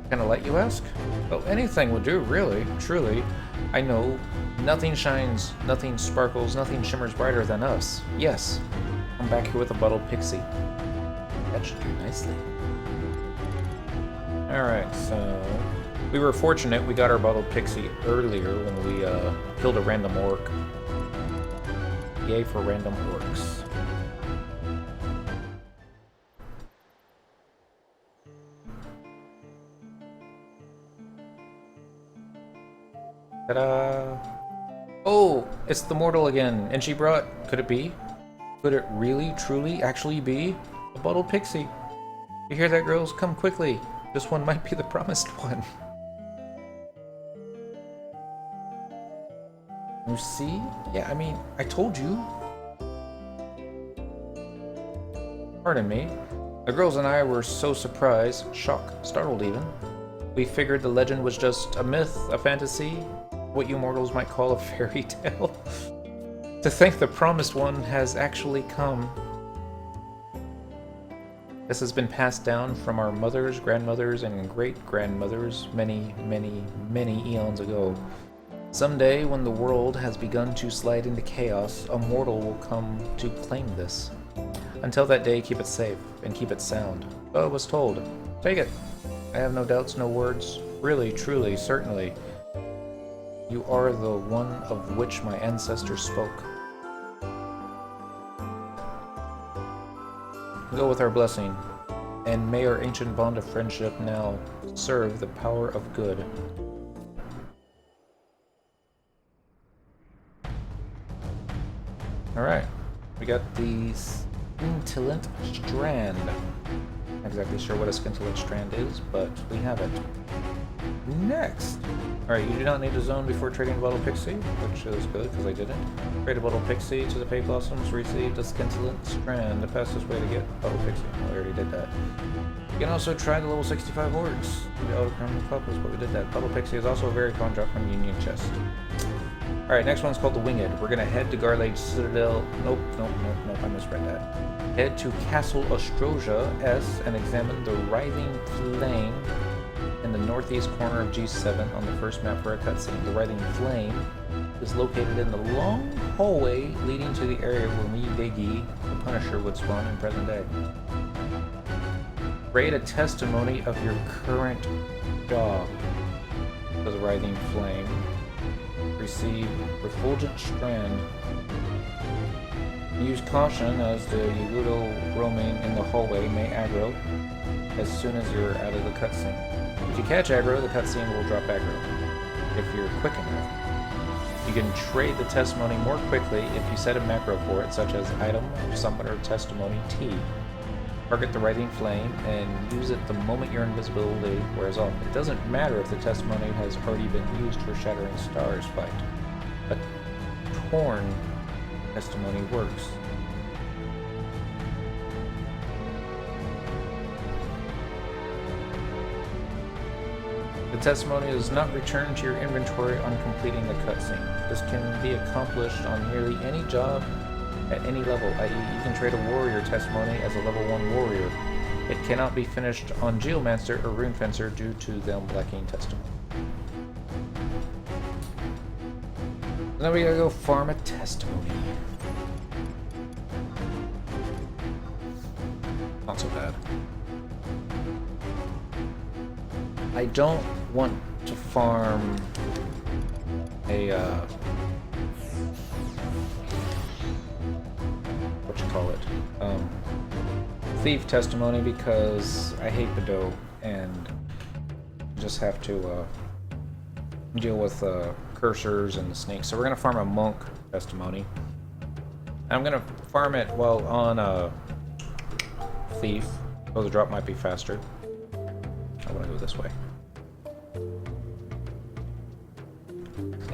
Kind of light, you ask? Well, anything will do, really, truly. I know nothing shines, nothing sparkles, nothing shimmers brighter than us. Yes, I'm back here with a bottled pixie. That should do nicely. Alright, so we were fortunate we got our bottled pixie earlier when we killed a random orc. Yay for random orcs. Ta-da! Oh, it's the mortal again, and she brought... Could it be? Could it really, truly, actually be a bottled pixie? You hear that, girls? Come quickly. This one might be the promised one. You see? Yeah, I mean, I told you. Pardon me. The girls and I were so surprised, shocked, startled even. We figured the legend was just a myth, a fantasy, what you mortals might call a fairy tale. To think the promised one has actually come. This has been passed down from our mothers, grandmothers, and great-grandmothers many, many, many eons ago. Someday, when the world has begun to slide into chaos, a mortal will come to claim this. Until that day, keep it safe, and keep it sound. So I was told. Take it. I have no doubts, no words. Really, truly, certainly. You are the one of which my ancestors spoke. Go with our blessing, and may our ancient bond of friendship now serve the power of good. Alright, we got the scintillant strand. Not exactly sure what a scintillant strand is, but we have it. Next! Alright, you do not need a zone before trading a Bottle Pixie, which is good because I didn't. Trade a Bottle Pixie to the Pay Blossoms, receive a Scintillant Strand, the fastest way to get Bottle Pixie. Well, we already did that. You can also try the level 65 Hordes. The Auto Criminal Clubs, but we did that. Bottle Pixie is also a very common drop from Union Chest. Alright, next one's called the Winged. We're gonna head to Garlage Citadel. Nope, I misread that. Head to Castle Ostroja S and examine the Writhing Flame in the northeast corner of G7 on the first map for a cutscene. The Writhing Flame is located in the long hallway leading to the area where Biggie, the Punisher, would spawn in present day. Create a testimony of your current job for the Writhing Flame. Receive Refulgent Strand. Use caution as the Yugudo roaming in the hallway may aggro as soon as you're out of the cutscene. If you catch aggro, the cutscene will drop aggro. If you're quick enough, you can trade the testimony more quickly if you set a macro for it, such as item summoner testimony T. Target the Writhing Flame and use it the moment your invisibility wears off. It doesn't matter if the testimony has already been used for Shattering Stars fight. A torn testimony works. The testimony is not returned to your inventory on completing the cutscene. This can be accomplished on nearly any job at any level, i.e. you can trade a warrior testimony as a level 1 warrior. It cannot be finished on Geomancer or Rune Fencer due to them lacking testimony. Now we gotta go farm a testimony. Not so bad. I don't want to farm a what you call it, thief testimony because I hate Bedeau and just have to deal with cursors and the snakes. So we're gonna farm a monk testimony. I'm gonna farm it while on a thief, so the drop might be faster. I want to go this way.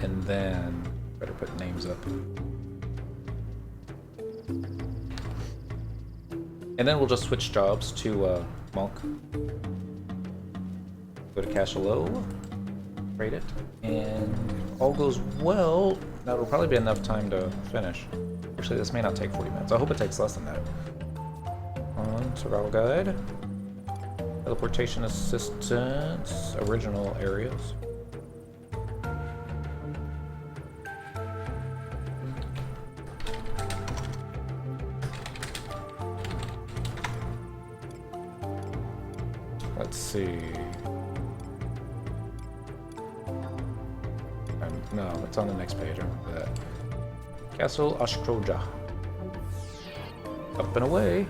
And then better put names up. And then we'll just switch jobs to monk. Go to Castle, trade it, and all goes well. That'll probably be enough time to finish. Actually, this may not take 40 minutes. I hope it takes less than that. On survival guide, teleportation assistance, original areas. Let's see. No, it's on the next page. I remember that. Castle Ostroja. Up and away.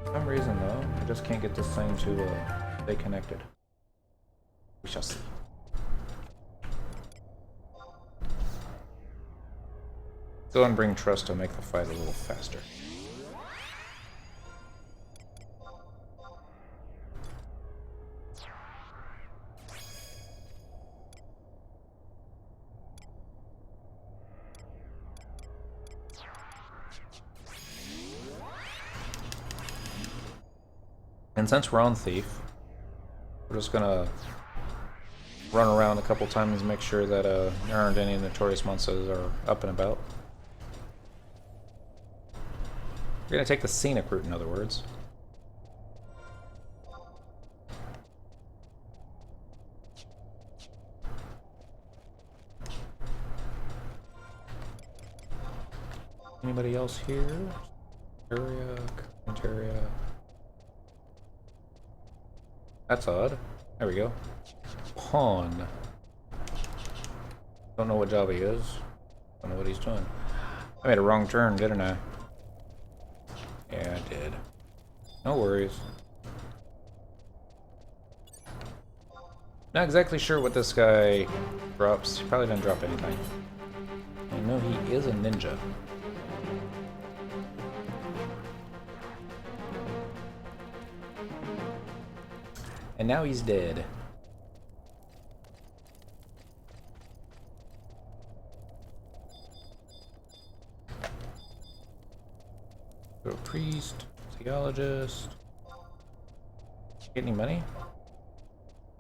For some reason, though, I just can't get this thing to stay connected. We shall see. Go and bring trust to make the fight a little faster. And since we're on Thief, we're just gonna run around a couple times and make sure that there aren't any notorious monsters are up and about. We're gonna take the scenic route, in other words. Anybody else here? Area. That's odd. There we go. Pawn. Don't know what job he is. Don't know what he's doing. I made a wrong turn, didn't I? Yeah, I did. No worries. Not exactly sure what this guy drops. He probably didn't drop anything. I know he is a ninja. And now he's dead. Go priest, theologist. Get any money?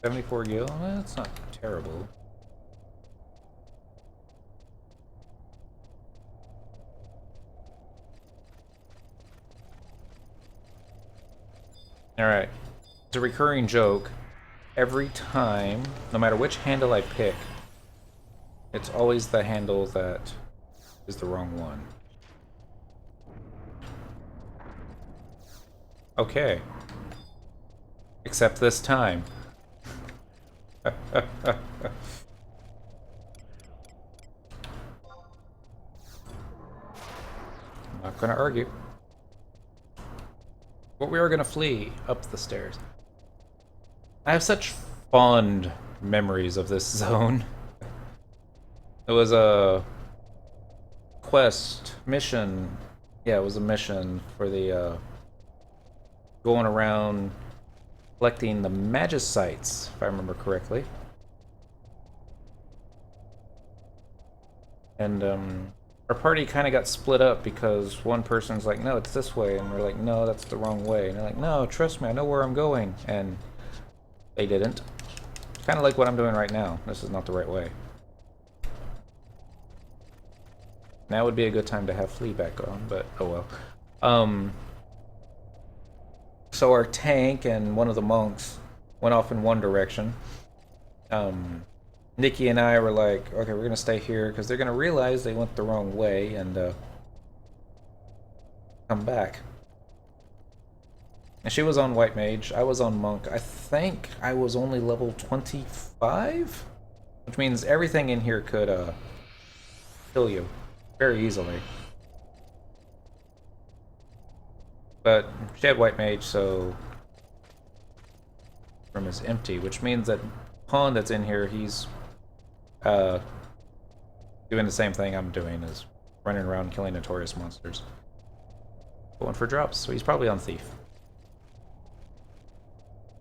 74 gil? Well, that's not terrible. Alright. It's a recurring joke. Every time, no matter which handle I pick, it's always the handle that is the wrong one. Okay. Except this time. I'm not gonna argue. But we are gonna flee up the stairs. I have such fond memories of this zone. It was a quest, mission. Yeah, it was a mission for the, going around collecting the Magicites, if I remember correctly. And, our party kind of got split up because one person's like, no, it's this way, and we're like, no, that's the wrong way. And they're like, no, trust me, I know where I'm going. And they didn't. Kind of like what I'm doing right now. This is not the right way. Now would be a good time to have Flea back on, but oh well. So our tank and one of the monks went off in one direction. Nikki and I were like, okay, we're gonna stay here because they're gonna realize they went the wrong way and come back. And she was on White Mage, I was on Monk. I think I was only level 25? Which means everything in here could kill you very easily. But she had White Mage, so room is empty, which means that pawn that's in here, he's doing the same thing I'm doing, is running around killing notorious monsters. Going for drops, so he's probably on Thief.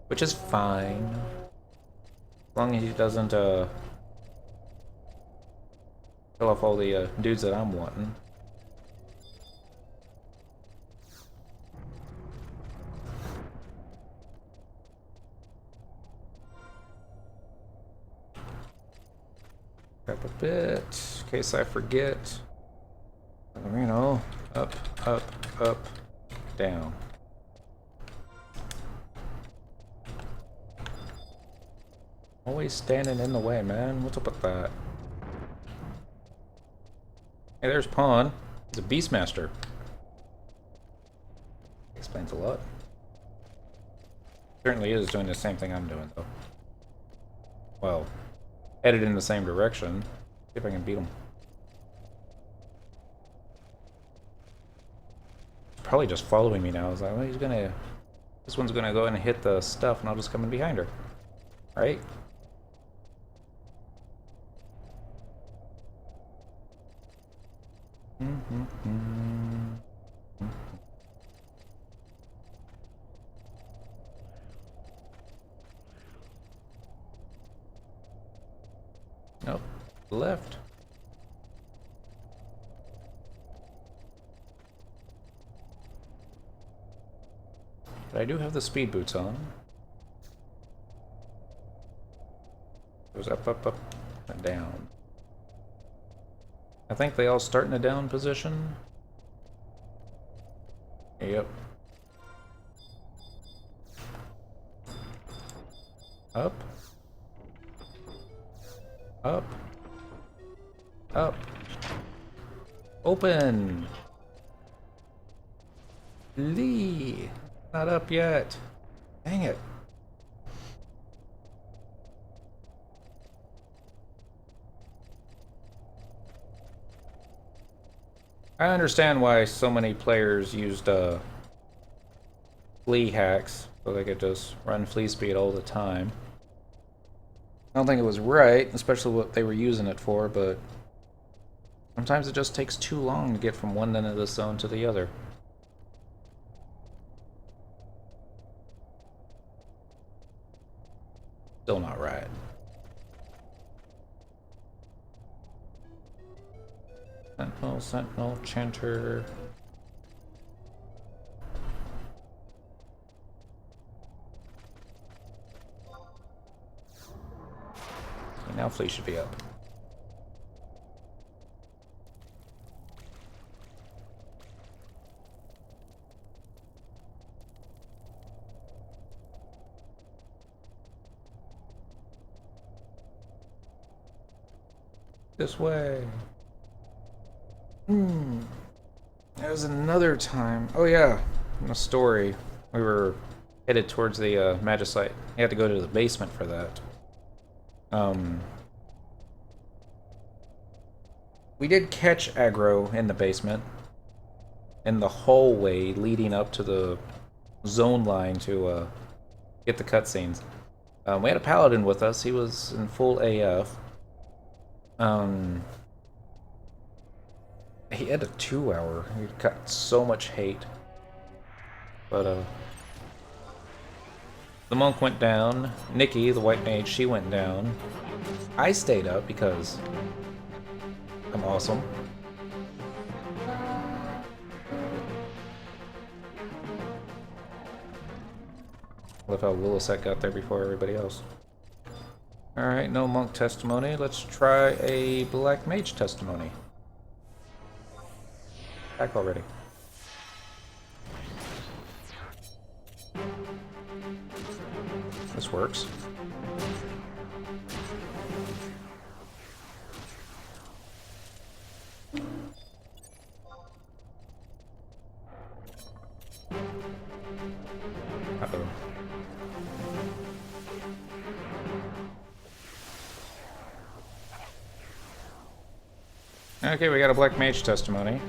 Which is fine. As long as he doesn't kill off all the dudes that I'm wanting. Grab a bit, in case I forget. You know, up, up, up, down. Always standing in the way, man. What's up with that? Hey, there's Pawn. He's a Beastmaster. Explains a lot. Certainly is doing the same thing I'm doing, though. Well, headed in the same direction. See if I can beat him. Probably just following me now. I was like, well, he's gonna... This one's gonna go in and hit the stuff, and I'll just come in behind her. Right? Nope. Left. But I do have the speed boots on. Goes up, up, up, and down. I think they all start in a down position. Yep. Up. Up. Up. Open. Lee. Not up yet. Dang it. I understand why so many players used flea hacks, so they could just run flea speed all the time. I don't think it was right, especially what they were using it for, but sometimes it just takes too long to get from one end of the zone to the other. Still not right. Sentinel, Sentinel, Chanter. Okay, now fleet should be up. This way. There was another time. Oh yeah, in a story. We were headed towards the Magicite. You had to go to the basement for that. We did catch aggro in the basement. In the hallway leading up to the zone line to get the cutscenes. We had a paladin with us. He was in full AF. He had a 2-hour. He got so much hate. But, the monk went down. Nikki, the white mage, she went down. I stayed up because I'm awesome. Love how Willisette got there before everybody else. Alright, no monk testimony. Let's try a black mage testimony. Back already. This works. Uh-oh. Okay, we got a black mage testimony.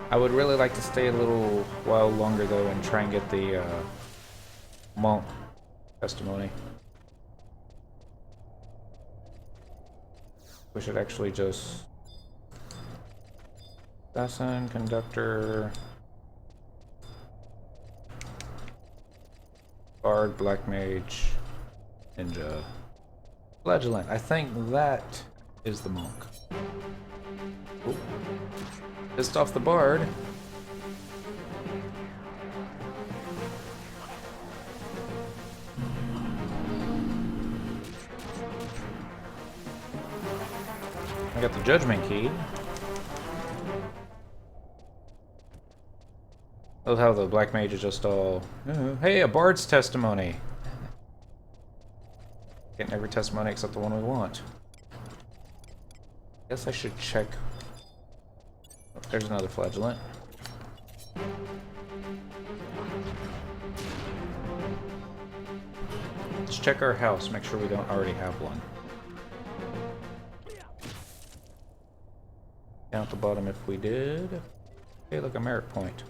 I would really like to stay a little while longer though and try and get the monk testimony. We should actually just assassin, conductor, bard, black mage, ninja, flagellant. I think that is the monk. Ooh. Pissed off the bard. I got the judgment key. I love how the black mage is just all, hey, a bard's testimony. Getting every testimony except the one we want. Guess I should check. Oh, there's another flagellant. Let's check our house, make sure we don't already have one. Down at the bottom if we did. Hey, look, a merit point.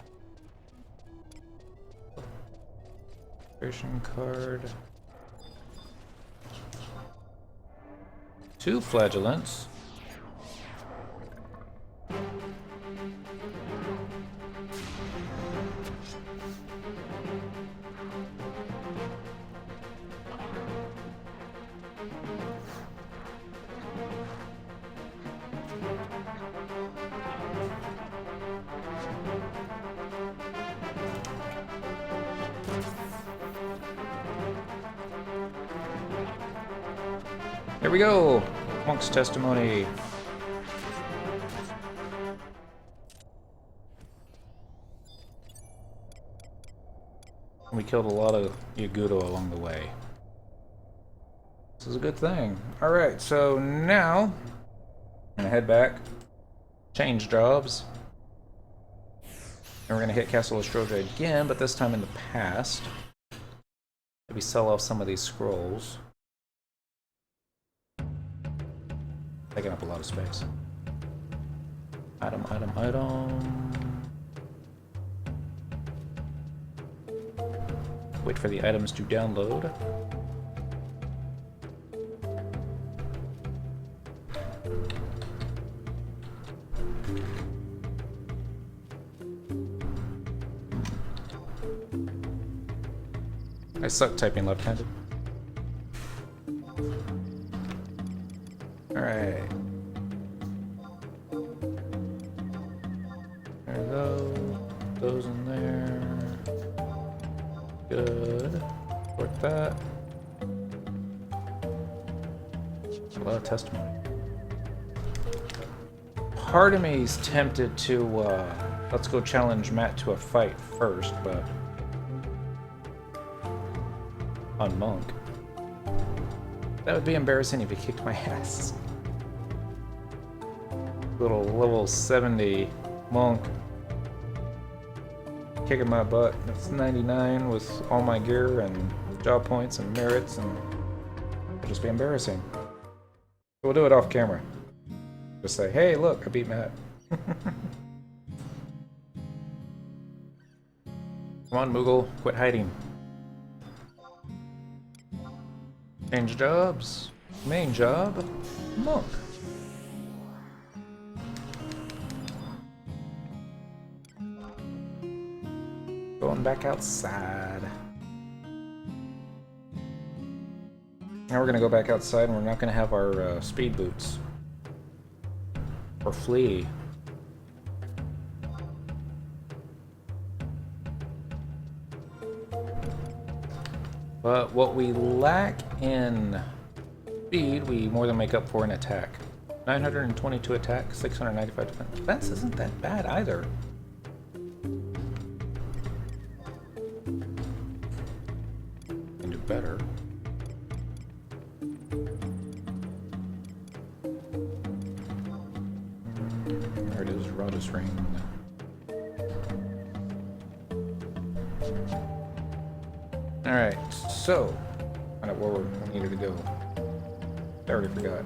Creation card. 2 flagellants. Here we go! Monk's testimony. We killed a lot of Yagudo along the way. This is a good thing. Alright, so now I'm gonna head back, change jobs, and we're gonna hit Castle Ostroja again, but this time in the past. Maybe sell off some of these scrolls. Taking up a lot of space. Item, item, item. Wait for the items to download. I suck typing left-handed. Alright. There we go. Those in there. Good. Work that. A lot of testimony. Part of me is tempted to, let's go challenge Matt to a fight first, but... on Monk. That would be embarrassing if he kicked my ass. Little level 70 Monk. Kicking my butt. That's 99 with all my gear and job points and merits, and it'll just be embarrassing. We'll do it off camera. Just say, hey, look, I beat Matt. Come on, Moogle, quit hiding. Change jobs. Main job, Monk. Going back outside. Now we're gonna go back outside and we're not gonna have our speed boots. Or flee. But what we lack in speed, we more than make up for in attack. 922 attack, 695 defense. Defense isn't that bad either. Can do better. There it is, Rodus Ring. Alright, so find out where we needed to go. I already forgot.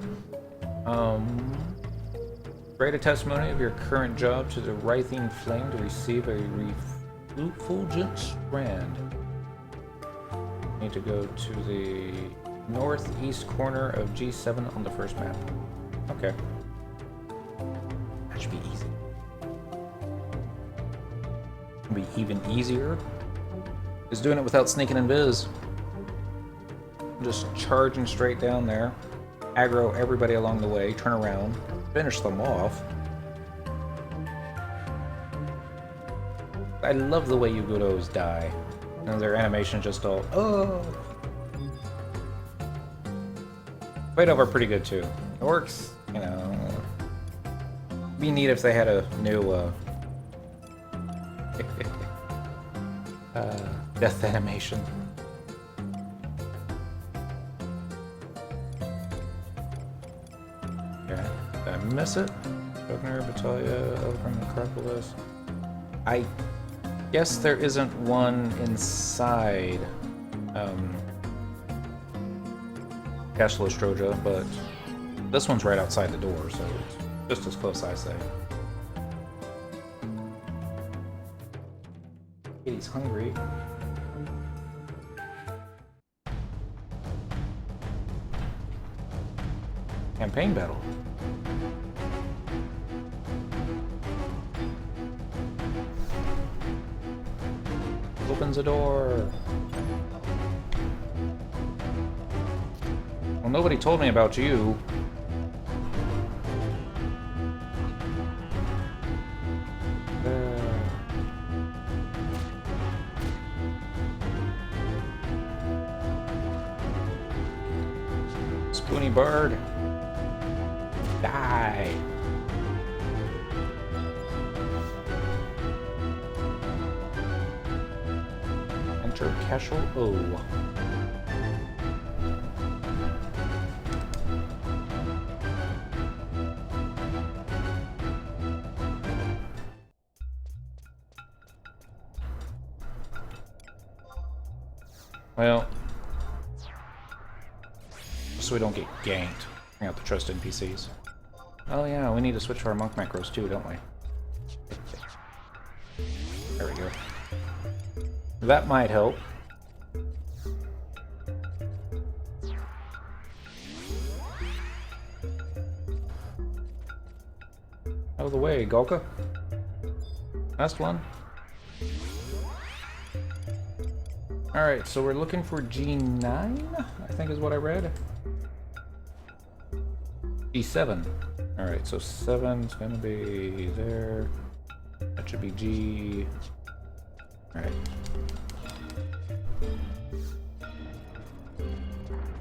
Write a testimony of your current job to the Writhing Flame to receive a refulgent strand. You need to go to the northeast corner of G7 on the first map. Okay. That should be easy. It'll be even easier. Is doing it without sneaking in biz. Just charging straight down there. Aggro everybody along the way. Turn around. Finish them off. I love the way Yugudos die. And their animation just all, oh. Played over pretty good too. Orcs, you know. Be neat if they had a new death animation. Okay, did I miss it? Governor, Battaglia, Eloquent, Necropolis. I guess there isn't one inside Castle Ostroja, but this one's right outside the door, so it's just as close, I say. He's hungry. Campaign battle. Opens a door. Well, nobody told me about you. Spoony bird. Die. Enter Cashel O. Well, so we don't get ganked. Bring out the trust NPCs. Oh yeah, we need to switch to our monk macros too, don't we? There we go. That might help. Out of the way, Golka. Last one. Alright, so we're looking for G9, I think is what I read. G7. Alright, so 7's gonna be there. That should be G. Alright.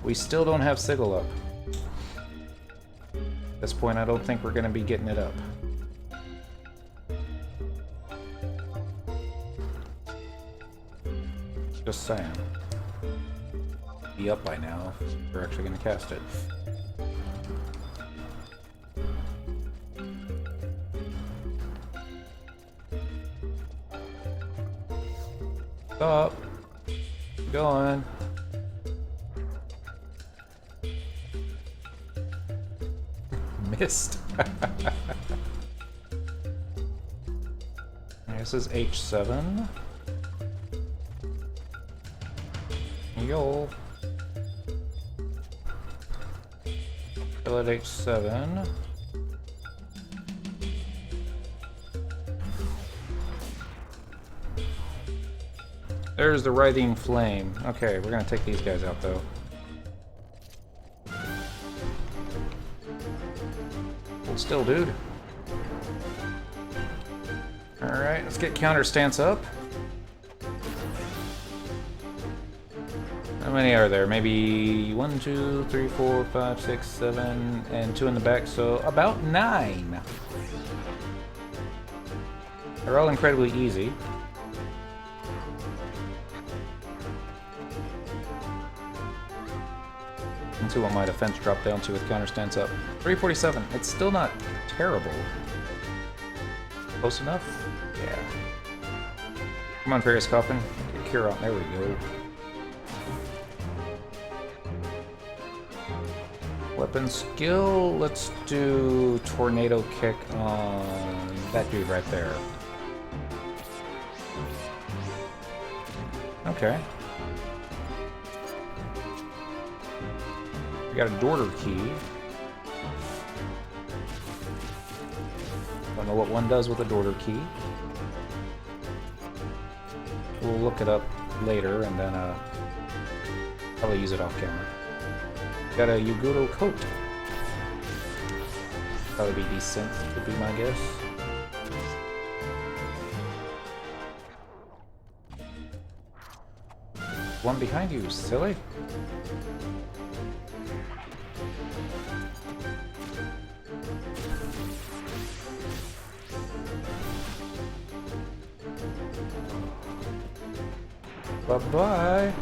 We still don't have Sigil up. At this point, I don't think we're gonna be getting it up. Just saying. Be up by now if we're actually gonna cast it. Stop. Keep going. Missed. This is H7. Yo. Kill at H7. There's the writhing flame. Okay, we're gonna take these guys out though. Hold still, dude. Alright, let's get counter stance up. How many are there? Maybe 1, 2, 3, 4, 5, 6, 7, and 2 in the back, so about 9. They're all incredibly easy. Let's see what my defense dropped down to with counter stance up. 347. It's still not terrible. Close enough? Yeah. Come on, Furious Coffin. Get Cure out. There we go. Weapon skill. Let's do Tornado Kick on that dude right there. Okay. We got a Dorter key. Don't know what one does with a Dorter key. We'll look it up later and then probably use it off camera. Got a Yuguro coat. Probably be decent, would be my guess. One behind you, silly. Bye-bye.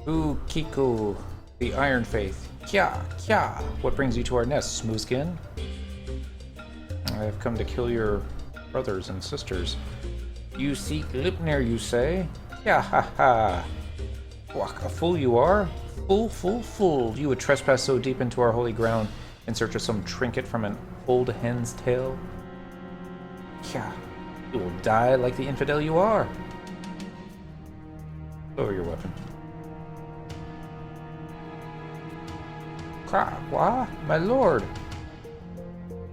Ooh, Kiko, the Iron Faith. Kya, kya. What brings you to our nest, Smoothskin? I have come to kill your brothers and sisters. You seek Lipnir, you say? Yeah, ha ha. What, a fool you are? Fool, fool, fool. You would trespass so deep into our holy ground in search of some trinket from an old hen's tail? Yeah, you will die like the infidel you are. Lower your weapon. What? My lord.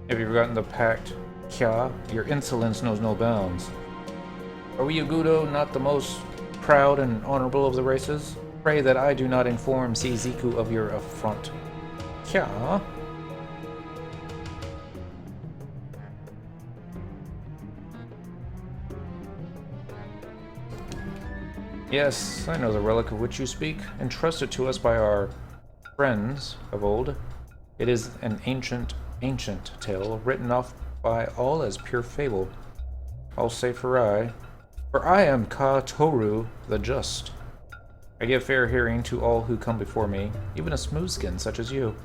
Have you forgotten the pact? Kya, your insolence knows no bounds. Are we Yugudo not the most proud and honorable of the races? Pray that I do not inform Seiziku of your affront. Kya? Yes, I know the relic of which you speak, entrusted to us by our friends of old. It is an ancient tale, written off by all as pure fable. All save for I am Ka Toru the Just. I give fair hearing to all who come before me, even a smoothskin such as you.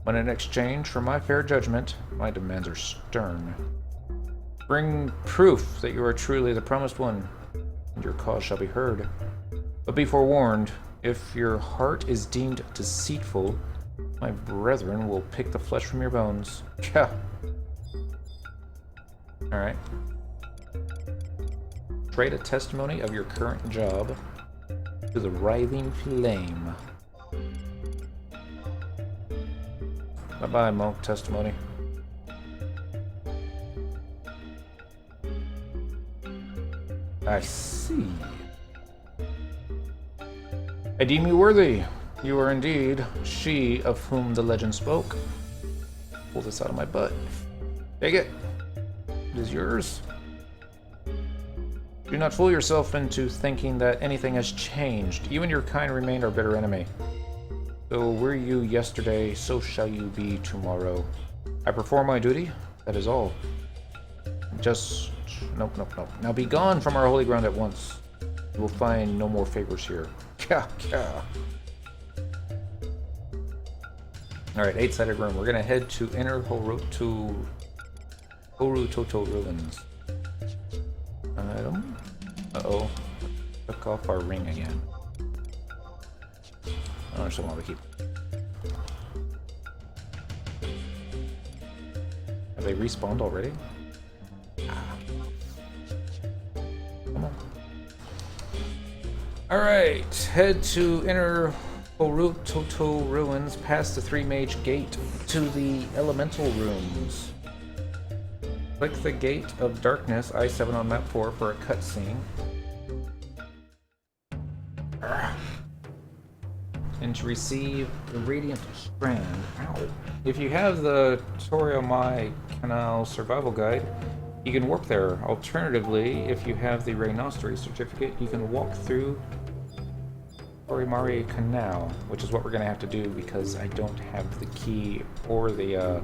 When in exchange for my fair judgment, my demands are stern. Bring proof that you are truly the promised one, and your cause shall be heard. But be forewarned, if your heart is deemed deceitful, my brethren will pick the flesh from your bones. Yeah. Alright. Trade a testimony of your current job. To the writhing flame. Bye-bye, monk testimony. I see. I deem you worthy. You are indeed she of whom the legend spoke. Pull this out of my butt. Take it. It is yours. Do not fool yourself into thinking that anything has changed. You and your kind remain our bitter enemy. So were you yesterday, so shall you be tomorrow. I perform my duty, that is all. Just... Nope. Now be gone from our holy ground at once. You will find no more favors here. Alright, 8-sided room. We're gonna head to Inner Horutoto Ruins. Item. Uh-oh. Took off our ring again. I just don't want to keep. Have they respawned already? Come on. Alright, head to Inner Horutoto Ruins, past the 3-mage gate to the elemental rooms. Click the Gate of Darkness, I-7 on map 4 for a cutscene. And to receive the Radiant Strand. Ow. If you have the Toriamai Canal Survival Guide, you can warp there. Alternatively, if you have the Rhinostery certificate, you can walk through Toriamai Canal, which is what we're going to have to do because I don't have the key or the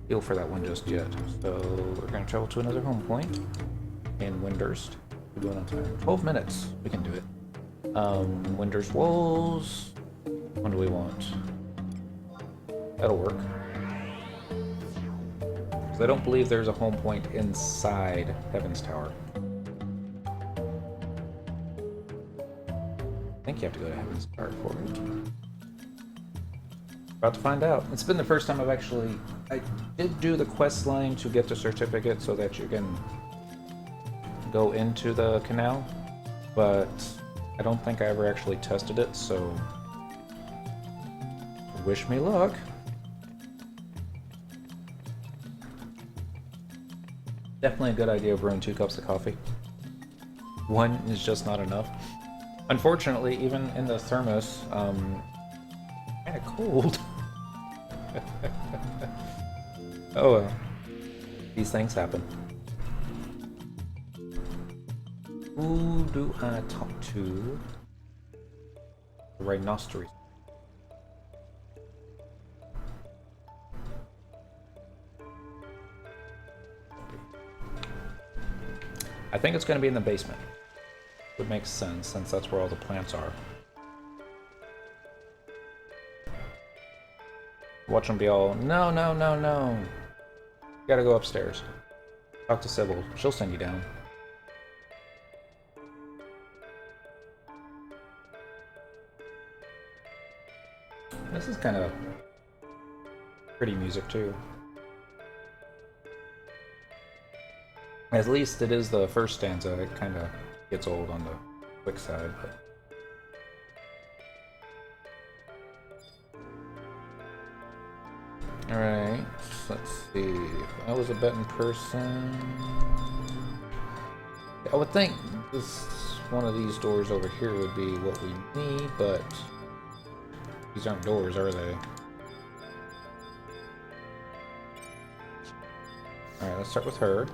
deal for that one just yet. So we're going to travel to another home point in Windurst. We're doing on time. 12 minutes. We can do it. Windurst Walls. What do we want? That'll work. Because I don't believe there's a home point inside Heaven's Tower. I think you have to go to Heaven's Tower for it. About to find out. It's been the first time I did do the quest line to get the certificate so that you can go into the canal, but I don't think I ever actually tested it, so wish me luck. Definitely a good idea of brewing 2 cups of coffee. One is just not enough. Unfortunately, even in the thermos, kind of cold. Oh well. These things happen. Who do I talk to? The Rhinostery. I think it's going to be in the basement. Would make sense since that's where all the plants are. Watch them be all, no. You gotta go upstairs. Talk to Sybil. She'll send you down. This is kind of pretty music too. At least it is the first stanza. It kind of gets old on the quick side, but... Alright, let's see. If I was a betting person... I would think this one of these doors over here would be what we need, but... These aren't doors, are they? Alright, let's start with her.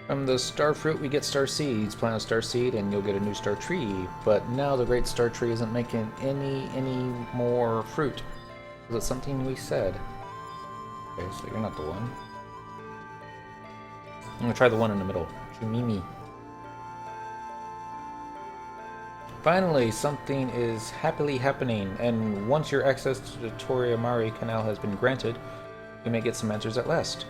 From the star fruit, we get star seeds. Plant a star seed, and you'll get a new star tree. But now the great star tree isn't making any more fruit. Was it something we said? Okay, so you're not the one. I'm gonna try the one in the middle. Chumimi. Finally, something is happily happening, and once your access to the Toriamai Canal has been granted, you may get some answers at last.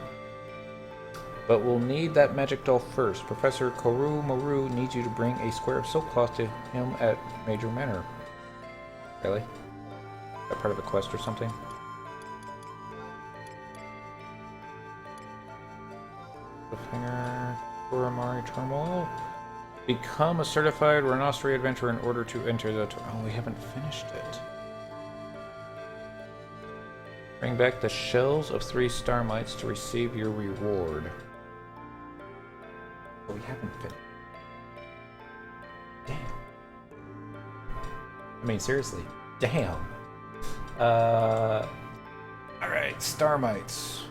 But we'll need that magic doll first. Professor Korumaru needs you to bring a square of silk cloth to him at Major Manor. Really? Is that part of a quest or something? Cliffhanger. Uramari Terminal. Become a certified Rhinoceros adventurer in order to enter the... Oh, we haven't finished it. Bring back the shells of 3 star mites to receive your reward. Oh, we haven't finished. Damn. I mean, seriously. Damn. Alright, star mites.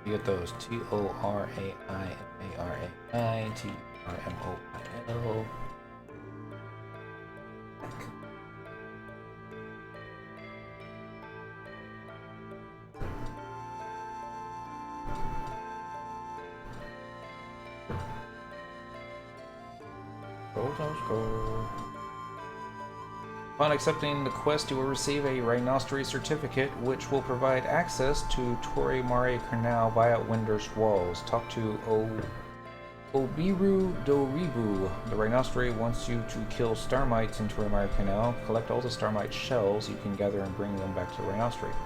You get those. T-O-R-A-I-M-A-R-A-I, T-R-M-O-I-L. Scroll. Upon accepting the quest, you will receive a Rhinoceros certificate, which will provide access to Torre Mare Canal via Winder's Walls. Talk to Obiru Doribu. The Rhinoceros wants you to kill star mites in Torre Mare Canal. Collect all the star mite shells you can gather and bring them back to the Rhinoceros.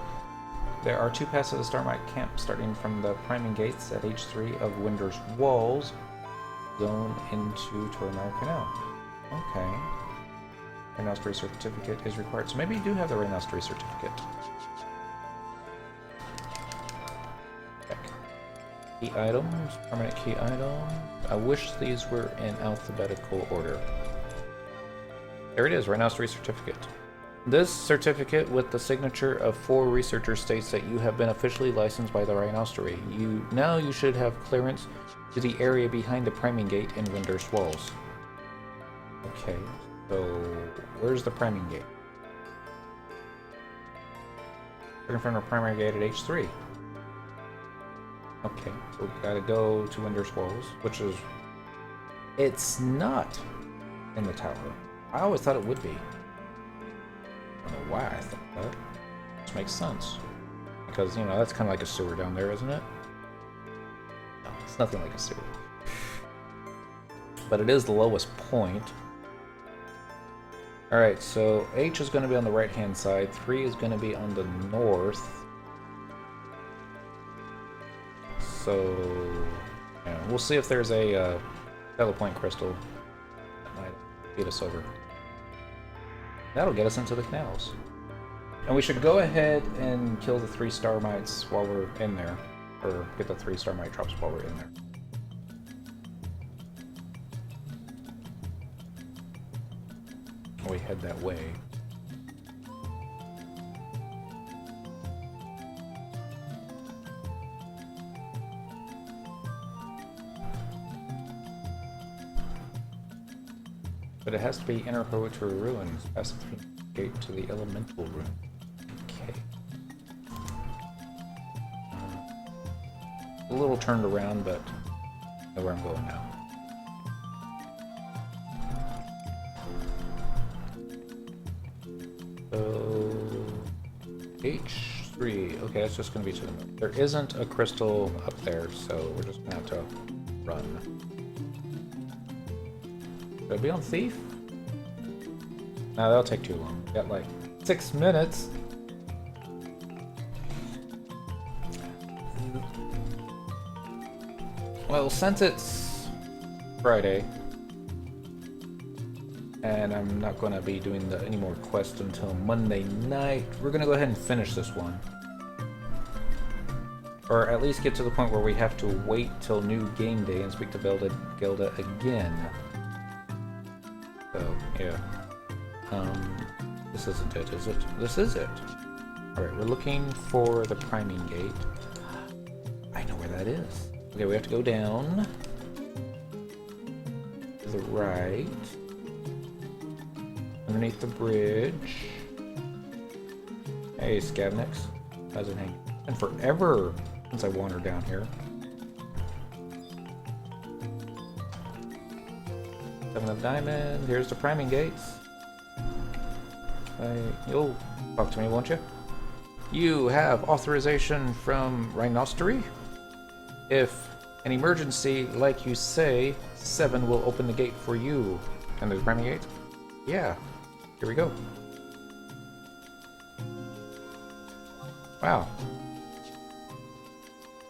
There are 2 paths to the star mite camp, starting from the priming gates at H3 of Winder's Walls. Zone into Torre Mare Canal. Okay. Rhinoceros certificate is required. So maybe you do have the Rhinoceros certificate. Check. Key items. Permanent key items. I wish these were in alphabetical order. There it is, Rhinoceros certificate. This certificate with the signature of 4 researchers states that you have been officially licensed by the Rhinoceros. Now you should have clearance to the area behind the priming gate in Winder's Walls. Okay, so where's the priming gate? Looking from the primary gate at H3. Okay, so we gotta go to Winder's Walls, which is... It's not in the tower. I always thought it would be. I don't know why I thought that. Which makes sense. Because, you know, that's kind of like a sewer down there, isn't it? No, it's nothing like a sewer. But it is the lowest point. Alright, so H is going to be on the right-hand side. 3 is going to be on the north. So, yeah, we'll see if there's a telepoint crystal that might get us over. That'll get us into the canals. And we should go ahead and kill the 3 star mites while we're in there. Or get the 3 star mite drops while we're in there. We head that way. But it has to be Inner Poetry Ruins, past the gate to the Elemental Room. Okay. A little turned around, but I know where I'm going now. So H3, okay, that's just going to be to the middle. There isn't a crystal up there, so we're just going to have to run. Should I be on Thief? No, that'll take too long. We got like 6 minutes. Well, since it's Friday, and I'm not going to be doing any more quests until Monday night, we're going to go ahead and finish this one. Or at least get to the point where we have to wait till new game day and speak to Gilda again. So, yeah. This isn't it, is it? This is it. Alright, we're looking for the priming gate. I know where that is. Okay, we have to go down. To the right. Underneath the bridge. Hey, Scavnix. How's it hanging? And forever since I wandered down here. 7 of diamond. Here's the priming gates. You'll talk to me, won't you? You have authorization from Rhinoceros? If an emergency, like you say, 7 will open the gate for you. And there's priming gates? Yeah. Here we go. Wow.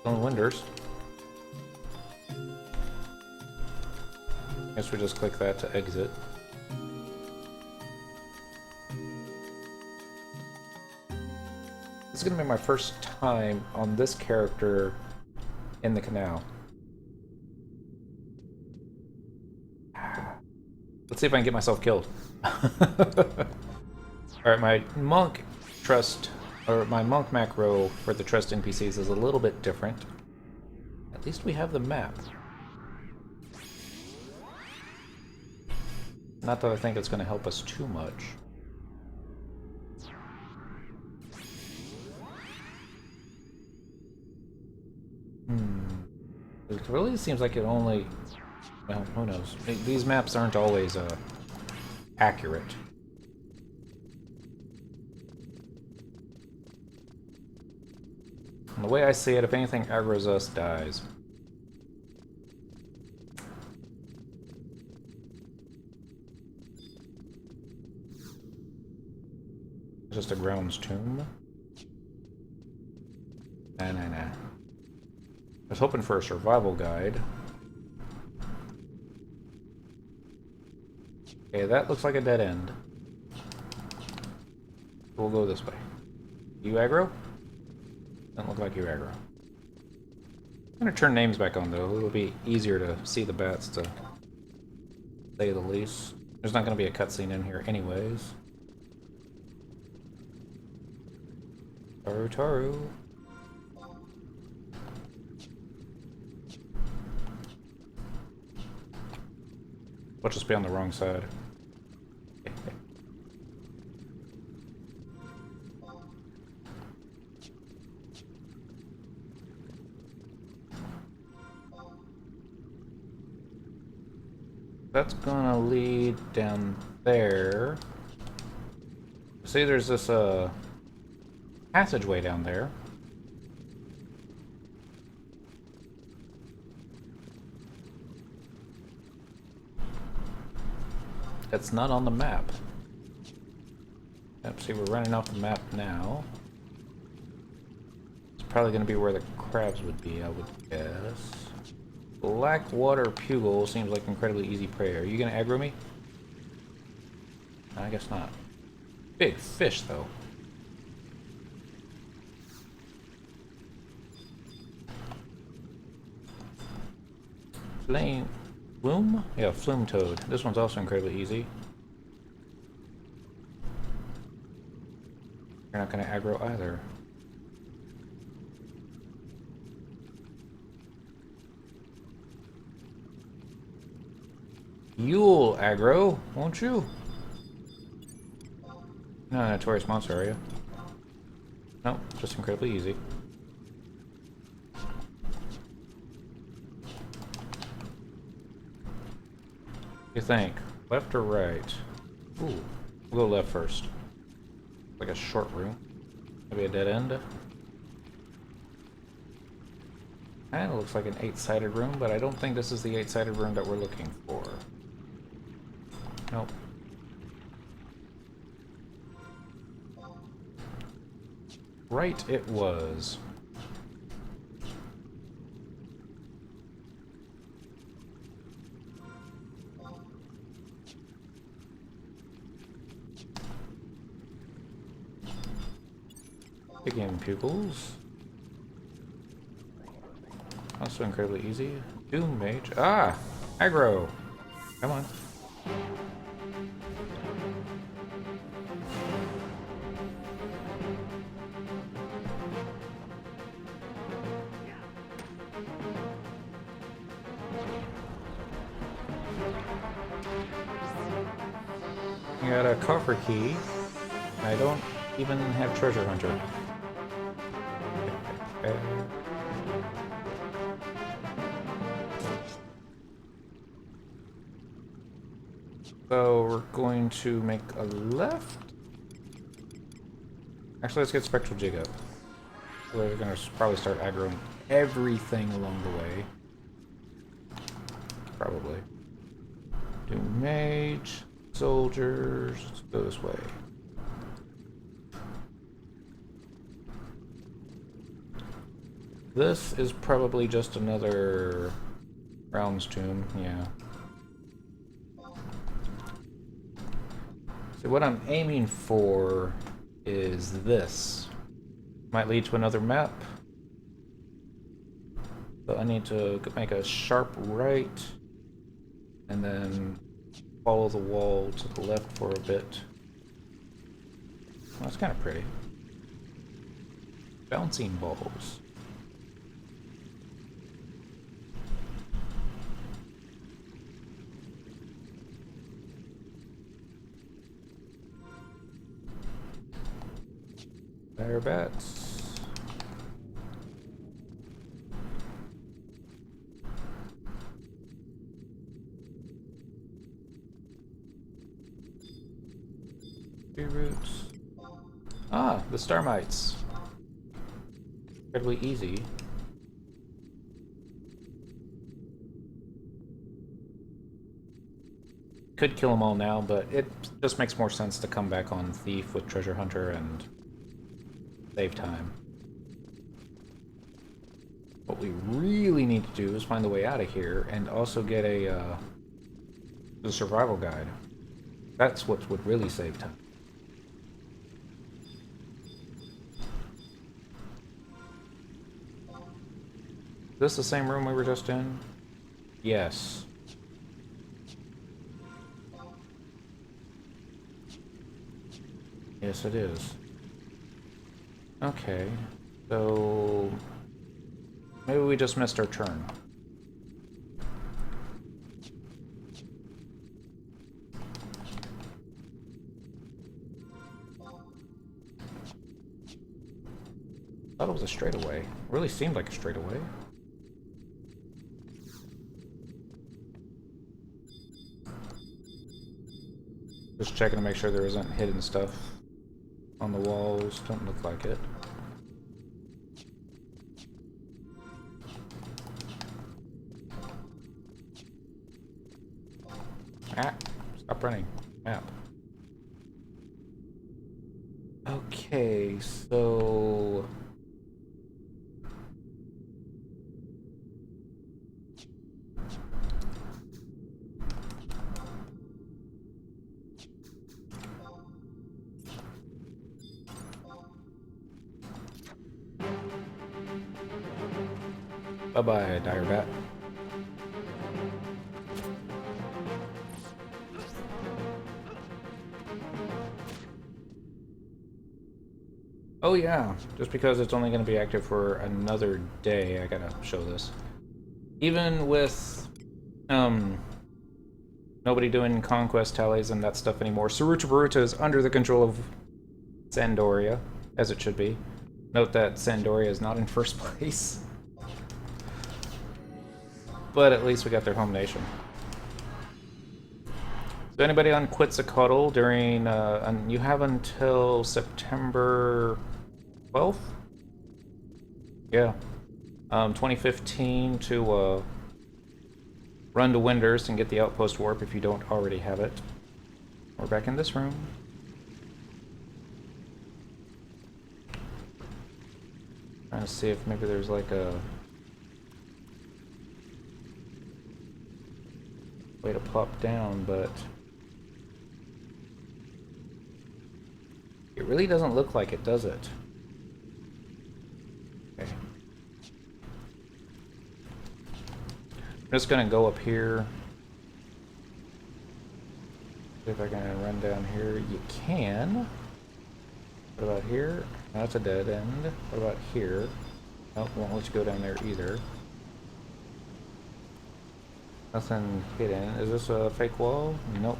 On Winders. Guess we just click that to exit. This is gonna be my first time on this character in the canal. Let's see if I can get myself killed. Alright, my monk trust, or my monk macro for the trust NPCs is a little bit different. At least we have the map. Not that I think it's going to help us too much. It really seems like it only... Well, who knows? These maps aren't always accurate. And the way I see it, if anything aggroes us, dies. Just a grounds tomb. Nah. I was hoping for a survival guide. Okay, that looks like a dead end. We'll go this way. You aggro? Doesn't look like you aggro. I'm gonna turn names back on though. It'll be easier to see the bats, to say the least. There's not gonna be a cutscene in here anyways. Taru. We'll just be on the wrong side. That's gonna lead down there. See, there's this passageway down there. That's not on the map. Yep, see, we're running off the map now. It's probably going to be where the crabs would be, I would guess. Blackwater Pugil seems like incredibly easy prey. Are you going to aggro me? I guess not. Big fish, though. Flame... Flume? Yeah, Flume Toad. This one's also incredibly easy. You're not going to aggro either. You'll aggro, won't you? Not a notorious monster, are you? No, just incredibly easy. What do you think? Left or right? Ooh, we'll go left first. Like a short room. Maybe a dead end. Kinda looks like an 8-sided room, but I don't think this is the 8-sided room that we're looking for. Nope. Right, it was. Begin pupils. Also incredibly easy. Doom Mage. Ah! Aggro! Come on. I got a coffer key. I don't even have treasure hunter. So we're going to make a left. Actually, let's get Spectral Jig up. We're going to probably start aggroing everything along the way. Probably. Do mage, soldiers. Let's go this way. This is probably just another Round's Tomb, yeah. So what I'm aiming for is this. Might lead to another map. So I need to make a sharp right and then follow the wall to the left for a bit. Well, that's kind of pretty. Bouncing balls. Dire bats. Roots. Ah, the star mites. Incredibly easy. Could kill them all now, but it just makes more sense to come back on Thief with Treasure Hunter and save time. What we really need to do is find the way out of here and also get a survival guide. That's what would really save time. Is this the same room we were just in? Yes. Yes, it is. Okay, so maybe we just missed our turn. I thought it was a straightaway. It really seemed like a straightaway. Just checking to make sure there isn't hidden stuff on the walls. Don't look like it. Ah, stop running. Map. Okay, so bye-bye, dire bat. Oh yeah, just because it's only going to be active for another day, I gotta show this. Even with nobody doing conquest tallies and that stuff anymore, Saruta Baruta is under the control of Sandoria, as it should be. Note that Sandoria is not in first place. But at least we got their home nation. So anybody on Quetzalcoatl during, you have until September 12th? Yeah. 2015 to run to Winders and get the outpost warp if you don't already have it. We're back in this room. Trying to see if maybe there's like a way to pop down, but it really doesn't look like it, does it? Okay. I'm just gonna go up here. See if I can run down here. You can. What about here? That's a dead end. What about here? Nope, won't let you go down there either. Nothing hidden. Is this a fake wall? Nope.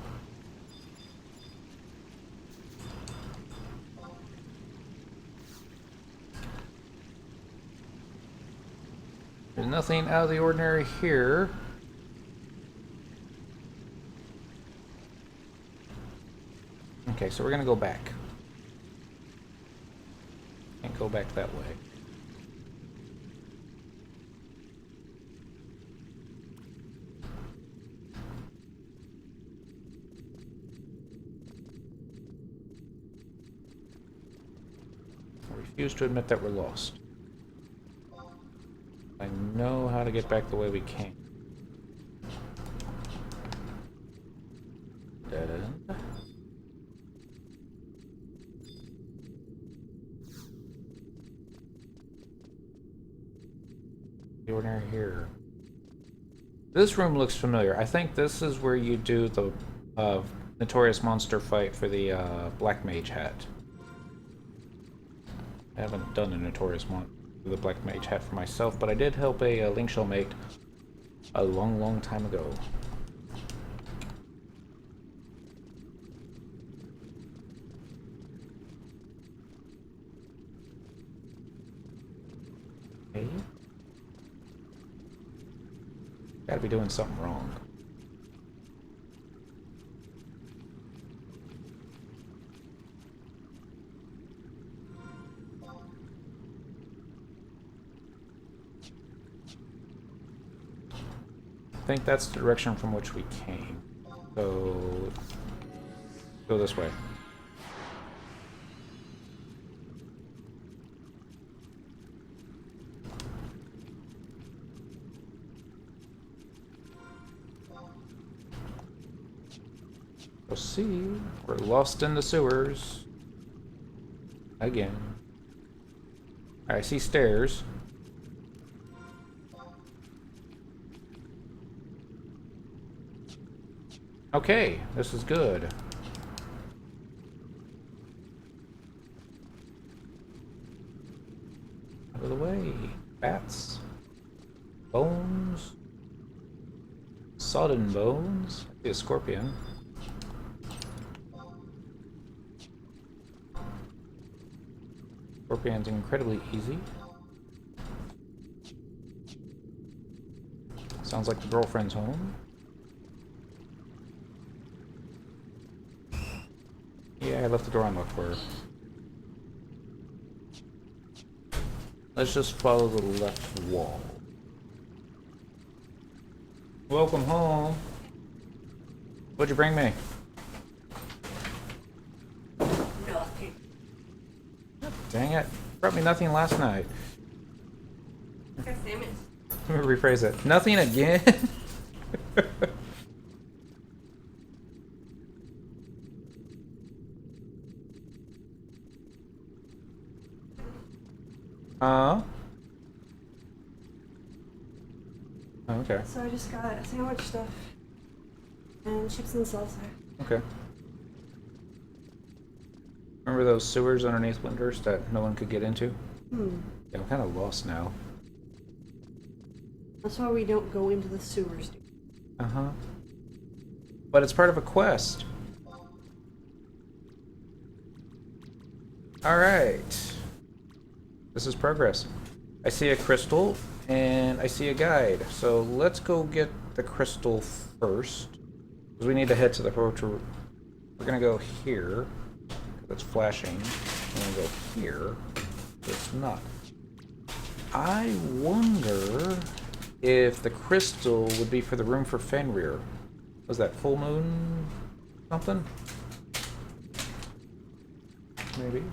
There's nothing out of the ordinary here. Okay, so we're gonna go back. Can't go back that way. I refuse to admit that we're lost. I know how to get back the way we came. Dead end. The ordinary here. This room looks familiar. I think this is where you do the notorious monster fight for the black mage hat. I haven't done a notorious monster for the black mage hat for myself, but I did help a link shell mate a long time ago. Okay. Gotta be doing something wrong. I think that's the direction from which we came. So go this way. We'll see. We're lost in the sewers. Again. I see stairs. Okay, this is good. Out of the way. Bats. Bones. Sodden bones. I see a scorpion. Scorpion's incredibly easy. Sounds like the girlfriend's home. Yeah, I left the door unlocked for her. Let's just follow the left wall. Welcome home. What'd you bring me? Nothing. Dang it. Brought me nothing last night. God damn it. Let me rephrase it. Nothing again? Okay. So I just got sandwich stuff and chips and salsa. Okay. Remember those sewers underneath Winters that no one could get into? Yeah, I'm kind of lost now. That's why we don't go into the sewers. Uh-huh. But it's part of a quest. Alright. This is progress. I see a crystal, and I see a guide. So let's go get the crystal first. Because we need to head to the portal. We're going to go here. It's flashing. We're going to go here. It's not. I wonder if the crystal would be for the room for Fenrir. Was that full moon something? Maybe.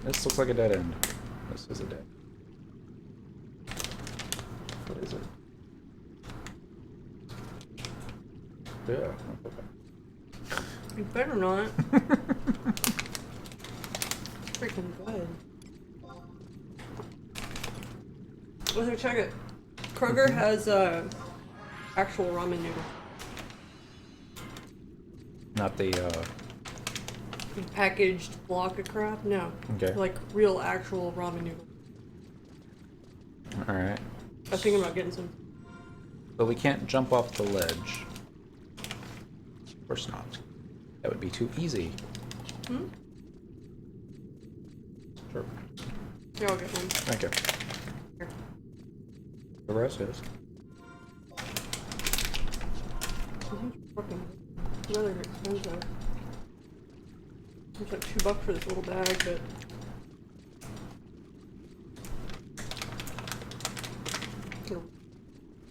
This looks like a dead end. This is a dead. What is it? Yeah. You better not. Freaking good. Let's check it. Kroger has actual ramen noodle. Not the Packaged block of crap? No. Okay. Like real actual ramen noodle. Alright. I was thinking about getting some. But we can't jump off the ledge. Of course not. That would be too easy. Hmm? Sure. Here, I'll get one. Thank you. Here. The rest is. Fucking rather expensive. It's like $2 for this little bag, but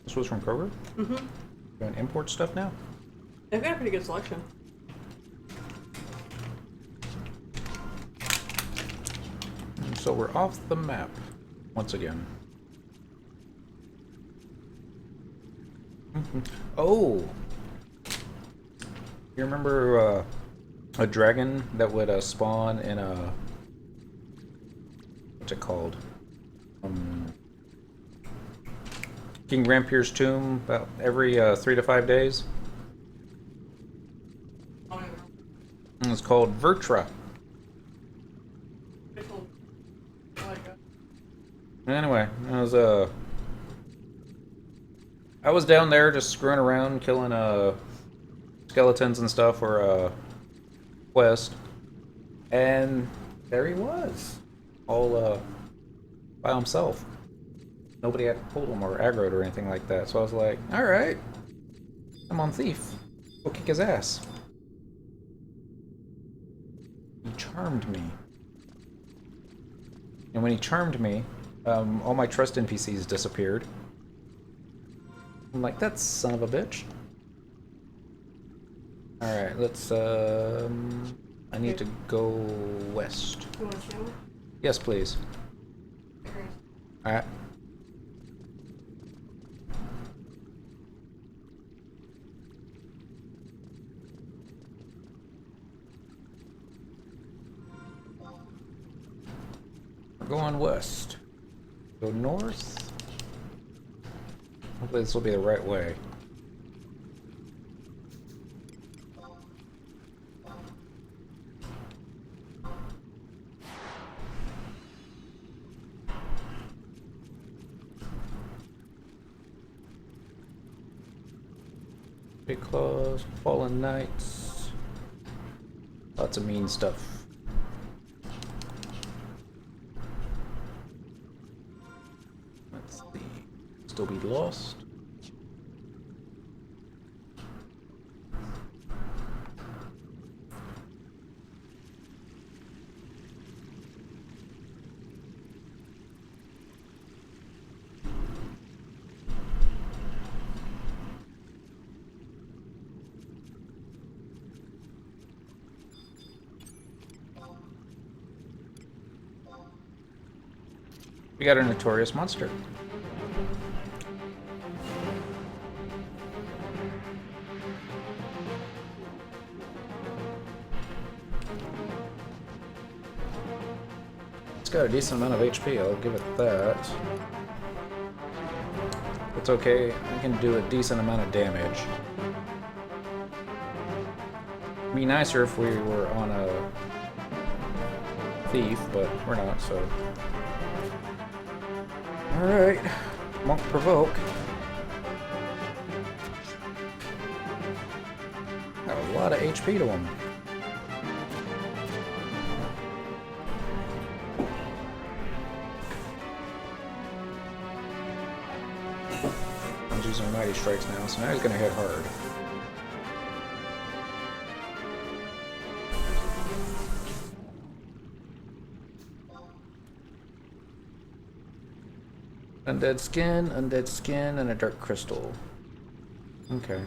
This was from Kroger? mm-hmm. Doing import stuff now? They've got a pretty good selection. And so we're off the map once again. Oh! You remember a dragon that would spawn in a... What's it called? King Rampier's tomb about every 3 to 5 days. And it's called Vertra. Anyway, I was down there just screwing around, killing skeletons and stuff for a quest, and there he was, all by himself. Nobody had pulled him or aggroed or anything like that. So I was like, all right, I'm on Thief. Go kick his ass. He charmed me, and when he charmed me, all my trust NPCs disappeared. I'm like, that son of a bitch. Alright, let's, I need to go west. You want to shower? Yes, please. Alright. We're going west. Go north. Hopefully this will be the right way. Big claws, fallen knights. Lots of mean stuff. Let's see. Still be lost. We got a notorious monster. It's got a decent amount of HP, I'll give it that. It's okay, I can do a decent amount of damage. It'd be nicer if we were on a thief, but we're not, so. Alright, Monk Provoke. Got a lot of HP to him. I'm using Mighty Strikes now, so now he's gonna hit hard. Undead skin, and a dark crystal. Okay.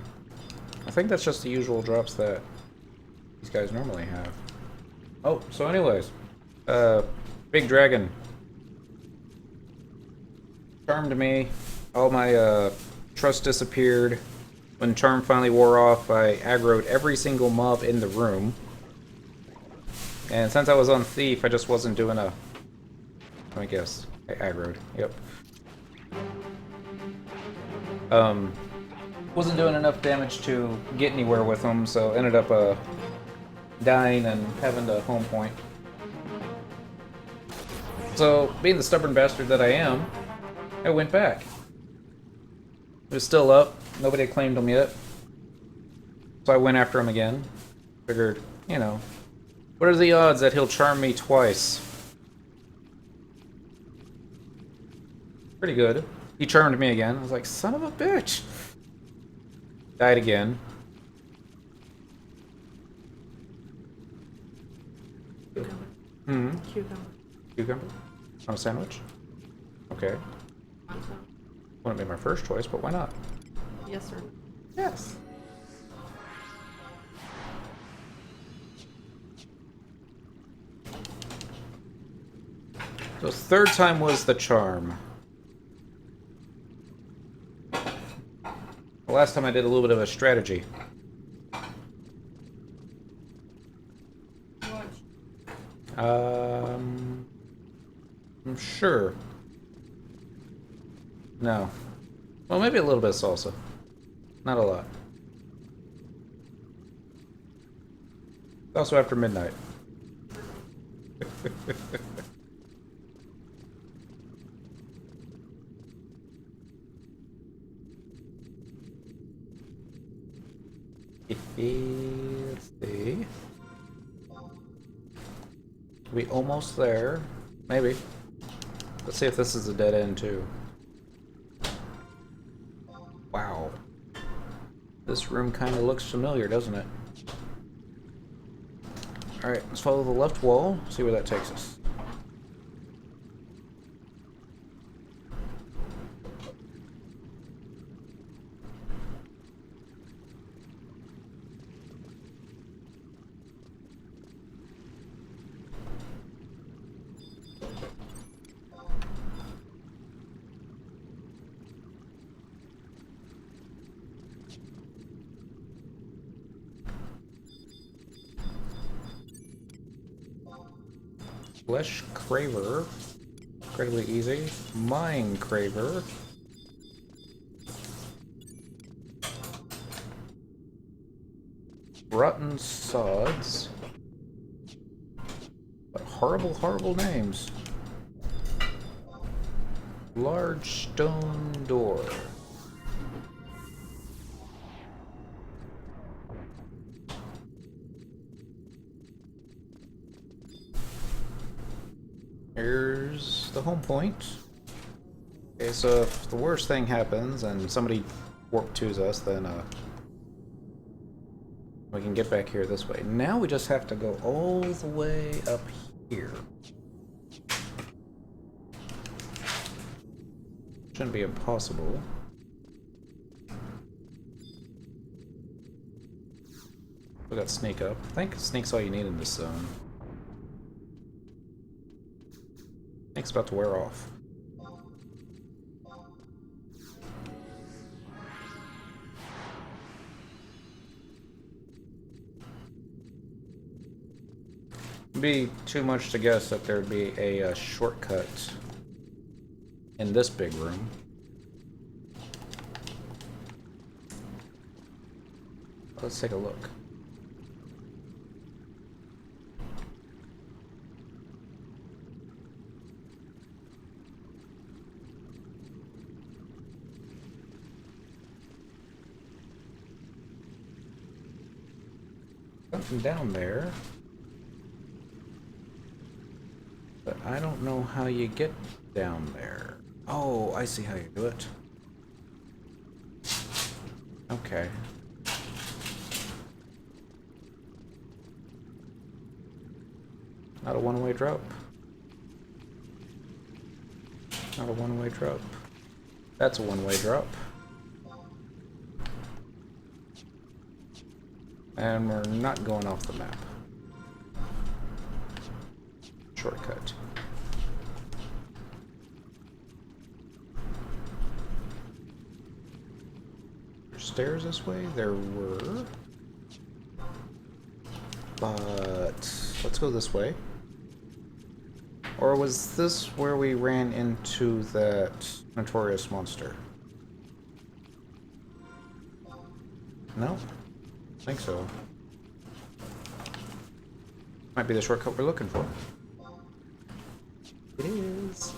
I think that's just the usual drops that these guys normally have. Oh, so anyways. Big dragon. Charmed me. All my trust disappeared. When charm finally wore off, I aggroed every single mob in the room. And since I was on Thief, I just wasn't doing a... I guess. I aggroed. Yep. Wasn't doing enough damage to get anywhere with them, so ended up dying and having to home point. So, being the stubborn bastard that I am, I went back. It was still up, nobody had claimed him yet. So I went after him again. Figured, you know, what are the odds that he'll charm me twice? Pretty good. He charmed me again. I was like, son of a bitch. Died again. Cucumber. Cucumber? On a sandwich? Okay. Wouldn't be my first choice, but why not? Yes, sir. Yes. So third time was the charm. The last time I did a little bit of a strategy. What? I'm sure. No. Well, maybe a little bit of salsa. Not a lot. Also after midnight. Let's see. We almost there. Maybe. Let's see if this is a dead end too. Wow. This room kind of looks familiar, doesn't it? Alright, let's follow the left wall, see where that takes us. Flesh Craver. Incredibly easy. Mine Craver. Rotten Sods. What horrible, horrible names. Large Stone Door. Here's the home point. Okay, so if the worst thing happens and somebody warp 2s us, then we can get back here this way. Now we just have to go all the way up here. Shouldn't be impossible. We got sneak up. I think sneak's all you need in this zone. Sneak's about to wear off. It'd be too much to guess that there'd be a shortcut in this big room. Let's take a look. Something down there, but I don't know how you get down there. Oh, I see how you do it. Okay. Not a one-way drop. Not a one-way drop. That's a one-way drop. And we're not going off the map. Shortcut. There's stairs this way? There were. But let's go this way. Or was this where we ran into that notorious monster? No? I think so. Might be the shortcut we're looking for. It is.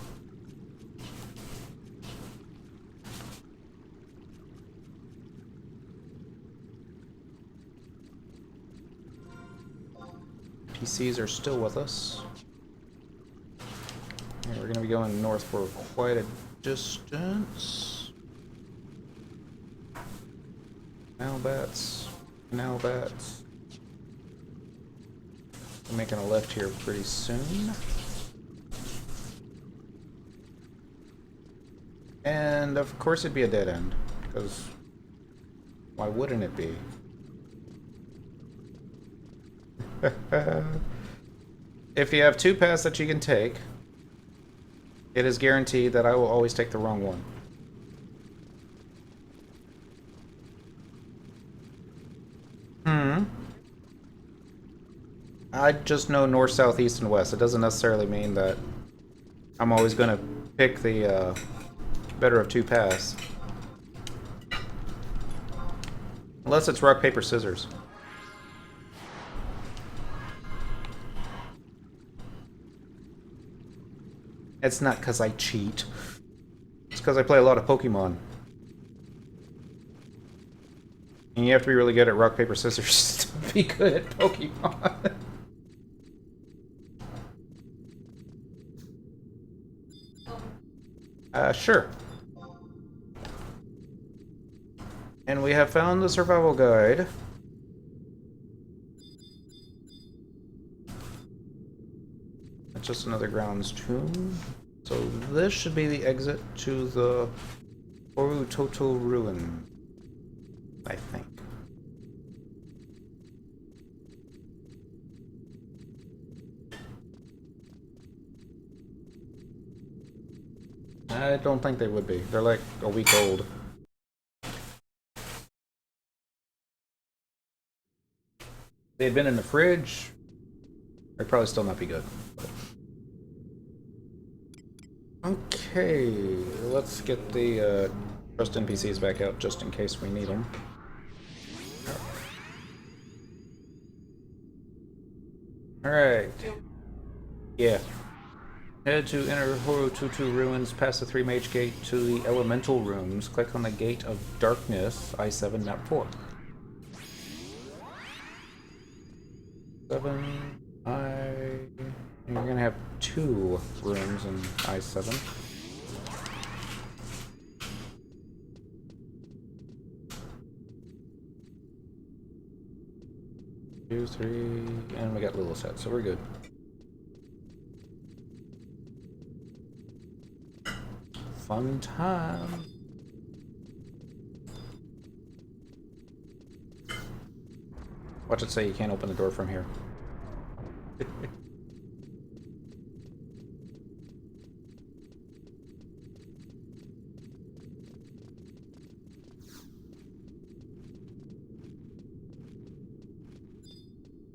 PCs are still with us. Yeah, we're gonna be going north for quite a distance. Now bats. Now bats. We're making a left here pretty soon. And of course it'd be a dead end, because why wouldn't it be? If you have two paths that you can take, it is guaranteed that I will always take the wrong one. I just know north, south, east, and west. It doesn't necessarily mean that I'm always going to pick the better of two paths. Unless it's rock, paper, scissors. It's not because I cheat. It's because I play a lot of Pokemon. And you have to be really good at rock, paper, scissors to be good at Pokemon. Sure. And we have found the survival guide. That's just another grounds tomb. So this should be the exit to the Orutoto ruin, I think. I don't think they would be. They're like a week old. If they had been in the fridge, they'd probably still not be good. Okay, let's get the trust NPCs back out just in case we need them. Alright. Yeah. Head to Inner Horututu Ruins, past the 3 Mage Gate to the Elemental Rooms. Click on the Gate of Darkness, I-7, Map 4. 7, and you're gonna have 2 rooms in I-7. Two, 3, and we got little sets, so we're good. Fun time. Watch it say you can't open the door from here. If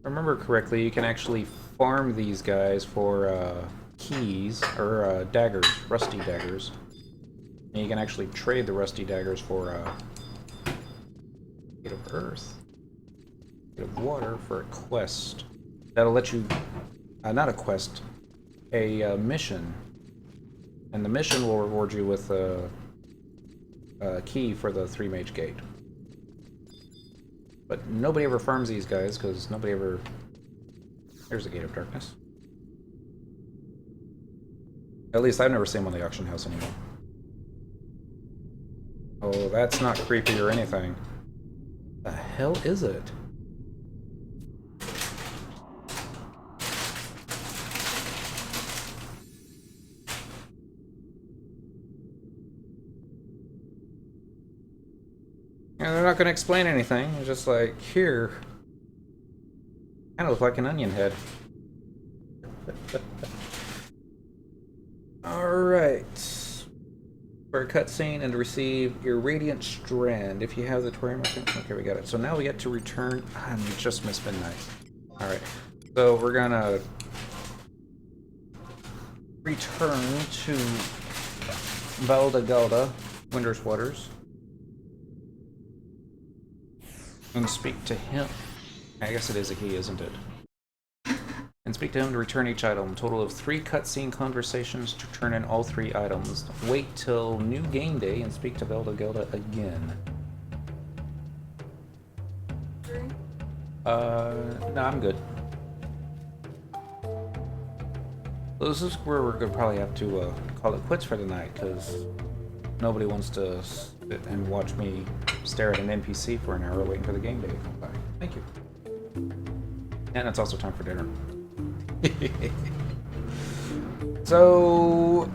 I remember correctly, you can actually farm these guys for keys, or daggers, rusty daggers. And you can actually trade the rusty daggers for Gate of Earth, Gate of Water for a quest. That'll let you, not a quest, a mission. And the mission will reward you with a key for the 3 Mage Gate. But nobody ever farms these guys, because nobody ever... There's a Gate of Darkness. At least I've never seen one in the auction house anymore. Oh, that's not creepy or anything. The hell is it? And they're not going to explain anything. It's just like, here. Kind of look like an onion head. Alright. For a cutscene and to receive Irradiant Strand. If you have the Torium... Okay, we got it. So now we get to return... I just missed midnight. Alright. So we're gonna... return to Vana'diel, Winter's Waters. And speak to him. I guess it is a he, isn't it? And speak to him to return each item. Total of 3 cutscene conversations to turn in all 3 items. Wait till new game day and speak to Vana'diel again. No, I'm good. This is where we're gonna probably have to call it quits for the night, because nobody wants to sit and watch me stare at an NPC for an hour waiting for the game day to come by. Thank you. And it's also time for dinner. So,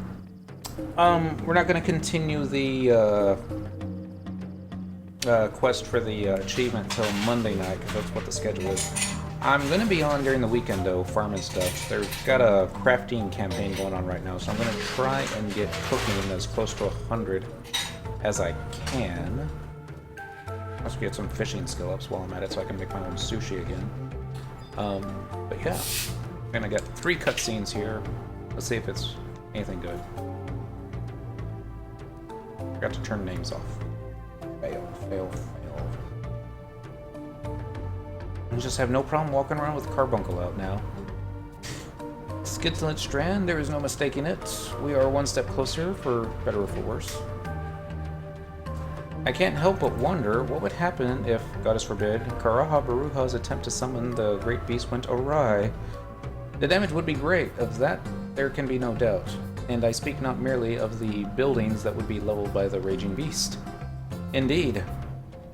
we're not going to continue the quest for the achievement till Monday night, because that's what the schedule is. I'm going to be on during the weekend, though, farming stuff. They've got a crafting campaign going on right now, so I'm going to try and get cooking as close to 100 as I can. Also get some fishing skill ups while I'm at it, so I can make my own sushi again. But yeah, I'm gonna get 3 cutscenes here. Let's see if it's anything good. Forgot to turn names off. Fail, fail, fail. I just have no problem walking around with Carbuncle out now. Schizoid Strand, there is no mistaking it. We are one step closer, for better or for worse. I can't help but wonder what would happen if, Goddess forbid, Karaha Baruha's attempt to summon the great beast went awry. The damage would be great, of that there can be no doubt, and I speak not merely of the buildings that would be leveled by the raging beast. Indeed,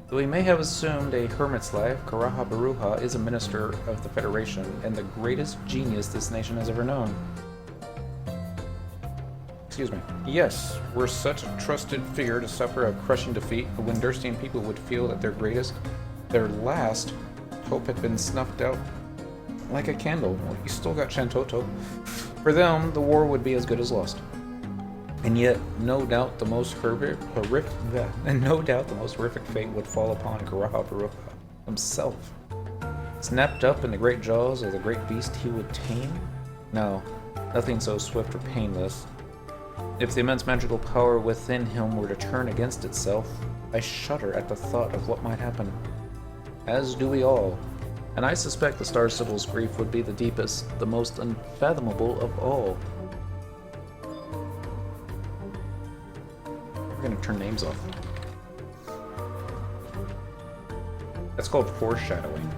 though he may have assumed a hermit's life, Karaha Baruha is a minister of the Federation and the greatest genius this nation has ever known. Excuse me. Yes, were such a trusted figure to suffer a crushing defeat, the Windurstian people would feel that their last hope had been snuffed out like a candle. Well, you still got Shantoto. For them, the war would be as good as lost. And yet, no doubt the most horrific fate would fall upon Karaha Baruha himself. Snapped up in the great jaws of the great beast he would tame? No, nothing so swift or painless. If the immense magical power within him were to turn against itself, I shudder at the thought of what might happen. As do we all. And I suspect the Star Sibyl's grief would be the deepest, the most unfathomable of all. We're gonna turn names off. That's called foreshadowing.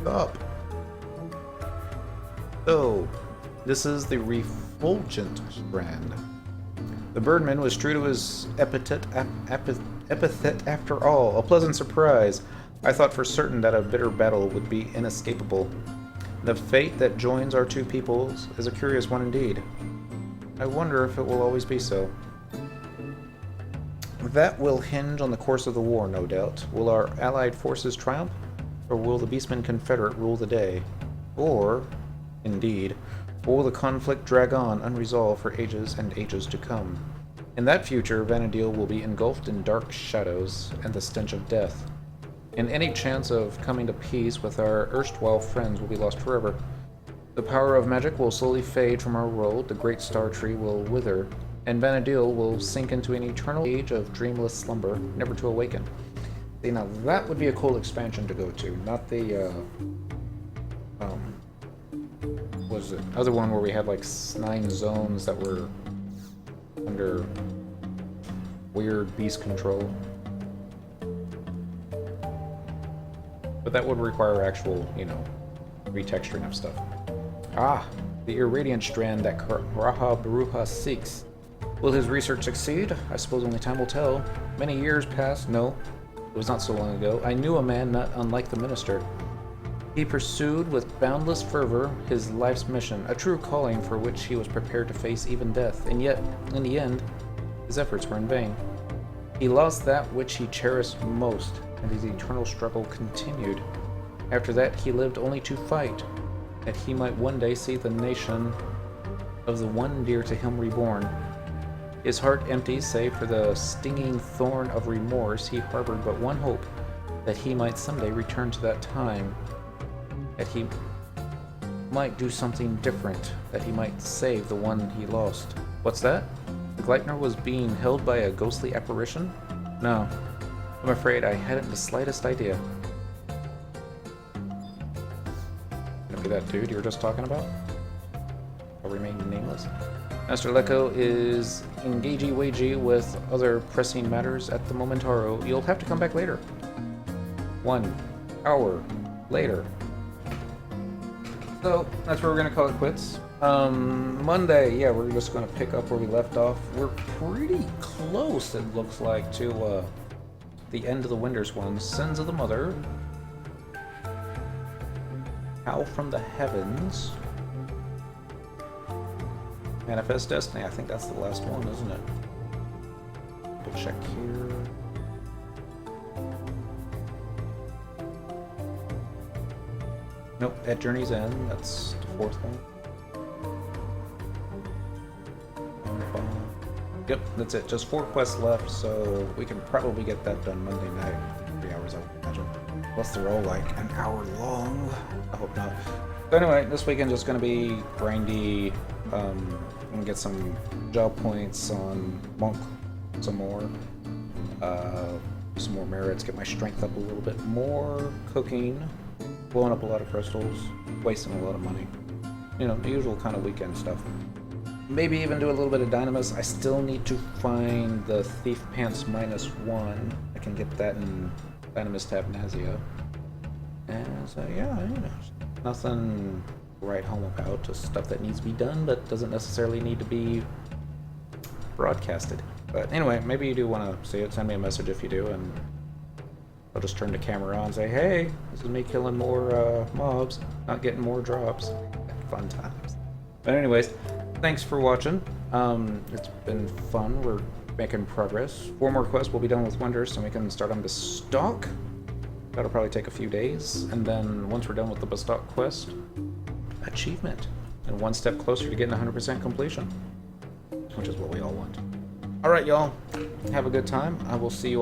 Up. So, this is the Refulgent Strand. The Birdman was true to his epithet after all. A pleasant surprise. I thought for certain that a bitter battle would be inescapable. The fate that joins our two peoples is a curious one indeed. I wonder if it will always be so. That will hinge on the course of the war, no doubt. Will our allied forces triumph? Or will the Beastmen Confederate rule the day? Or, indeed, will the conflict drag on unresolved for ages and ages to come? In that future, Vana'diel will be engulfed in dark shadows and the stench of death. And any chance of coming to peace with our erstwhile friends will be lost forever. The power of magic will slowly fade from our world, the great star tree will wither, and Vana'diel will sink into an eternal age of dreamless slumber, never to awaken. See, now that would be a cool expansion to go to, not the, what was it? Other one where we had like 9 zones that were under weird beast control. But that would require actual, retexturing of stuff. Ah, the irradiant strand that Karaha Baruha seeks. Will his research succeed? I suppose only time will tell. Many years passed. No, it was not so long ago. I knew a man not unlike the minister. He pursued with boundless fervor his life's mission, a true calling for which he was prepared to face even death, and yet, in the end, his efforts were in vain. He lost that which he cherished most, and his eternal struggle continued. After that, he lived only to fight, that he might one day see the nation of the one dear to him reborn. His heart empty, save for the stinging thorn of remorse, he harbored but one hope, that he might someday return to that time, that he might do something different, that he might save the one he lost. What's that? The Gleipnir was being held by a ghostly apparition? No, I'm afraid I hadn't the slightest idea. Gonna be that dude you were just talking about? I'll remain nameless. Master Lecco is engagey-wagey with other pressing matters at the Momentaro. You'll have to come back later. 1 hour later. So, that's where we're going to call it quits. Monday, yeah, we're just going to pick up where we left off. We're pretty close, it looks like, to the end of the Winders one. Sins of the Mother. Howl from the Heavens. Manifest Destiny, I think that's the last one, isn't it? Double check here. Nope, at Journey's End, that's the 4th one. Yep, that's it. Just 4 quests left, so we can probably get that done Monday night. 3 hours, I would imagine. Plus they're all like an hour long. I hope not. So anyway, this weekend just going to be grindy, and get some job points on Monk, some more merits, get my strength up a little bit more, cooking, blowing up a lot of crystals, wasting a lot of money. You know, the usual kind of weekend stuff. Maybe even do a little bit of Dynamis. I still need to find the Thief Pants -1. I can get that in Dynamis Tab Nazia. And so, yeah, you know, nothing to write home about, just stuff that needs to be done, but doesn't necessarily need to be broadcasted. But anyway, maybe you do want to see it. Send me a message if you do, and I'll just turn the camera on and say, hey, this is me killing more mobs, not getting more drops. Fun times. But anyways, thanks for watching. It's been fun. We're making progress. 4 more quests, we'll be done with Wonders, and we can start on Bestock. That'll probably take a few days. And then once we're done with the Bestock quest, achievement. And 1 step closer to getting 100% completion, which is what we all want. Alright, y'all. Have a good time. I will see you all